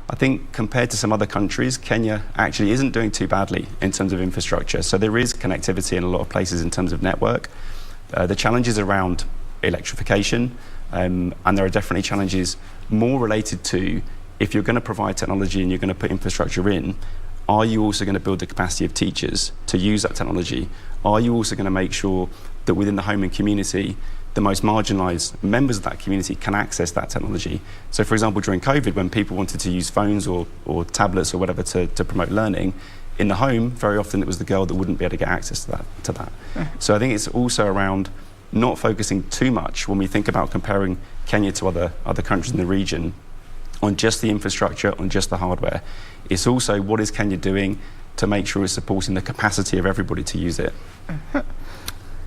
I think compared to some other countries, Kenya actually isn't doing too badly in terms of infrastructure. So there is connectivity in a lot of places in terms of network. The challenges around electrification, and there are definitely challenges more related to, if you're going to provide technology and you're going to put infrastructure in, are you also going to build the capacity of teachers to use that technology? Are you also going to make sure that within the home and community, the most marginalised members of that community can access that technology? So, for example, during COVID, when people wanted to use phones or tablets or whatever to promote learning, in the home, very often it was the girl that wouldn't be able to get access to that. So I think it's also around not focusing too much when we think about comparing Kenya to other countries in the region on just the infrastructure, on just the hardware. It's also what is Kenya doing to make sure it's supporting the capacity of everybody to use it.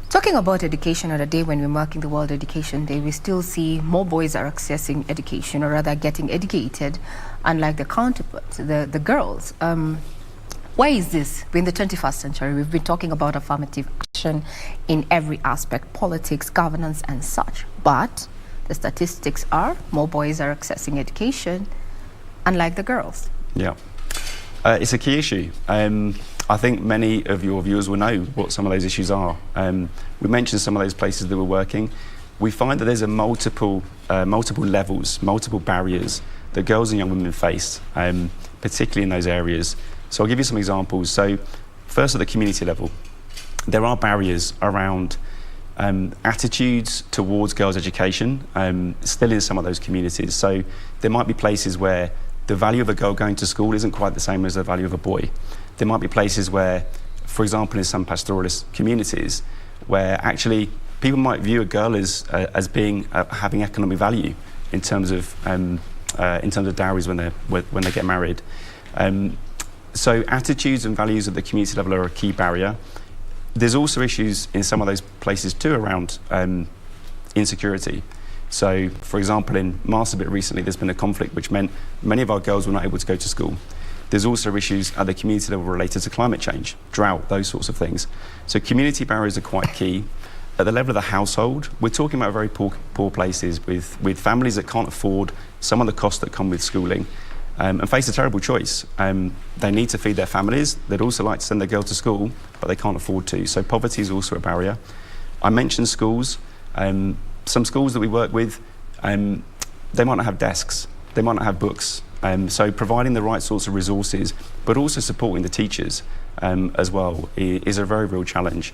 Talking about education, on a day when we're marking the World Education Day, we still see more boys are accessing education, or rather getting educated, unlike the counterparts, the girls. Why is this? We're in the 21st century. We've been talking about affirmative action in every aspect, politics, governance, and such. But the statistics are more boys are accessing education, unlike the girls. Yeah. It's a key issue. I think many of your viewers will know what some of those issues are. We mentioned some of those places that we're working. We find that there's multiple levels, multiple barriers that girls and young women face, particularly in those areas. So I'll give you some examples. So first, at the community level, there are barriers around attitudes towards girls' education, still in some of those communities. So there might be places where the value of a girl going to school isn't quite the same as the value of a boy. There might be places where, for example, in some pastoralist communities, where actually people might view a girl as being having economic value in terms of dowries when they get married. So attitudes and values at the community level are a key barrier. There's also issues in some of those places too around insecurity. So, for example, in Marsabit recently, there's been a conflict which meant many of our girls were not able to go to school. There's also issues at the community level related to climate change, drought, those sorts of things. So community barriers are quite key. At the level of the household, we're talking about very poor places with families that can't afford some of the costs that come with schooling and face a terrible choice. They need to feed their families. They'd also like to send their girl to school, but they can't afford to. So poverty is also a barrier. I mentioned schools. Some schools that we work with, they might not have desks. they might not have books. So providing the right sorts of resources, but also supporting the teachers as well, is a very real challenge.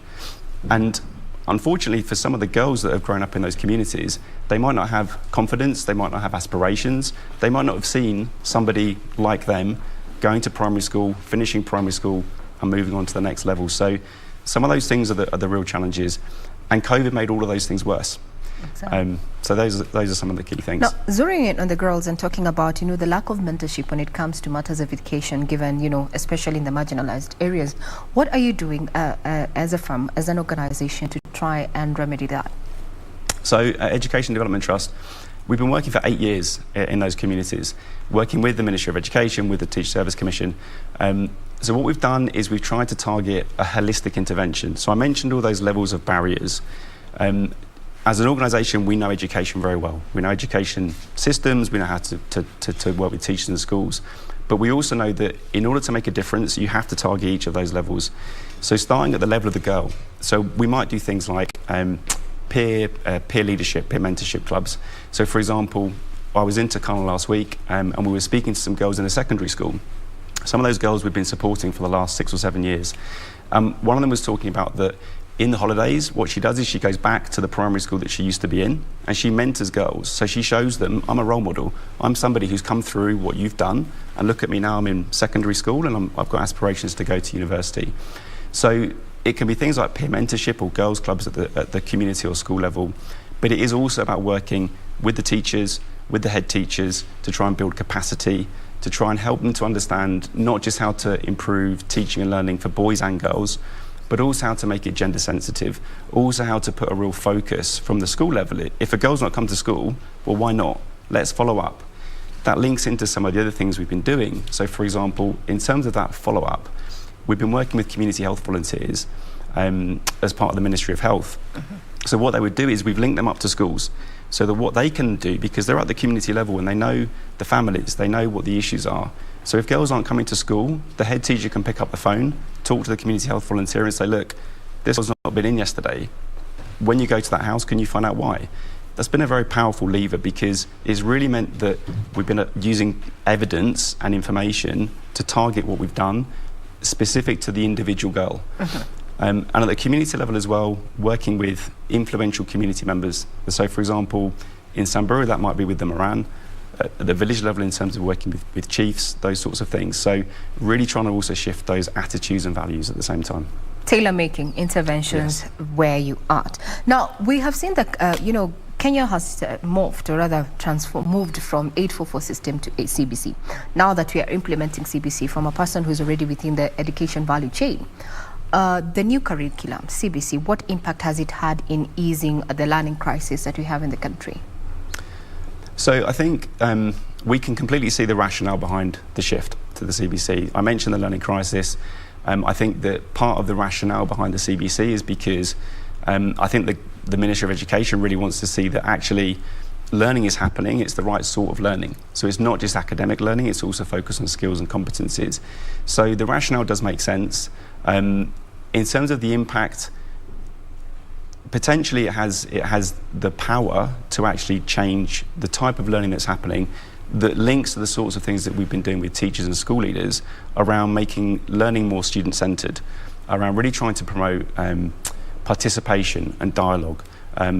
And unfortunately, for some of the girls that have grown up in those communities, they might not have confidence, they might not have aspirations, they might not have seen somebody like them going to primary school, finishing primary school, and moving on to the next level. So some of those things are the real challenges, and COVID made all of those things worse. Exactly. So those are some of the key things. Now, zeroing in on the girls and talking about, the lack of mentorship when it comes to matters of education, given, especially in the marginalized areas, what are you doing as a firm, as an organization, to try and remedy that? So, Education Development Trust, we've been working for 8 years in those communities, working with the Ministry of Education, with the Teacher Service Commission. So what we've done is we've tried to target a holistic intervention. So I mentioned all those levels of barriers. As an organisation, we know education very well. We know education systems, we know how to work with teachers in schools. But we also know that in order to make a difference, you have to target each of those levels. So starting at the level of the girl. So we might do things like peer leadership, peer mentorship clubs. So for example, I was in Takana last week and we were speaking to some girls in a secondary school. Some of those girls we've been supporting for the last 6 or 7 years. One of them was talking about that in the holidays, what she does is she goes back to the primary school that she used to be in and she mentors girls. So she shows them, I'm a role model. I'm somebody who's come through what you've done, and look at me now, I'm in secondary school and I've got aspirations to go to university. So it can be things like peer mentorship or girls clubs at the community or school level, but it is also about working with the teachers, with the head teachers, to try and build capacity, to try and help them to understand not just how to improve teaching and learning for boys and girls, but also how to make it gender sensitive, also how to put a real focus from the school level. If a girl's not come to school, well, why not? Let's follow up. That links into some of the other things we've been doing. So for example, in terms of that follow-up, we've been working with community health volunteers as part of the Ministry of Health. So what they would do is we've linked them up to schools so that what they can do, because they're at the community level and they know the families, they know what the issues are. So if girls aren't coming to school, the head teacher can pick up the phone, talk to the community health volunteer and say, look, this was not been in yesterday. When you go to that house, can you find out why? That's been a very powerful lever because it's really meant that we've been using evidence and information to target what we've done specific to the individual girl. And at the community level as well, working with influential community members. So for example, in Samburu, that might be with the Moran, at the village level in terms of working with chiefs, those sorts of things. So really trying to also shift those attitudes and values at the same time. Tailor-making interventions where you are. Now, we have seen that, Kenya has morphed, or rather moved from 844 system to CBC. Now that we are implementing CBC from a person who's already within the education value chain, the new curriculum, CBC, what impact has it had in easing the learning crisis that we have in the country? So I think we can completely see the rationale behind the shift to the CBC. I mentioned the learning crisis. I think that part of the rationale behind the CBC is because I think the Ministry of Education really wants to see that actually learning is happening, it's the right sort of learning. So it's not just academic learning, it's also focused on skills and competencies. So the rationale does make sense. In terms of the impact, potentially it has the power to actually change the type of learning that's happening that links to the sorts of things that we've been doing with teachers and school leaders around making learning more student-centred, around really trying to promote participation and dialogue.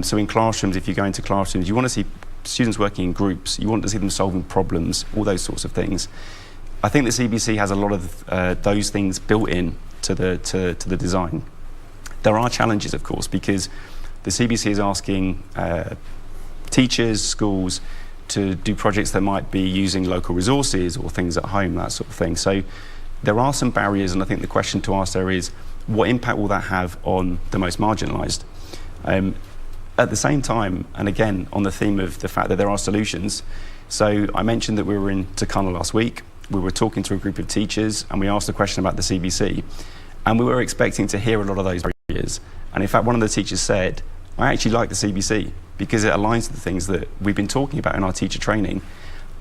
So in classrooms, if you go into classrooms, you want to see students working in groups, you want to see them solving problems, all those sorts of things. I think the CBC has a lot of those things built in to the design. There are challenges, of course, because the CBC is asking teachers, schools, to do projects that might be using local resources or things at home, that sort of thing. So there are some barriers, and I think the question to ask there is, what impact will that have on the most marginalised? At the same time, and again, on the theme of the fact that there are solutions, so I mentioned that we were in Takana last week. We were talking to a group of teachers, and we asked a question about the CBC, and we were expecting to hear a lot of those barriers. And in fact, one of the teachers said, I actually like the CBC because it aligns to the things that we've been talking about in our teacher training.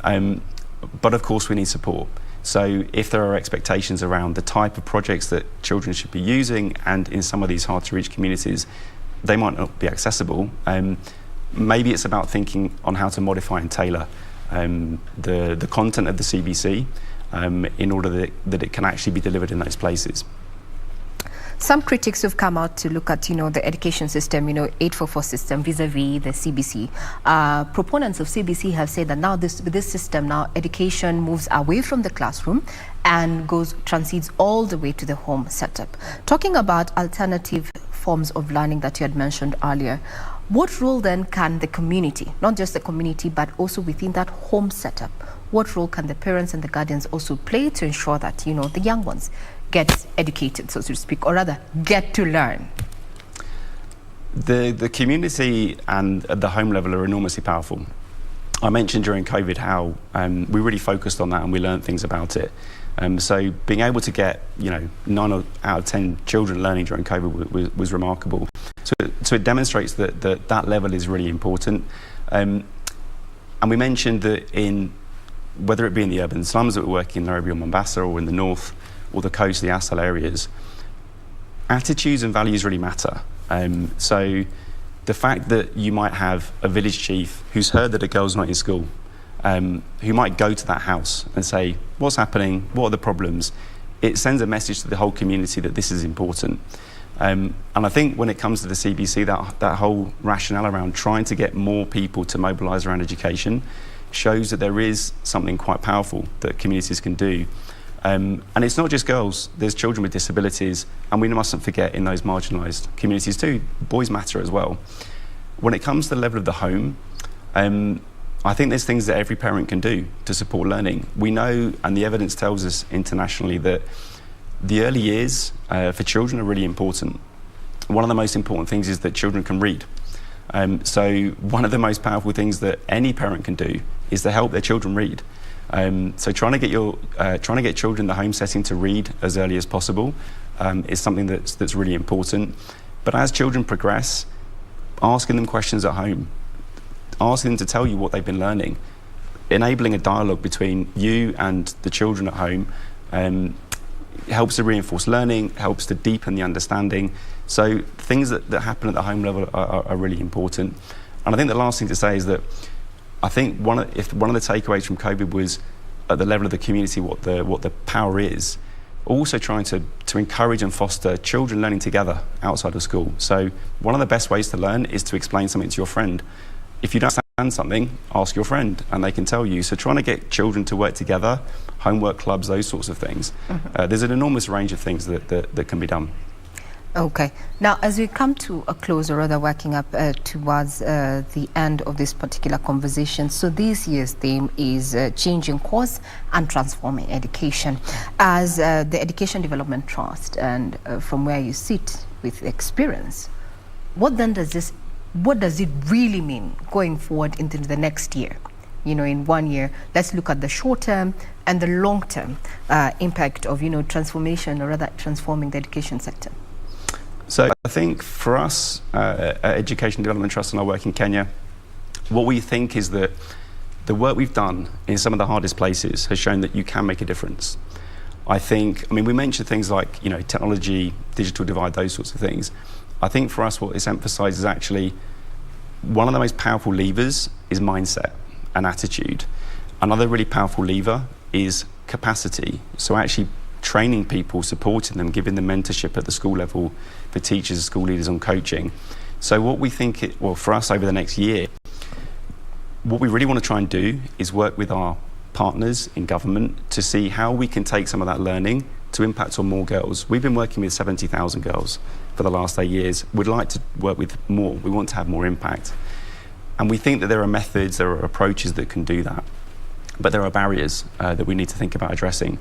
But of course, we need support. So if there are expectations around the type of projects that children should be using, and in some of these hard to reach communities, they might not be accessible. Maybe it's about thinking on how to modify and tailor the content of the CBC in order that it can actually be delivered in those places. Some critics have come out to look at, the education system, 844 system vis-a-vis the CBC. Proponents of CBC have said that now with this system, now education moves away from the classroom and transcedes all the way to the home setup. Talking about alternative forms of learning that you had mentioned earlier, what role then can the community, not just the community, but also within that home setup, what role can the parents and the guardians also play to ensure that, the young ones get educated, so to speak, or rather get to learn? The community and at the home level are enormously powerful. I mentioned during COVID how we really focused on that and we learned things about it. So being able to get 9 out of 10 children learning during COVID was remarkable. So it demonstrates that level is really important. And we mentioned that whether it be in the urban slums that we're working in Nairobi or Mombasa or in the north or the coast, the Asal areas, attitudes and values really matter. So the fact that you might have a village chief who's heard that a girl's not in school, who might go to that house and say, what's happening, what are the problems? It sends a message to the whole community that this is important. And I think when it comes to the CBC, that whole rationale around trying to get more people to mobilise around education shows that there is something quite powerful that communities can do. And it's not just girls, there's children with disabilities, and we mustn't forget in those marginalised communities too, boys matter as well. When it comes to the level of the home, I think there's things that every parent can do to support learning. We know, and the evidence tells us internationally, that the early years for children are really important. One of the most important things is that children can read. So one of the most powerful things that any parent can do is to help their children read. So trying to get children in the home setting to read as early as possible is something that's really important. But as children progress, asking them questions at home, asking them to tell you what they've been learning, enabling a dialogue between you and the children at home helps to reinforce learning, helps to deepen the understanding. So things that happen at the home level are really important. And I think the last thing to say is that I think one of the takeaways from COVID was at the level of the community what the power is, also trying to encourage and foster children learning together outside of school. So one of the best ways to learn is to explain something to your friend. If you don't understand something, ask your friend and they can tell you. So trying to get children to work together, homework clubs, those sorts of things. There's an enormous range of things that can be done. Okay. Now, as we come to a close, or rather working up towards the end of this particular conversation, so this year's theme is changing course and transforming education. As the Education Development Trust, and from where you sit with experience, what does it really mean going forward into the next year? In 1 year, let's look at the short term and the long term impact of, transformation, or rather transforming the education sector. So I think for us, at Education Development Trust and our work in Kenya, what we think is that the work we've done in some of the hardest places has shown that you can make a difference. We mentioned things like, technology, digital divide, those sorts of things. I think for us, what this emphasises is actually one of the most powerful levers is mindset and attitude. Another really powerful lever is capacity. So actually training people, supporting them, giving them mentorship at the school level for teachers, school leaders on coaching. So what we think, for us over the next year, what we really want to try and do is work with our partners in government to see how we can take some of that learning to impact on more girls. We've been working with 70,000 girls for the last 8 years. We'd like to work with more. We want to have more impact. And we think that there are methods, there are approaches that can do that. But there are barriers that we need to think about addressing.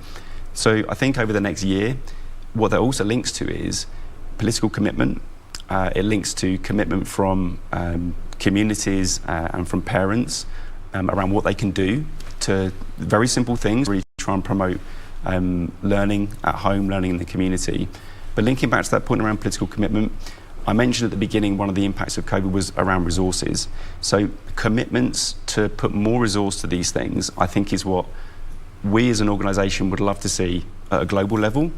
So I think over the next year, what that also links to is political commitment. It links to commitment from communities and from parents around what they can do to very simple things, really try and promote learning at home, learning in the community. But linking back to that point around political commitment, I mentioned at the beginning one of the impacts of COVID was around resources. So commitments to put more resource to these things, I think, is what we as an organisation would love to see at a global level,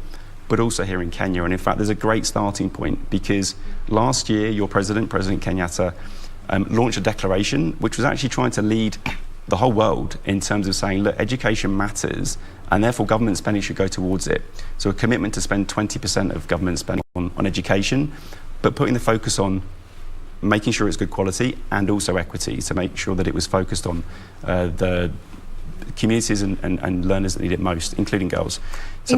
but also here in Kenya. And in fact, there's a great starting point because last year, your President Kenyatta, launched a declaration which was actually trying to lead the whole world in terms of saying, look, education matters, and therefore government spending should go towards it. So a commitment to spend 20% of government spending on education, but putting the focus on making sure it's good quality and also equity, to make sure that it was focused on the communities and learners that need it most, including girls. So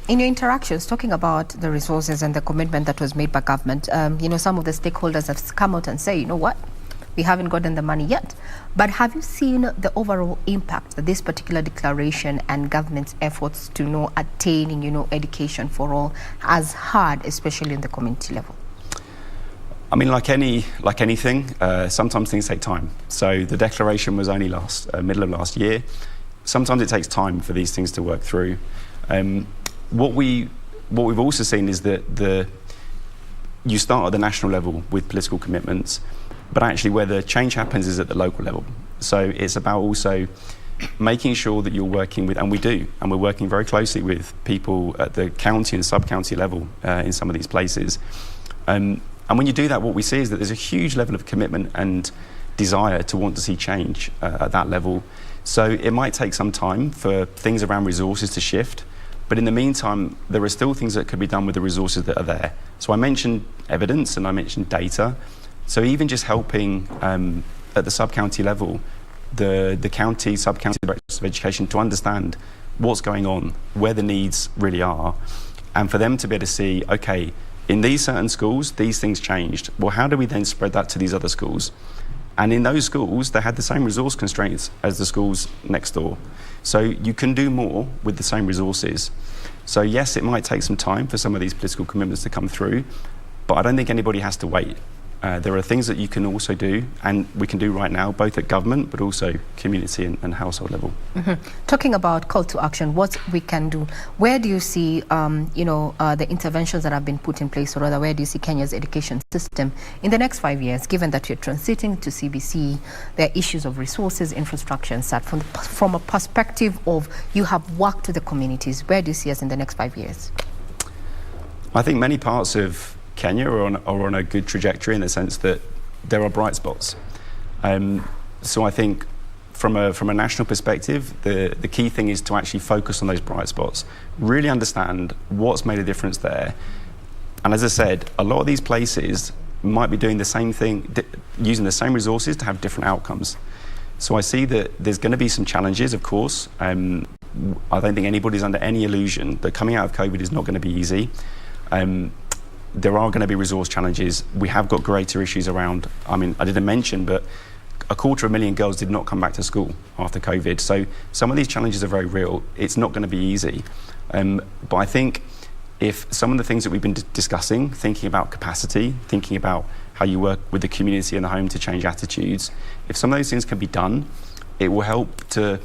In your interactions, talking about the resources and the commitment that was made by government, some of the stakeholders have come out and say, you know what, we haven't gotten the money yet. But have you seen the overall impact that this particular declaration and government's efforts to attaining, education for all has had, especially in the community level? I mean, like anything, sometimes things take time. So the declaration was only middle of last year. Sometimes it takes time for these things to work through. What we've also seen is that you start at the national level with political commitments, but actually where the change happens is at the local level. So it's about also making sure that you're working with, and we're working very closely with people at the county and sub-county level in some of these places. And when you do that, what we see is that there's a huge level of commitment and desire to want to see change at that level. So it might take some time for things around resources to shift, but in the meantime, there are still things that could be done with the resources that are there. So I mentioned evidence and I mentioned data. So even just helping at the sub-county level, the county, sub-county directors of education to understand what's going on, where the needs really are, and for them to be able to see, okay, in these certain schools, these things changed. Well, how do we then spread that to these other schools? And in those schools, they had the same resource constraints as the schools next door. So you can do more with the same resources. So yes, it might take some time for some of these political commitments to come through, but I don't think anybody has to wait. There are things that you can also do, and we can do right now, both at government, but also community and household level. Talking about call to action, what we can do, where do you see, the interventions that have been put in place, or rather, where do you see Kenya's education system in the next 5 years, given that you're transiting to CBC, there are issues of resources, infrastructure, and such. From a perspective of you have worked with the communities, where do you see us in the next 5 years? I think many parts of Kenya are on a good trajectory in the sense that there are bright spots. So I think from a national perspective, the key thing is to actually focus on those bright spots, really understand what's made a difference there. And as I said, a lot of these places might be doing the same thing, using the same resources to have different outcomes. So I see that there's going to be some challenges, of course. I don't think anybody's under any illusion that coming out of COVID is not going to be easy. There are going to be resource challenges. We have got greater issues around, I mean, I didn't mention, but 250,000 girls did not come back to school after COVID. So some of these challenges are very real. It's not going to be easy. But I think if some of the things that we've been discussing, thinking about capacity, thinking about how you work with the community and the home to change attitudes, if some of those things can be done, it will help to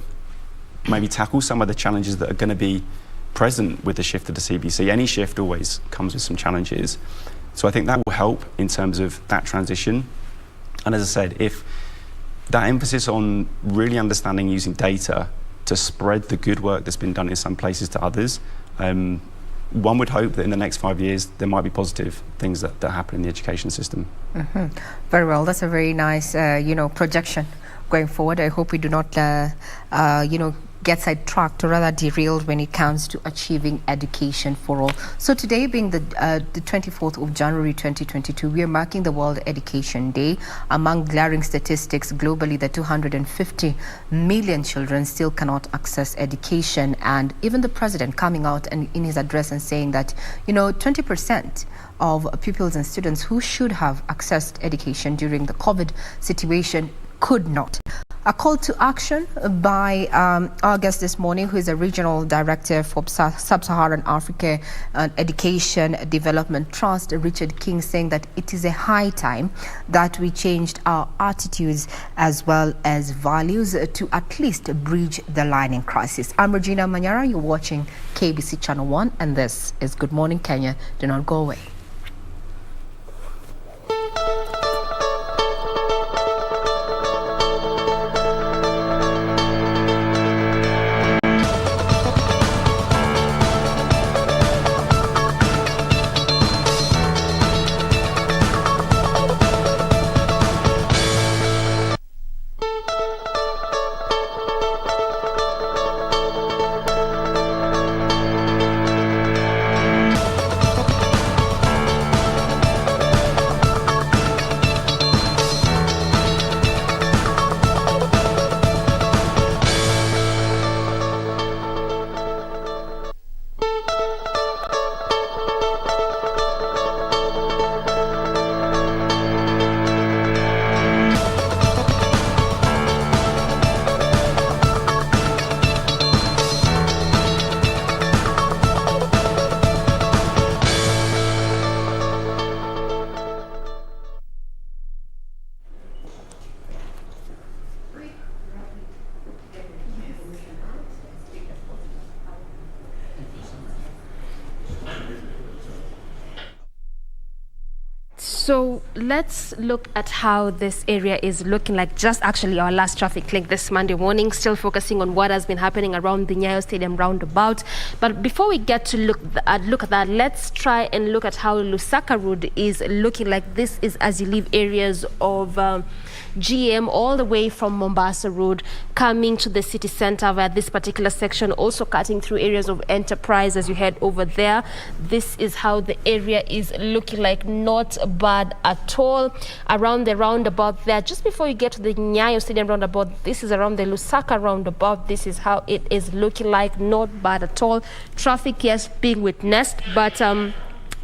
maybe tackle some of the challenges that are going to be present with the shift of the CBC. Any shift always comes with some challenges. So I think that will help in terms of that transition. And as I said, if that emphasis on really understanding using data to spread the good work that's been done in some places to others, one would hope that in the next 5 years there might be positive things that happen in the education system. Very well. That's a very nice, projection going forward. I hope we do not, get sidetracked or rather derailed when it comes to achieving education for all. So today being the 24th of January 2022, we are marking the World Education Day. Among glaring statistics globally, that 250 million children still cannot access education, and even the president coming out and in his address and saying that 20% of pupils and students who should have accessed education during the COVID situation could not. A call to action by our guest this morning, who is a regional director for Sub-Saharan Africa Education Development Trust, Richard King, saying that it is a high time that we changed our attitudes as well as values to at least bridge the learning crisis. I'm Regina Manyara. You're watching KBC Channel 1, and this is Good Morning Kenya. Do not go away. So let's look at how this area is looking like. Just actually our last traffic link this Monday morning, still focusing on what has been happening around the Nyayo Stadium roundabout. But before we get to look at that, let's try and look at how Lusaka Road is looking like. This is as you leave areas of GM all the way from Mombasa Road coming to the city center via this particular section, also cutting through areas of Enterprise as you head over there. This is how the area is looking like. Not bad at all. Around the roundabout there, just before you get to the Nyayo Stadium roundabout, this is around the Lusaka roundabout. This is how it is looking like. Not bad at all. Traffic, yes, being witnessed, but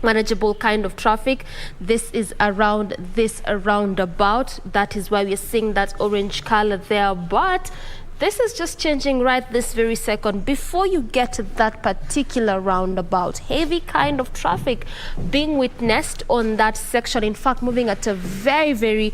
manageable kind of traffic. This is around this roundabout. That is why we're seeing that orange color there. But this is just changing right this very second. Before you get to that particular roundabout, heavy kind of traffic being witnessed on that section. In fact, moving at a very, very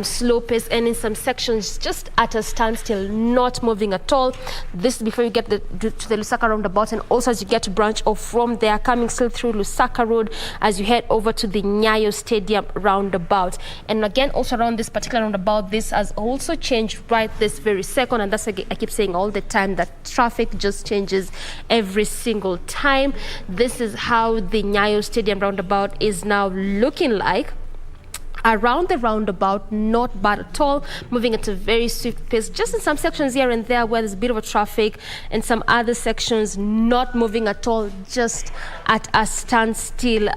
slow pace, and in some sections just at a standstill, not moving at all. This before you get to the Lusaka roundabout, and also as you get to branch off from there, coming still through Lusaka Road as you head over to the Nyayo Stadium roundabout. And again, also around this particular roundabout, this has also changed right this very second, and that's I keep saying all the time that traffic just changes every single time. This is how the Nyayo Stadium roundabout is now looking like. Around the roundabout, not bad at all, moving at a very swift pace, just in some sections here and there where there's a bit of a traffic, and some other sections not moving at all, just at a standstill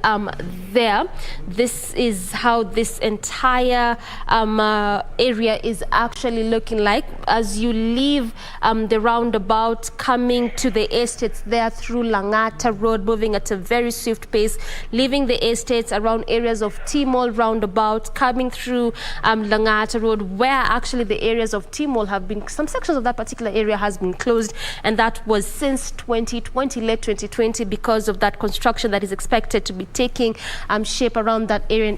there. This is how this entire area is actually looking like. As you leave the roundabout, coming to the estates there through Langata Road, moving at a very swift pace, leaving the estates around areas of T-Mall roundabout, coming through Langata Road, where actually the areas of T-Mall have been, some sections of that particular area has been closed, and that was since 2020, late 2020, because of that construction that is expected to be taking shape around that area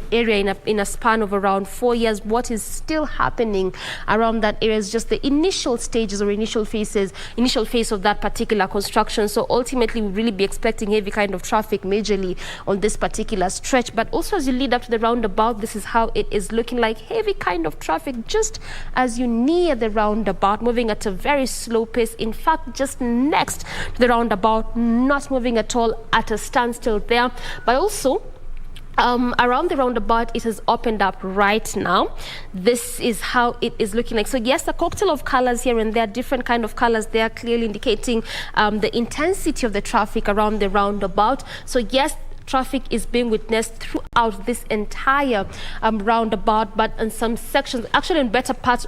in a span of around 4 years. What is still happening around that area is just the initial stages or initial phase of that particular construction. So ultimately, we'll really be expecting heavy kind of traffic majorly on this particular stretch. But also as you lead up to the roundabout, this is how it is looking like. Heavy kind of traffic just as you near the roundabout, moving at a very slow pace. In fact, just next to the roundabout, not moving at all, at a standstill there. But also around the roundabout, it has opened up right now. This is how it is looking like. So yes, a cocktail of colors here and there, different kind of colors there, clearly indicating the intensity of the traffic around the roundabout. So yes, traffic is being witnessed throughout this entire roundabout, but in some sections, actually in better parts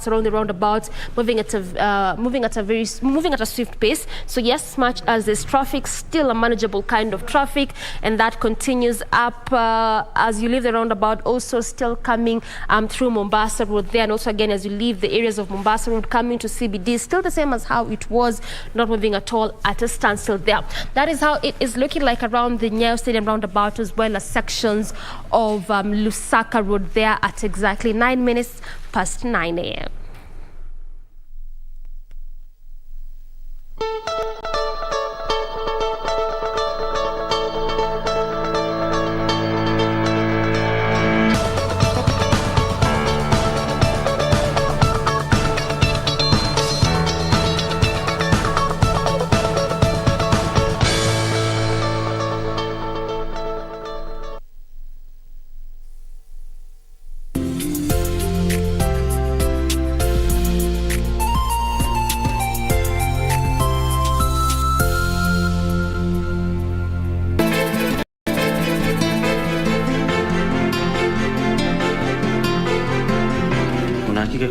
around the roundabout, moving at a swift pace. So yes, much as this traffic, still a manageable kind of traffic, and that continues up as you leave the roundabout. Also still coming through Mombasa Road there, and also again as you leave the areas of Mombasa Road coming to CBD, still the same as how it was, not moving at all, at a standstill there. That is how it is looking like around the Nyayo Stadium roundabout, as well as sections of Lusaka Road there at exactly 9 minutes past 9 a.m.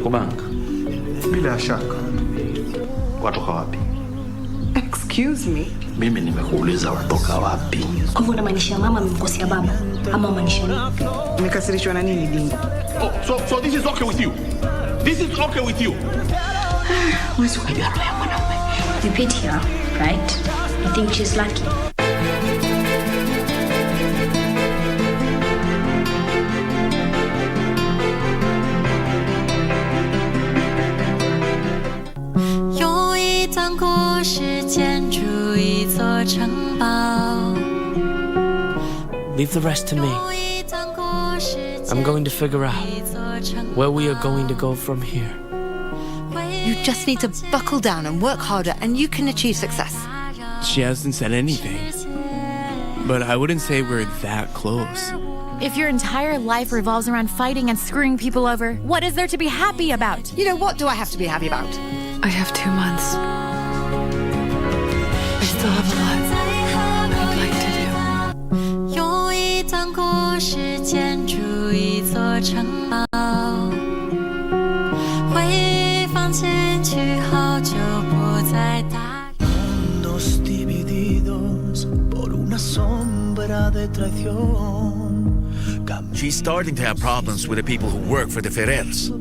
Bank. Bila shaka. Watoka wapi? Excuse me. Mimi nimekuuliza watoka wapi? Kwa hivyo unamaanisha mama amemkosea baba ama unamaanisha nini? Umekasirishwa na nini Dingo? Oh, so this is okay with you? This is okay with you? Wewe ukajua roho ya mwanaume. You pity her, right? You think she's lucky? Leave the rest to me. I'm going to figure out where we are going to go from here. You just need to buckle down and work harder and you can achieve success. She hasn't said anything, but I wouldn't say we're that close. If your entire life revolves around fighting and screwing people over, what is there to be happy about? You know, what do I have to be happy about? I have 2 months. I still have a lot I'd like to do. 用一段故事建筑一座城堡，会放进去后就不再打。 Mundos divididos por una sombra de traición. She's starting to have problems with the people who work for the Ferrers.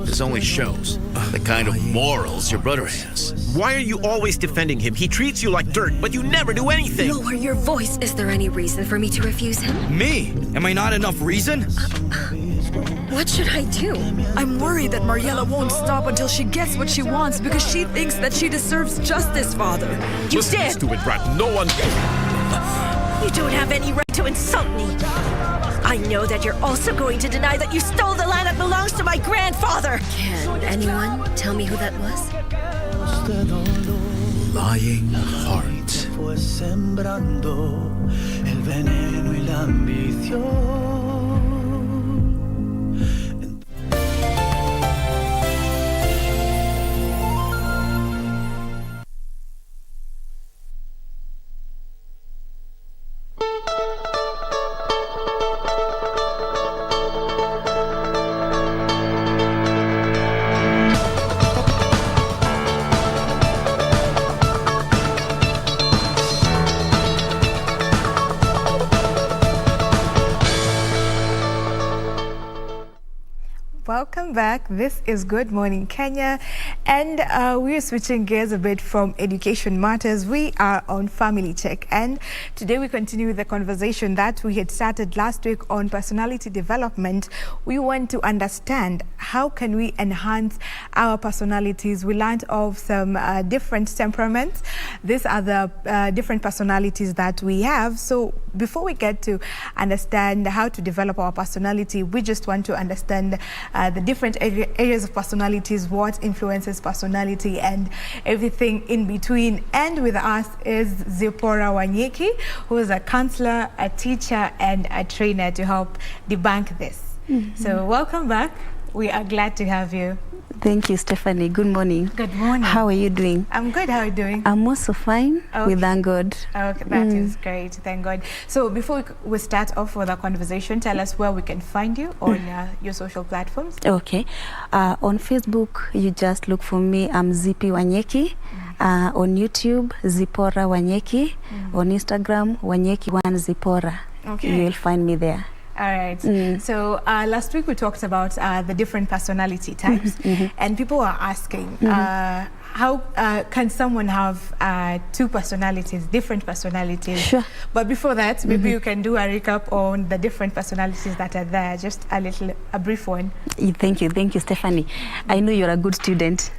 This only shows the kind of morals your brother has. Why are you always defending him? He treats you like dirt, but you never do anything. Lower your voice. Is there any reason for me to refuse him? Me? Am I not enough reason? What should I do? I'm worried that Mariela won't stop until she gets what she wants because she thinks that she deserves justice, Father. You Listen, did! stupid brat. No one... You don't have any right to insult me. I know that you're also going to deny that you stole the land that belongs to my grandfather. Can anyone tell me who that was? Lying heart. Fue sembrando el veneno y la ambición. Welcome back. This is Good Morning Kenya, and we are switching gears a bit from education matters. We are on Family Check, and today we continue with the conversation that we had started last week on personality development. We want to understand how can we enhance our personalities. We learned of some different temperaments. These are the different personalities that we have. So before we get to understand how to develop our personality, we just want to understand the different areas of personalities, what influences personality, and everything in between. And with us is Zipporah Wanyeki, who is a counselor, a teacher, and a trainer to help debunk this. So welcome back. We are glad to have you. Thank you, Stephanie. Good morning. Good morning. How are you doing? I'm good. How are you doing? I'm also fine. Okay. We thank God. Okay, that is great. Thank God. So before we start off with our conversation, tell us where we can find you on your social platforms. Okay. On Facebook, you just look for me. I'm Zippy Wanyeki. On YouTube, Zipporah Wanyeki. On Instagram, Wanyeki1 Zipporah. Okay. You will find me there. All right. So last week we talked about the different personality types, and people are asking, how can someone have two personalities, different personalities? Sure. But before that, maybe you can do a recap on the different personalities that are there, just a brief one. Thank you, Stephanie. I know you're a good student.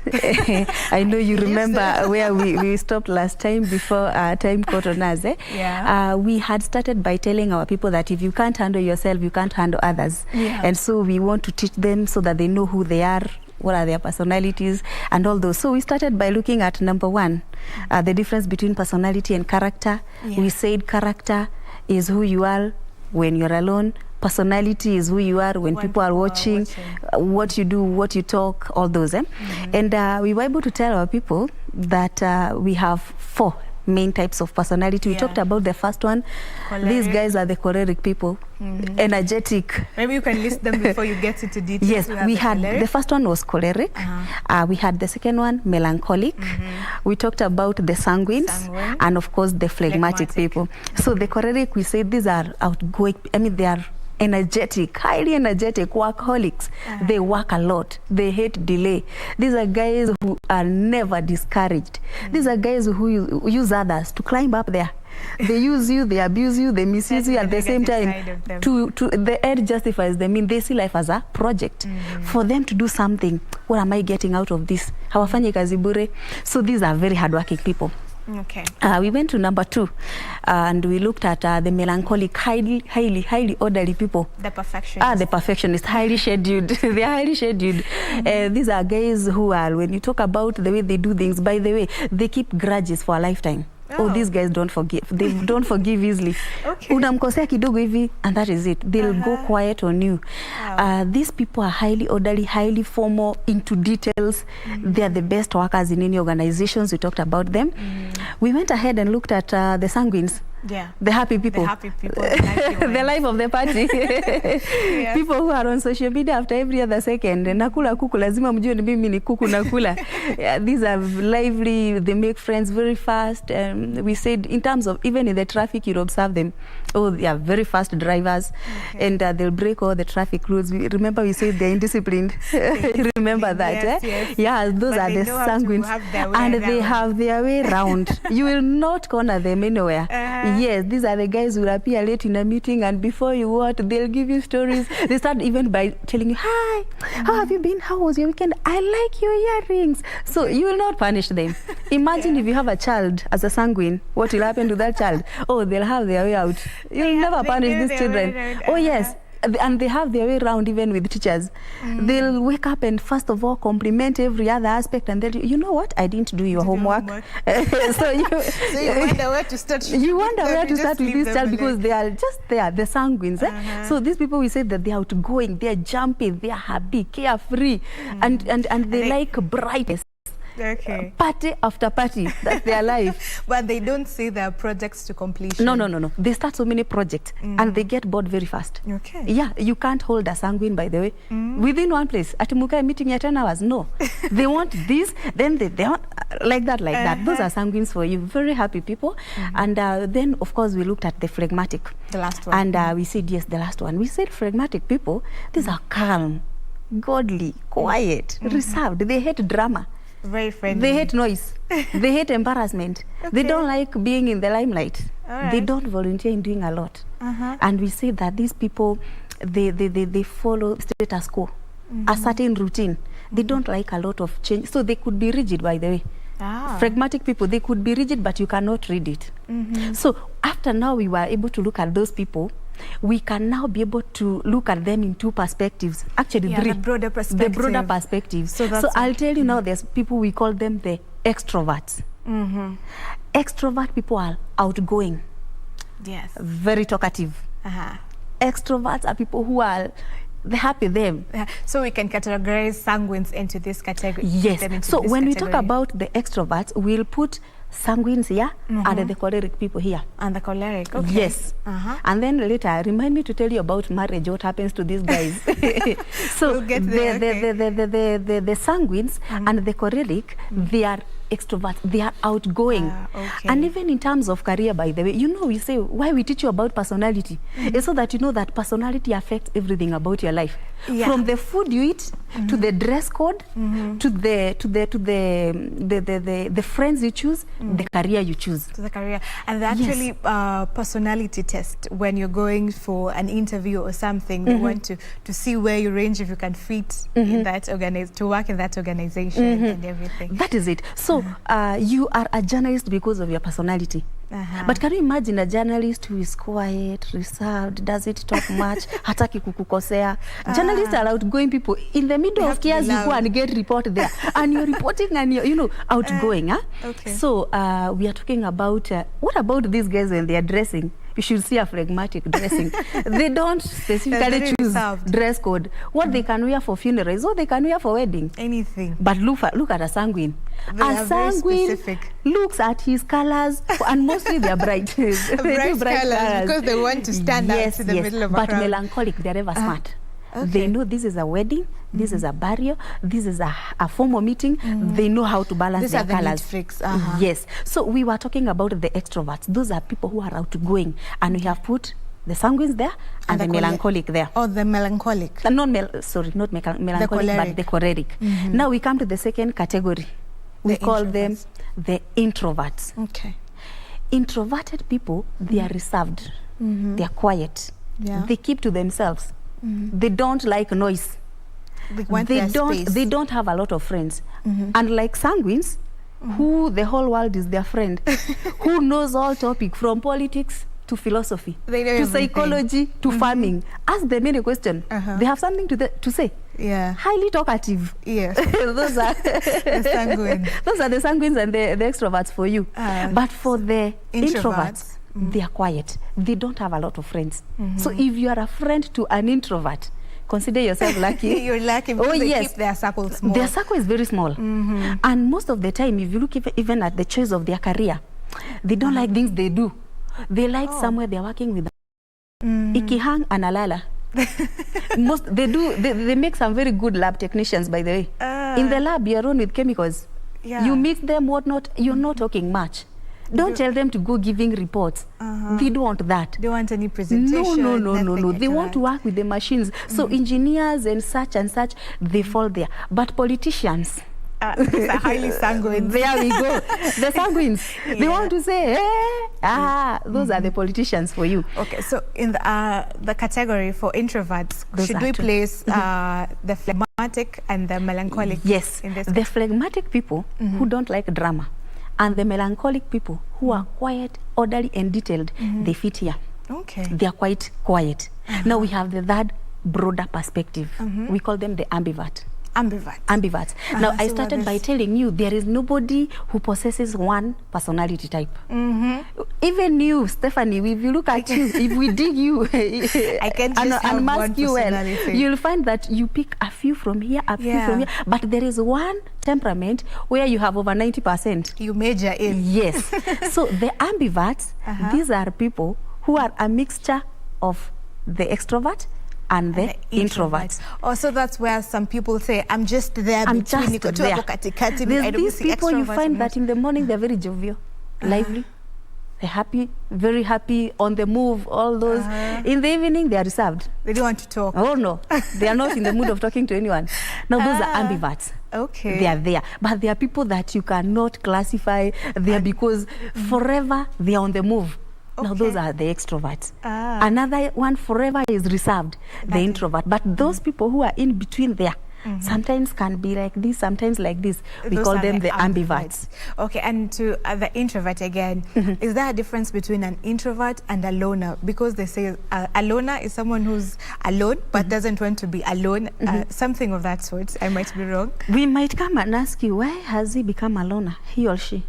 I know you remember where we stopped last time before time caught on us. Yeah. We had started by telling our people that if you can't handle yourself, you can't handle others. Yeah. And so we want to teach them so that they know who they are, what are their personalities, and all those. So we started by looking at number one, the difference between personality and character. Yeah. We said character is who you are when you're alone. Personality is who you are when people are watching, what you do, what you talk, all those. And we were able to tell our people that we have 4 main types of personality. We talked about the first one. Choleric. These guys are the choleric people, energetic. Maybe you can list them before you get into details. Yes, we had choleric. the first one was choleric. We had the second one, melancholic. We talked about the sanguines, and of course the phlegmatic people. So the choleric, we say these are outgoing. I mean, they are energetic, highly energetic, workaholics. They work a lot. They hate delay. These are guys who are never discouraged. These are guys who use others to climb up there. They use you, they abuse you, they misuse you at the same time. To the end justifies them. I mean, they see life as a project. For them to do something, what am I getting out of this? Hawafanyi kazi bure. So these are very hardworking people. Okay. We went to number 2, and we looked at the melancholic, highly orderly people. The perfectionists. The perfectionists, highly scheduled. They are highly scheduled. These are guys who are, when you talk about the way they do things, by the way, they keep grudges for a lifetime. Oh, these guys don't forgive. They don't forgive easily. Okay. Unamkosea kidogo hivi, and that is it. They'll go quiet on you. These people are highly orderly, highly formal, into details. They are the best workers in any organizations. We talked about them. We went ahead and looked at the sanguines. Yeah. The happy people. The happy people. The life of the party. Yes. People who are on social media after every other second. Nakula kuku, lazima mjue ni mimi ni kuku nakula. These are lively, they make friends very fast. We said in terms of, even in the traffic, you observe them. Oh, they are very fast drivers. Okay. And they'll break all the traffic rules. Remember we said they're indisciplined. Remember that? Yes, yes. Yeah, those are the sanguines. And they have their way around. You will not corner them anywhere. Yes, these are the guys who will appear late in a meeting, and before you what, they'll give you stories. They start even by telling you, hi, how have you been? How was your weekend? I like your earrings. So you will not punish them. Imagine if you have a child as a sanguine, what will happen to that child? Oh, they'll have their way out. You'll never punish these children. Oh, yes. And they have their way around even with teachers. They'll wake up and first of all compliment every other aspect, and they'll, you know what, I didn't do your homework. So you wonder where to start. You wonder where to start with this child, because they are just there, the sanguines. So these people, we say that they are outgoing, they are jumpy, they are happy, carefree, and they like brightness. Okay. Party after party, that's their life. But they don't see their projects to completion. No. They start so many projects and they get bored very fast. Okay. Yeah, you can't hold a sanguine, by the way, within one place. At Mukai meeting at 10 hours, no. They want this, then they want like that. Those are sanguines for you. Very happy people. And then, of course, we looked at the phlegmatic. The last one. And we said, yes, the last one. We said phlegmatic people, these are calm, godly, quiet, reserved. They hate drama. Very friendly. They hate noise. They hate embarrassment. They don't like being in the limelight. They don't volunteer in doing a lot. And we say that these people, they follow status quo, a certain routine. They don't like a lot of change. So they could be rigid, by the way. Phlegmatic people, they could be rigid, but you cannot read it. So after now we were able to look at those people, we can now be able to look at them in 2 perspectives. Actually, 3. The broader perspective. The broader perspective. So I'll tell you now, there's people, we call them the extroverts. Extrovert people are outgoing. Yes. Very talkative. Extroverts are people who are happy them. So we can categorize sanguines into this category. Yes. So when we talk about the extroverts, we'll put sanguines here and the choleric people here. And the choleric, okay. Yes. And then later, remind me to tell you about marriage, what happens to these guys. So we'll get there, the sanguines and the choleric, they are extroverts, they are outgoing. And even in terms of career, by the way, you know, we say, why we teach you about personality? It's so that you know that personality affects everything about your life. From the food you eat, to the dress code, to the friends you choose, the career you choose. To the career. And actually personality test, when you're going for an interview or something, they want to see where you range, if you can fit in that to work in that organization and everything. That is it. So you are a journalist because of your personality. But can you imagine a journalist who is quiet, reserved, doesn't talk much, hataki kukukosea? Journalists are outgoing people. In the middle of chaos, you go and get report there. And you're reporting and you're, you know, outgoing. So we are talking about, what about these guys when they are dressing? You should see a phlegmatic dressing. They don't specifically choose dress code. What they can wear for funerals, what they can wear for wedding. Anything. But look at a sanguine. A sanguine looks at his colors, and mostly they are bright. bright colors, because they want to stand out in the middle of a crowd. But melancholic, they're ever smart. They know this is a wedding, this is a burial, this is a formal meeting. They know how to balance their colors. Yes. So we were talking about the extroverts. Those are people who are outgoing, and we have put the sanguines there and the melancholic there. Oh, the melancholic. Not melancholic, but the choleric. Now we come to the second category. We call them the introverts. Okay. Introverted people, they are reserved. They are quiet. They keep to themselves. They don't like noise. They don't have a lot of friends. And like sanguines, who the whole world is their friend, who knows all topic from politics to philosophy, to psychology, to farming. Ask them any question. They have something to say. Yeah. Highly talkative. Yes. Those are the sanguines. Those are the sanguines and the extroverts for you. But for the introverts, they are quiet. They don't have a lot of friends. So if you are a friend to an introvert, consider yourself lucky. You're lucky because they keep their circle small. Their circle is very small. And most of the time, if you look even at the choice of their career, they don't like things they do. They like somewhere they're working with. Ikihang and Alala. They make some very good lab technicians, by the way. In the lab, you're on with chemicals. You mix them, whatnot, you're not talking much. Don't tell them to go giving reports. They don't want that. They want any presentation. No. They want to work with the machines. So engineers and such, they fall there. But politicians, these are highly sanguine. There we go. The sanguines. They want to say, hey, those are the politicians for you. Okay, so in the category for introverts, should we place the phlegmatic and the melancholic? Yes, in this the phlegmatic people who don't like drama, and the melancholic people who are quiet, orderly, and detailed, they fit here. Okay. They are quite quiet. Now we have the third broader perspective. We call them the ambivert. Ambiverts. Now, I started by telling you there is nobody who possesses one personality type. Even you, Stephanie, if you look at you, if we dig you I can just and mask you well, personality. you'll find that you pick a few from here, a few from here. But there is one temperament where you have over 90%. You major in. Yes. So the ambiverts, these are people who are a mixture of the extrovert and the introverts. Oh, so that's where some people say, I'm just there I'm between just there. There's these people you find that in the morning they're very jovial, lively, they're happy, very happy, on the move, all those. In the evening, they are reserved. They don't want to talk. Oh, no. They are not in the mood of talking to anyone. Now, those are ambiverts. Okay. They are there. But there are people that you cannot classify there because forever they are on the move. Now, those are the extroverts. Another one forever is reserved, the introvert. But those people who are in between there, sometimes can be like this, sometimes like this. We call them the ambiverts. Okay, and to the introvert again, is there a difference between an introvert and a loner? Because they say a loner is someone who's alone but doesn't want to be alone, something of that sort. I might be wrong. We might come and ask you, why has he become a loner, he or she?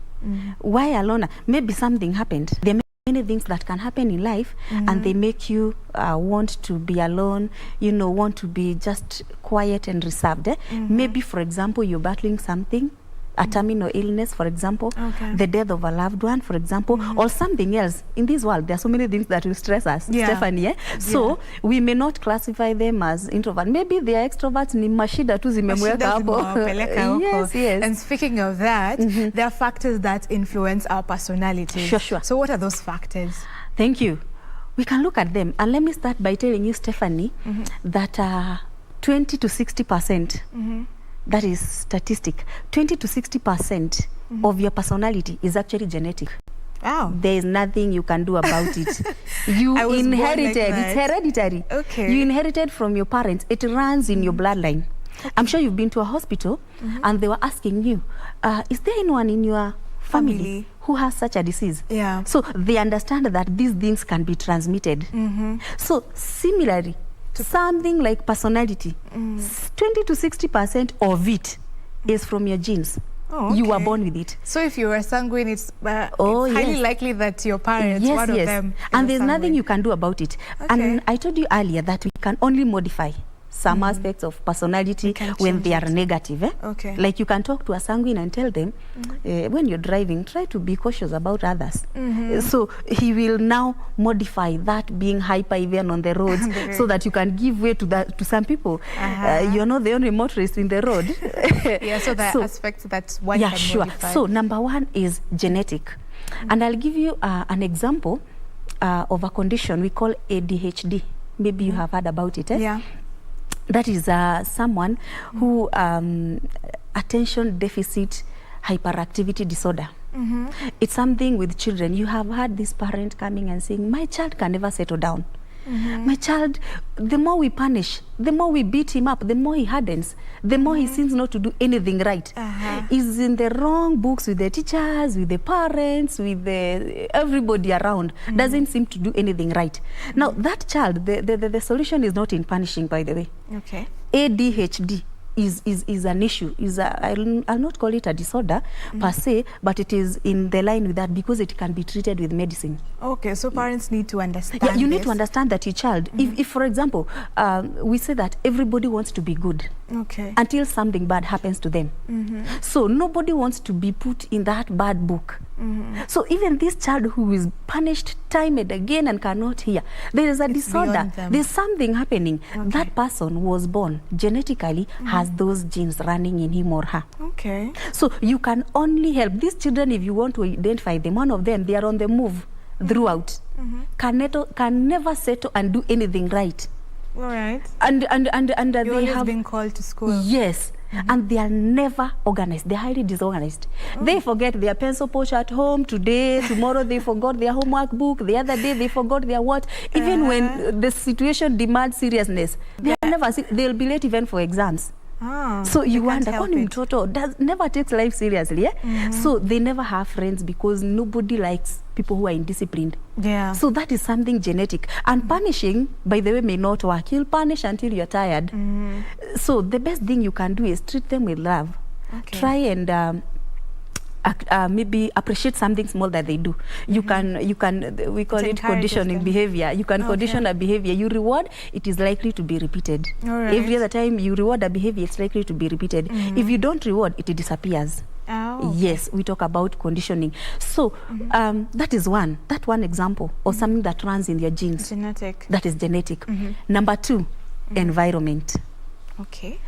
Why a loner? Maybe something happened. There many things that can happen in life and they make you want to be alone, want to be just quiet and reserved. Maybe, for example, you're battling something, a terminal illness, for example, the death of a loved one, for example, or something else. In this world, there are so many things that will stress us, Stephanie. So we may not classify them as introvert. Maybe they are extroverts, ni mashida tu zimemweka hapo. Yes. And speaking of that, there are factors that influence our personality. Sure. So what are those factors? Thank you. We can look at them. And let me start by telling you, Stephanie, that 20 to 60%, that is statistic, 20 to 60% of your personality is actually genetic. Wow. There is nothing you can do about it. You inherited, it's hereditary. Okay. You inherited from your parents. It runs in your bloodline. I'm sure you've been to a hospital and they were asking you, is there anyone in your family who has such a disease? So they understand that these things can be transmitted. So similarly, something like personality, 20 to 60% of it is from your genes. You were born with it. So if you're a sanguine, it's highly likely that your parents, one of them, and there's nothing you can do about it. And I told you earlier that we can only modify some aspects of personality when they are negative. Like you can talk to a sanguine and tell them, when you're driving, try to be cautious about others. So he will now modify that being hyper even on the roads so that you can give way to some people. You're not the only motorist in the road. So there are aspects that one can modify. So number one is genetic. And I'll give you an example of a condition we call ADHD. Maybe you have heard about it. That is someone who attention deficit hyperactivity disorder. It's something with children. You have had this parent coming and saying, my child can never settle down. My child, the more we punish, the more we beat him up, the more he hardens, the more he seems not to do anything right. He's in the wrong books with the teachers, with the parents, with everybody around, doesn't seem to do anything right. Now, that child, the solution is not in punishing, by the way. Okay. ADHD is an issue. I'll not call it a disorder per se, but it is in the line with that because it can be treated with medicine. Okay, so parents need to understand. Yeah, you need to understand that your child, if for example, we say that everybody wants to be good, until something bad happens to them. So nobody wants to be put in that bad book. So even this child who is punished time and again and cannot hear, there is a disorder. There's something happening. That person was born genetically, has those genes running in him or her. Okay. So you can only help these children if you want to identify them. One of them, they are on the move throughout, can never settle and do anything right. All right. And they have been called to school. Yes. And they are never organized. They're highly disorganized. They forget their pencil pouch at home today, tomorrow they forgot their homework book, the other day they forgot their what. Even when the situation demands seriousness, they'll be late even for exams. So you wonder, mtoto never takes life seriously. So they never have friends because nobody likes people who are indisciplined. So that is something genetic. And punishing, by the way, may not work. You'll punish until you're tired. So the best thing you can do is treat them with love. Try and maybe appreciate something small that they do. You can we call it conditioning behavior. You can condition a behavior. You reward, it is likely to be repeated. Every other time you reward a behavior, it's likely to be repeated. If you don't reward, it disappears. Yes, we talk about conditioning. So that is one example of something that runs in your genes. Genetic. That is genetic. Number two, environment. Okay.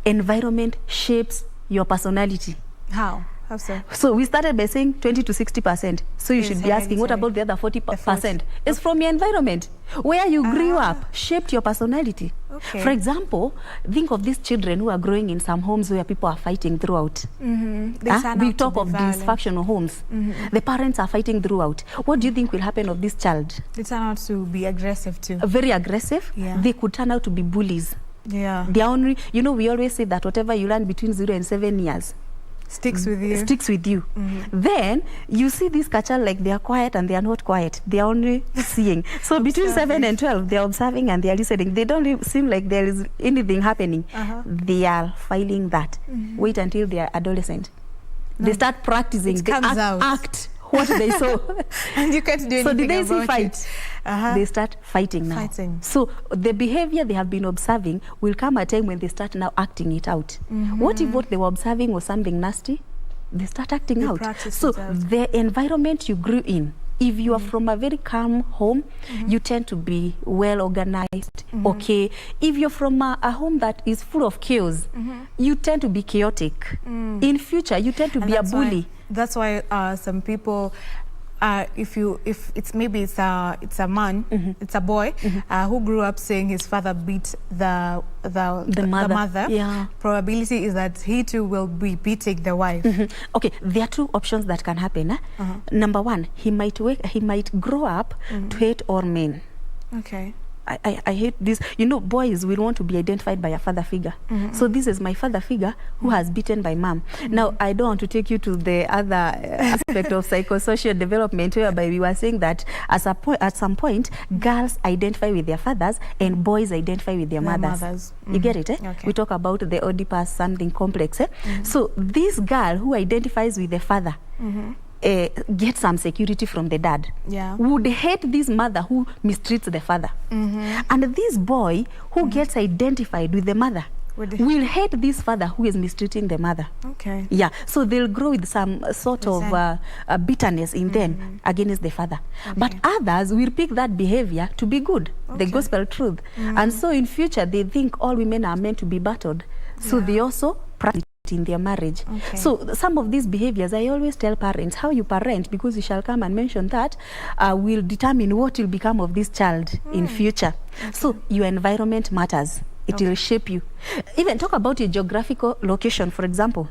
Environment shapes your personality. How? How so? So we started by saying 20 to 60%. So you should be asking, what about the other 40%? It's from your environment. Where you grew up shaped your personality. For example, think of these children who are growing in some homes where people are fighting throughout. We talk of dysfunctional homes. The parents are fighting throughout. What do you think will happen of this child? They turn out to be aggressive too. Very aggressive. They could turn out to be bullies. They are only, we always say that whatever you learn between 0 and 7 years sticks with you. Sticks with you. Then you see this child like they are quiet and they are not quiet. They are only seeing. So between 7 and 12, they are observing and they are listening. They don't seem like there is anything happening. They are filing that. Wait until they are adolescent. They start practicing. They act what they saw. And you can't do anything. So did they see fight? They start fighting now. So the behavior they have been observing will come a time when they start now acting it out. What if what they were observing was something nasty? They start acting out. So the environment you grew in, if you are from a very calm home, you tend to be well organized, okay. If you're from a home that is full of chaos, you tend to be chaotic. In future, you tend to be a bully. That's why some people, if it's a man, it's a boy who grew up saying his father beat the mother. Probability is that he too will be beating the wife. Okay, there are two options that can happen. Number one, he might grow up to hate all men. Okay. I hate this. Boys will want to be identified by a father figure. So this is my father figure who has beaten by mom. Now, I don't want to take you to the other aspect of psychosocial development whereby we were saying that at some point, girls identify with their fathers and boys identify with their mothers. You get it? We talk about the Oedipus something complex. So this girl who identifies with the father get some security from the dad, would hate this mother who mistreats the father. And this boy who gets identified with the mother will hate this father who is mistreating the mother. Okay. Yeah, so they'll grow with some sort of bitterness in them against the father. But others will pick that behavior to be good, the gospel truth. And so in future, they think all women are meant to be battered. So they also practice in their marriage. So some of these behaviors, I always tell parents, how you parent, because you shall come and mention that, will determine what will become of this child in future. So your environment matters. It will shape you. Even talk about your geographical location, for example.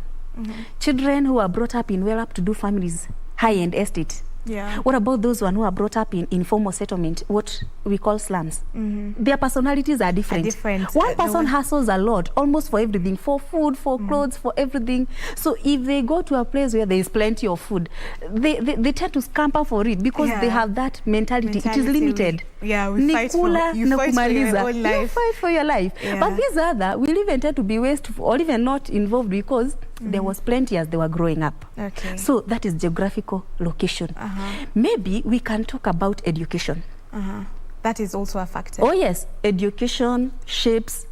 Children who are brought up in well-up-to-do families, high-end estate, Yeah. What about those one who are brought up in informal settlement, what we call slums? Their personalities are different. One person hustles a lot, almost for everything, for food, for clothes, for everything. So if they go to a place where there is plenty of food, they tend to scamper for it because they have that mentality. It is limited. We fight for your own life. You fight for your life. Yeah. But these other will even tend to be wasteful or even not involved because there was plenty as they were growing up. Okay. So that is geographical location. Maybe we can talk about education. That is also a factor. Oh yes, education shapes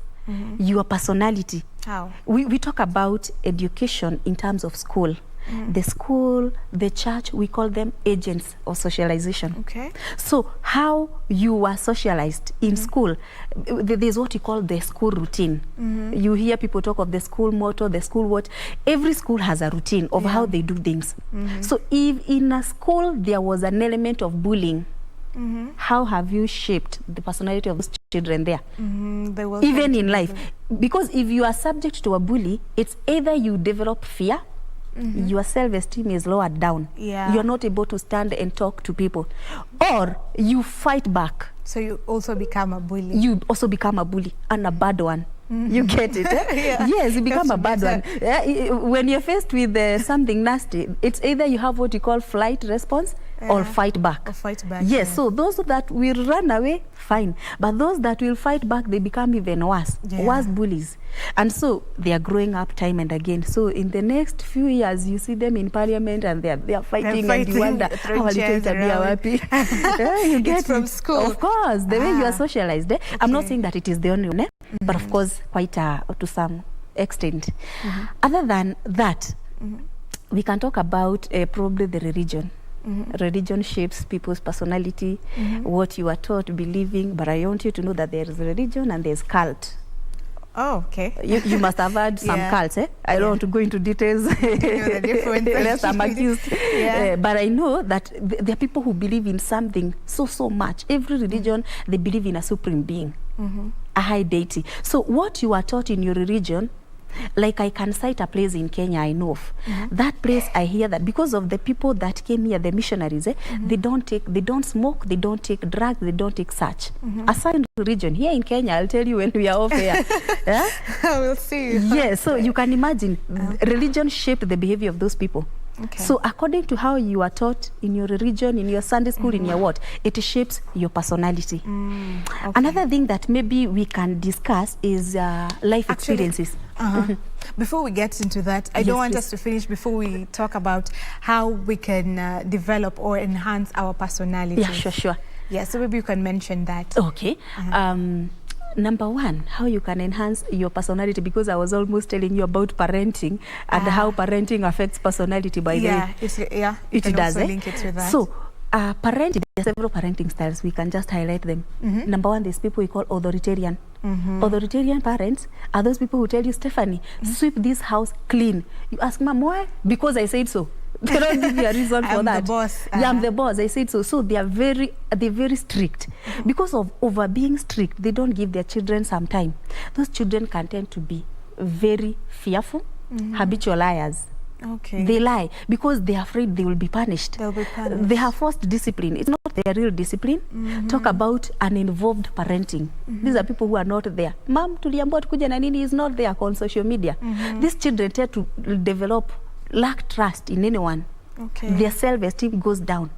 your personality. How? We talk about education in terms of school. The school, the church, we call them agents of socialization. Okay. So how you were socialized in school, there's what you call the school routine. You hear people talk of the school motto, the school what. Every school has a routine of how they do things. So if in a school there was an element of bullying, how have you shaped the personality of those children there? Even in life. Because if you are subject to a bully, it's either you develop fear, your self-esteem is lowered down. Yeah. You're not able to stand and talk to people. Or you fight back. So you also become a bully. You also become a bully and a bad one. You get it? Yes, you become a bad one. When you're faced with something nasty, it's either you have what you call flight response or fight back. Yes, so those that will run away, fine. But those that will fight back, they become even worse. Worse bullies. And so they are growing up time and again. So in the next few years, you see them in parliament and they are fighting and you wonder how are you happy? You get it from school. Of course, the way you are socialized. I'm not saying that it is the only one, but of course, quite to some extent. Other than that, we can talk about probably the religion. Religion shapes people's personality, what you are taught, believing. But I want you to know that there is religion and there's cult. Oh, okay. You must have had some cults, eh? I don't want to go into details. The different Unless I'm accused. But I know that there are people who believe in something so much. Every religion, they believe in a supreme being, a high deity. So what you are taught in your religion, like I can cite a place in Kenya I know of. That place I hear that because of the people that came here, the missionaries, they don't smoke, they don't take drugs, they don't take such. A certain religion here in Kenya, I'll tell you when we are off air. We'll see. Yes, so you can imagine religion shaped the behavior of those people. So according to how you are taught in your religion, in your Sunday school, in your what, it shapes your personality. Another thing that maybe we can discuss is life experiences. Before we get into that, I don't want us to finish before we talk about how we can develop or enhance our personality. Yeah, sure. Yeah, so maybe you can mention that. Okay. Number one, how you can enhance your personality, because I was almost telling you about parenting and how parenting affects personality by the way. It does. Link it to that. So, parenting, there are several parenting styles. We can just highlight them. Number one, there's people we call authoritarian. Authoritarian parents are those people who tell you, Stephanie, sweep this house clean. You ask, Mom, why? Because I said so. They don't give you a reason for that. I'm the boss. Yeah, I'm the boss. I said so. So they're very strict. Because of over being strict, they don't give their children some time. Those children can tend to be very fearful, habitual liars. Okay. They lie because they're afraid they will be punished. They'll be punished. They have forced discipline. It's not their real discipline. Talk about uninvolved parenting. These are people who are not there. Mom, tuliambiwa tukuja na nini is not there on social media. These children tend to lack trust in anyone. Their self-esteem goes down.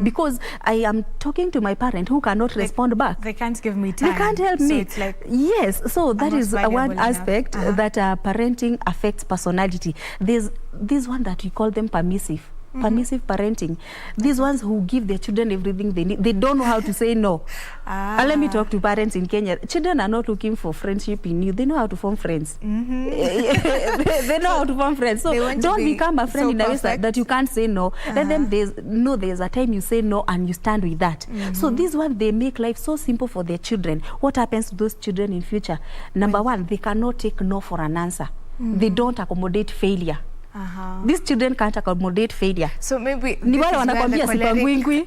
Because I am talking to my parent who cannot respond back. They can't give me time. They can't help me. It's like, yes, so that is one aspect that parenting affects personality. There's this one that we call them permissive. Permissive parenting. These ones who give their children everything they need. They don't know how to say no. Let me talk to parents in Kenya. Children are not looking for friendship in you. They know how to form friends. They know how to form friends. So don't become a friend in a way that you can't say no. Let them know there's a time you say no and you stand with that. So these ones, they make life so simple for their children. What happens to those children in future? Number one, they cannot take no for an answer. They don't accommodate failure. These children can't accommodate failure. So maybe ni wale wanakwambia sipangwingwi.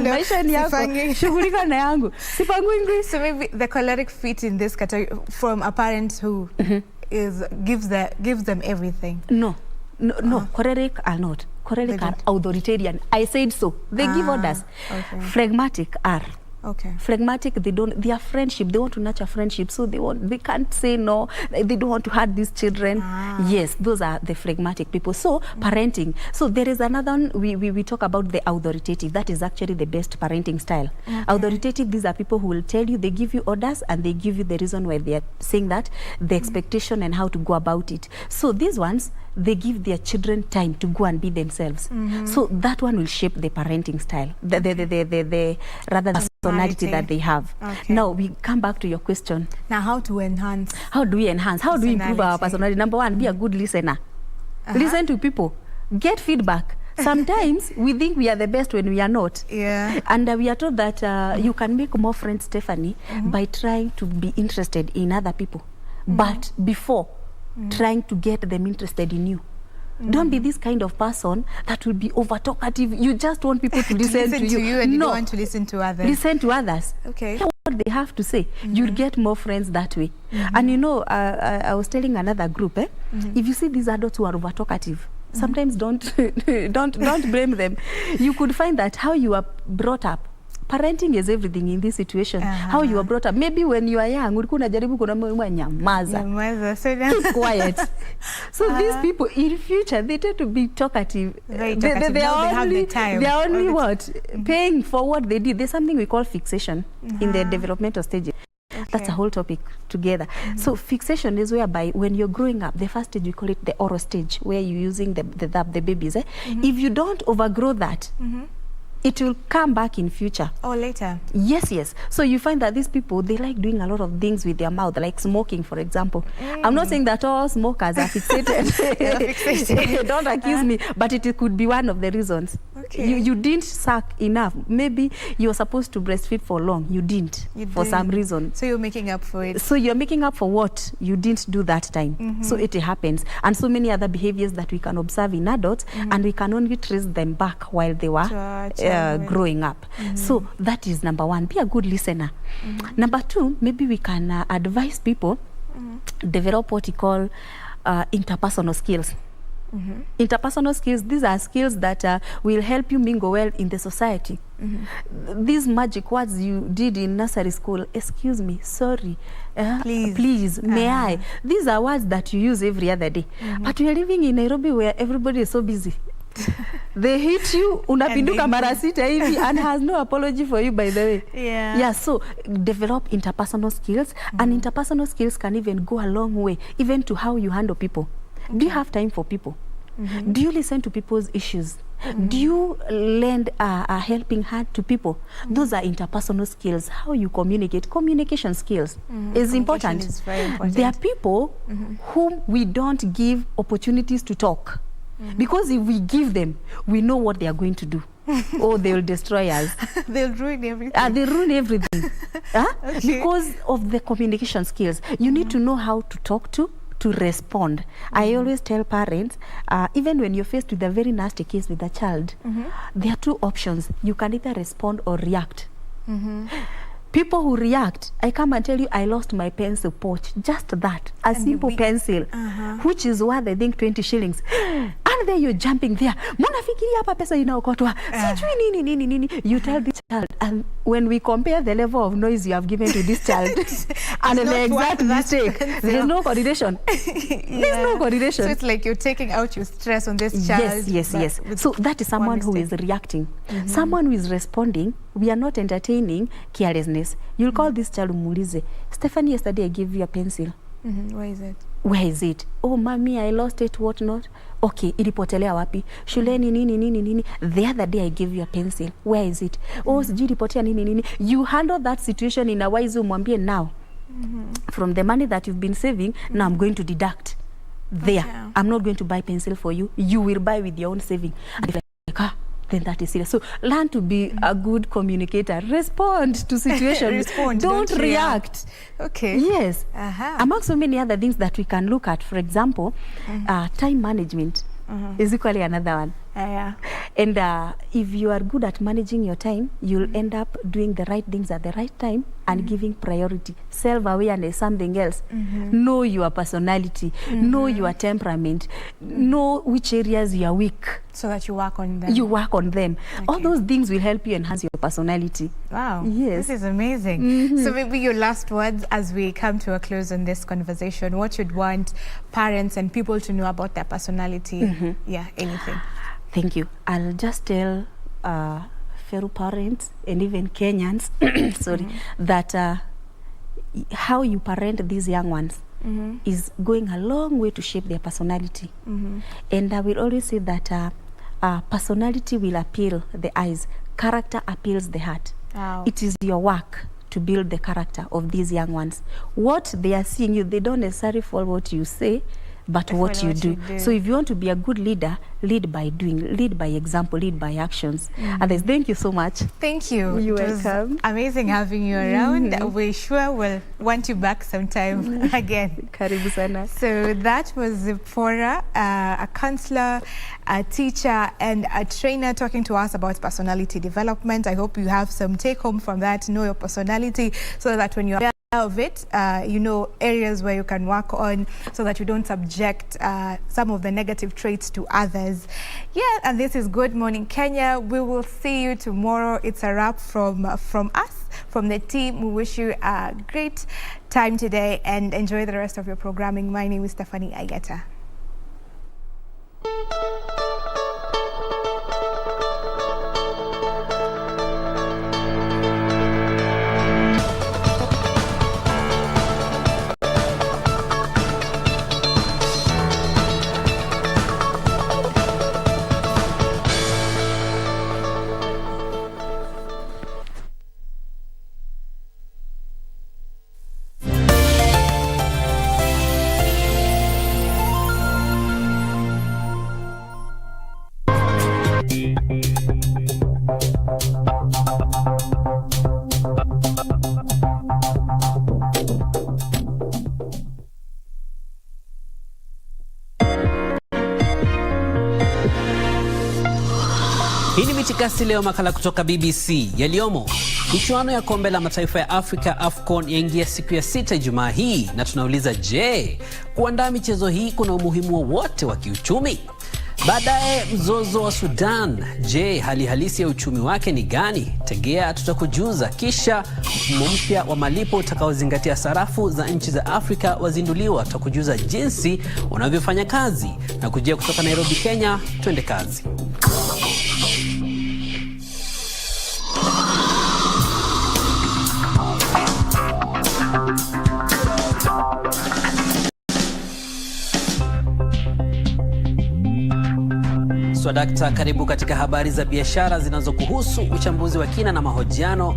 Maisha ni yako. Shughulika na yangu. Sipangwingwi. So maybe the choleric fit in this category from a parent who gives them everything. No, choleric are not. Choleric are authoritarian. I said so. They give orders. Okay. Phlegmatic are. Okay. Phlegmatic, their friendship, they want to nurture friendship, so they can't say no, they don't want to hurt these children. Yes, those are the phlegmatic people. So parenting. So there is another one, we talk about the authoritative. That is actually the best parenting style. Okay. Authoritative, these are people who will tell you, they give you orders and they give you the reason why they are saying that, the expectation and how to go about it. So these ones, they give their children time to go and be themselves. So that one will shape the parenting style, the rather personality that they have. Okay. Now we come back to your question. Now, how to enhance? How do we enhance? How do we improve our personality? Number one, be a good listener. Listen to people. Get feedback. Sometimes we think we are the best when we are not. Yeah. And we are told that you can make more friends, Stephanie, by trying to be interested in other people. But before trying to get them interested in you. Don't be this kind of person that will be over talkative. You just want people to listen to you and you don't want to listen to others. Listen to others. Okay. Hear what they have to say. You'll get more friends that way. And you know, I was telling another group, if you see these adults who are over talkative, sometimes don't blame them. You could find that how you are brought up. Parenting is everything in this situation. How you are brought up. Maybe when you are young, keep quiet. So these people in future, they tend to be talkative. Very talkative. They have the time. They are only what? Paying for what they did. There's something we call fixation in the developmental stages. Okay. That's a whole topic together. So fixation is whereby when you're growing up, the first stage we call it the oral stage, where you're using the babies. If you don't overgrow that, it will come back in future. Or later. Yes. So you find that these people, they like doing a lot of things with their mouth, like smoking, for example. I'm not saying that all smokers are fixated. Don't accuse me, but it could be one of the reasons. Okay. You didn't suck enough. Maybe you're supposed to breastfeed for long. You didn't for some reason. So you're making up for it. So you're making up for what you didn't do that time. So it happens. And so many other behaviors that we can observe in adults, and we can only trace them back while they were growing up. So that is number one. Be a good listener. Number two, maybe we can advise people develop what we call interpersonal skills. Interpersonal skills, these are skills that will help you mingle well in the society. These magic words you did in nursery school, excuse me, sorry, please, may I. These are words that you use every other day. But we are living in Nairobi where everybody is so busy. They hit you, unapinduka mara sita hivi, and has no apology for you, by the way. Yeah, so develop interpersonal skills, and interpersonal skills can even go a long way, even to how you handle people. Do you have time for people? Do you listen to people's issues? Do you lend a helping hand to people? Those are interpersonal skills. How you communicate. Communication skills is important. Is very important. There are people whom we don't give opportunities to talk. Because if we give them, we know what they are going to do. Or they will destroy us. They'll ruin everything. They ruin everything. Because of the communication skills. You need to know how to talk to respond. I always tell parents, even when you're faced with a very nasty case with a child, there are two options. You can either respond or react. People who react, I come and tell you, I lost my pencil pouch. Just that, a simple pencil, which is worth, I think, 20 shillings. And then you're jumping there. You tell this child, and when we compare the level of noise you have given to this child and the exact mistake, there's no coordination. There's no coordination. So it's like you're taking out your stress on this child. Yes. So that is someone who is reacting. Someone who is responding. We are not entertaining carelessness. You'll call this child Mulize. Stephanie, yesterday I gave you a pencil. Where is it? Where is it? Oh, mommy, I lost it, what not? Okay, ilipotelea wapi? Shuleni nini. The other day I gave you a pencil. Where is it? Oh, sijui ilipotea nini. You handle that situation in a wise way, mwambie now. From the money that you've been saving, now I'm going to deduct. There. Okay. I'm not going to buy pencil for you. You will buy with your own saving. And if like, then that is serious. So learn to be a good communicator. Respond to situations. Don't react. Okay. Yes. Among so many other things that we can look at, for example, time management is equally another one. And if you are good at managing your time, you'll end up doing the right things at the right time and giving priority. Self-awareness, something else. Know your personality, know your temperament, know which areas you are weak. So that you work on them. You work on them. Okay. All those things will help you enhance your personality. Wow. Yes. This is amazing. So maybe your last words as we come to a close on this conversation. What you'd want parents and people to know about their personality? Yeah, anything. Thank you. I'll just tell fellow parents and even Kenyans sorry, that how you parent these young ones is going a long way to shape their personality. And I will always say that personality will appeal the eyes, character appeals the heart. Wow. It is your work to build the character of these young ones. What they are seeing you, they don't necessarily follow what you say, but what you do. So if you want to be a good leader, lead by doing, lead by example, lead by actions. Others, thank you so much. Thank you. You're it was welcome. Amazing having you around. We sure will want you back sometime again. Karibu sana. So that was Zipporah, a counselor, a teacher, and a trainer talking to us about personality development. I hope you have some take home from that. Know your personality so that when you're of it, you know areas where you can work on so that you don't subject some of the negative traits to others. Yeah, and this is Good Morning Kenya. We will see you tomorrow. It's a wrap from us, from the team. We wish you a great time today and enjoy the rest of your programming. My name is Stephanie Ayeta. Hii ni Mitikasi leo, makala kutoka BBC. Yaliyomo: michuano ya kombe la mataifa ya Afrika Afcon yaingia siku ya 6 Ijumaa hii, na tunauliza, je, kuandaa michezo hii kuna umuhimu wowote wa kiuchumi? Baadaye mzozo wa Sudan, je, hali halisi ya uchumi wake ni gani? Tegea tutakujuza. Kisha mfumo mpya wa malipo utakaozingatia sarafu za nchi za Afrika wazinduliwa, tutakujuza jinsi unavyofanya kazi. Na kujia kutoka Nairobi, Kenya, twende kazi. Swadakta, karibu katika habari za biashara zinazokuhusu, uchambuzi wa kina na mahojiano.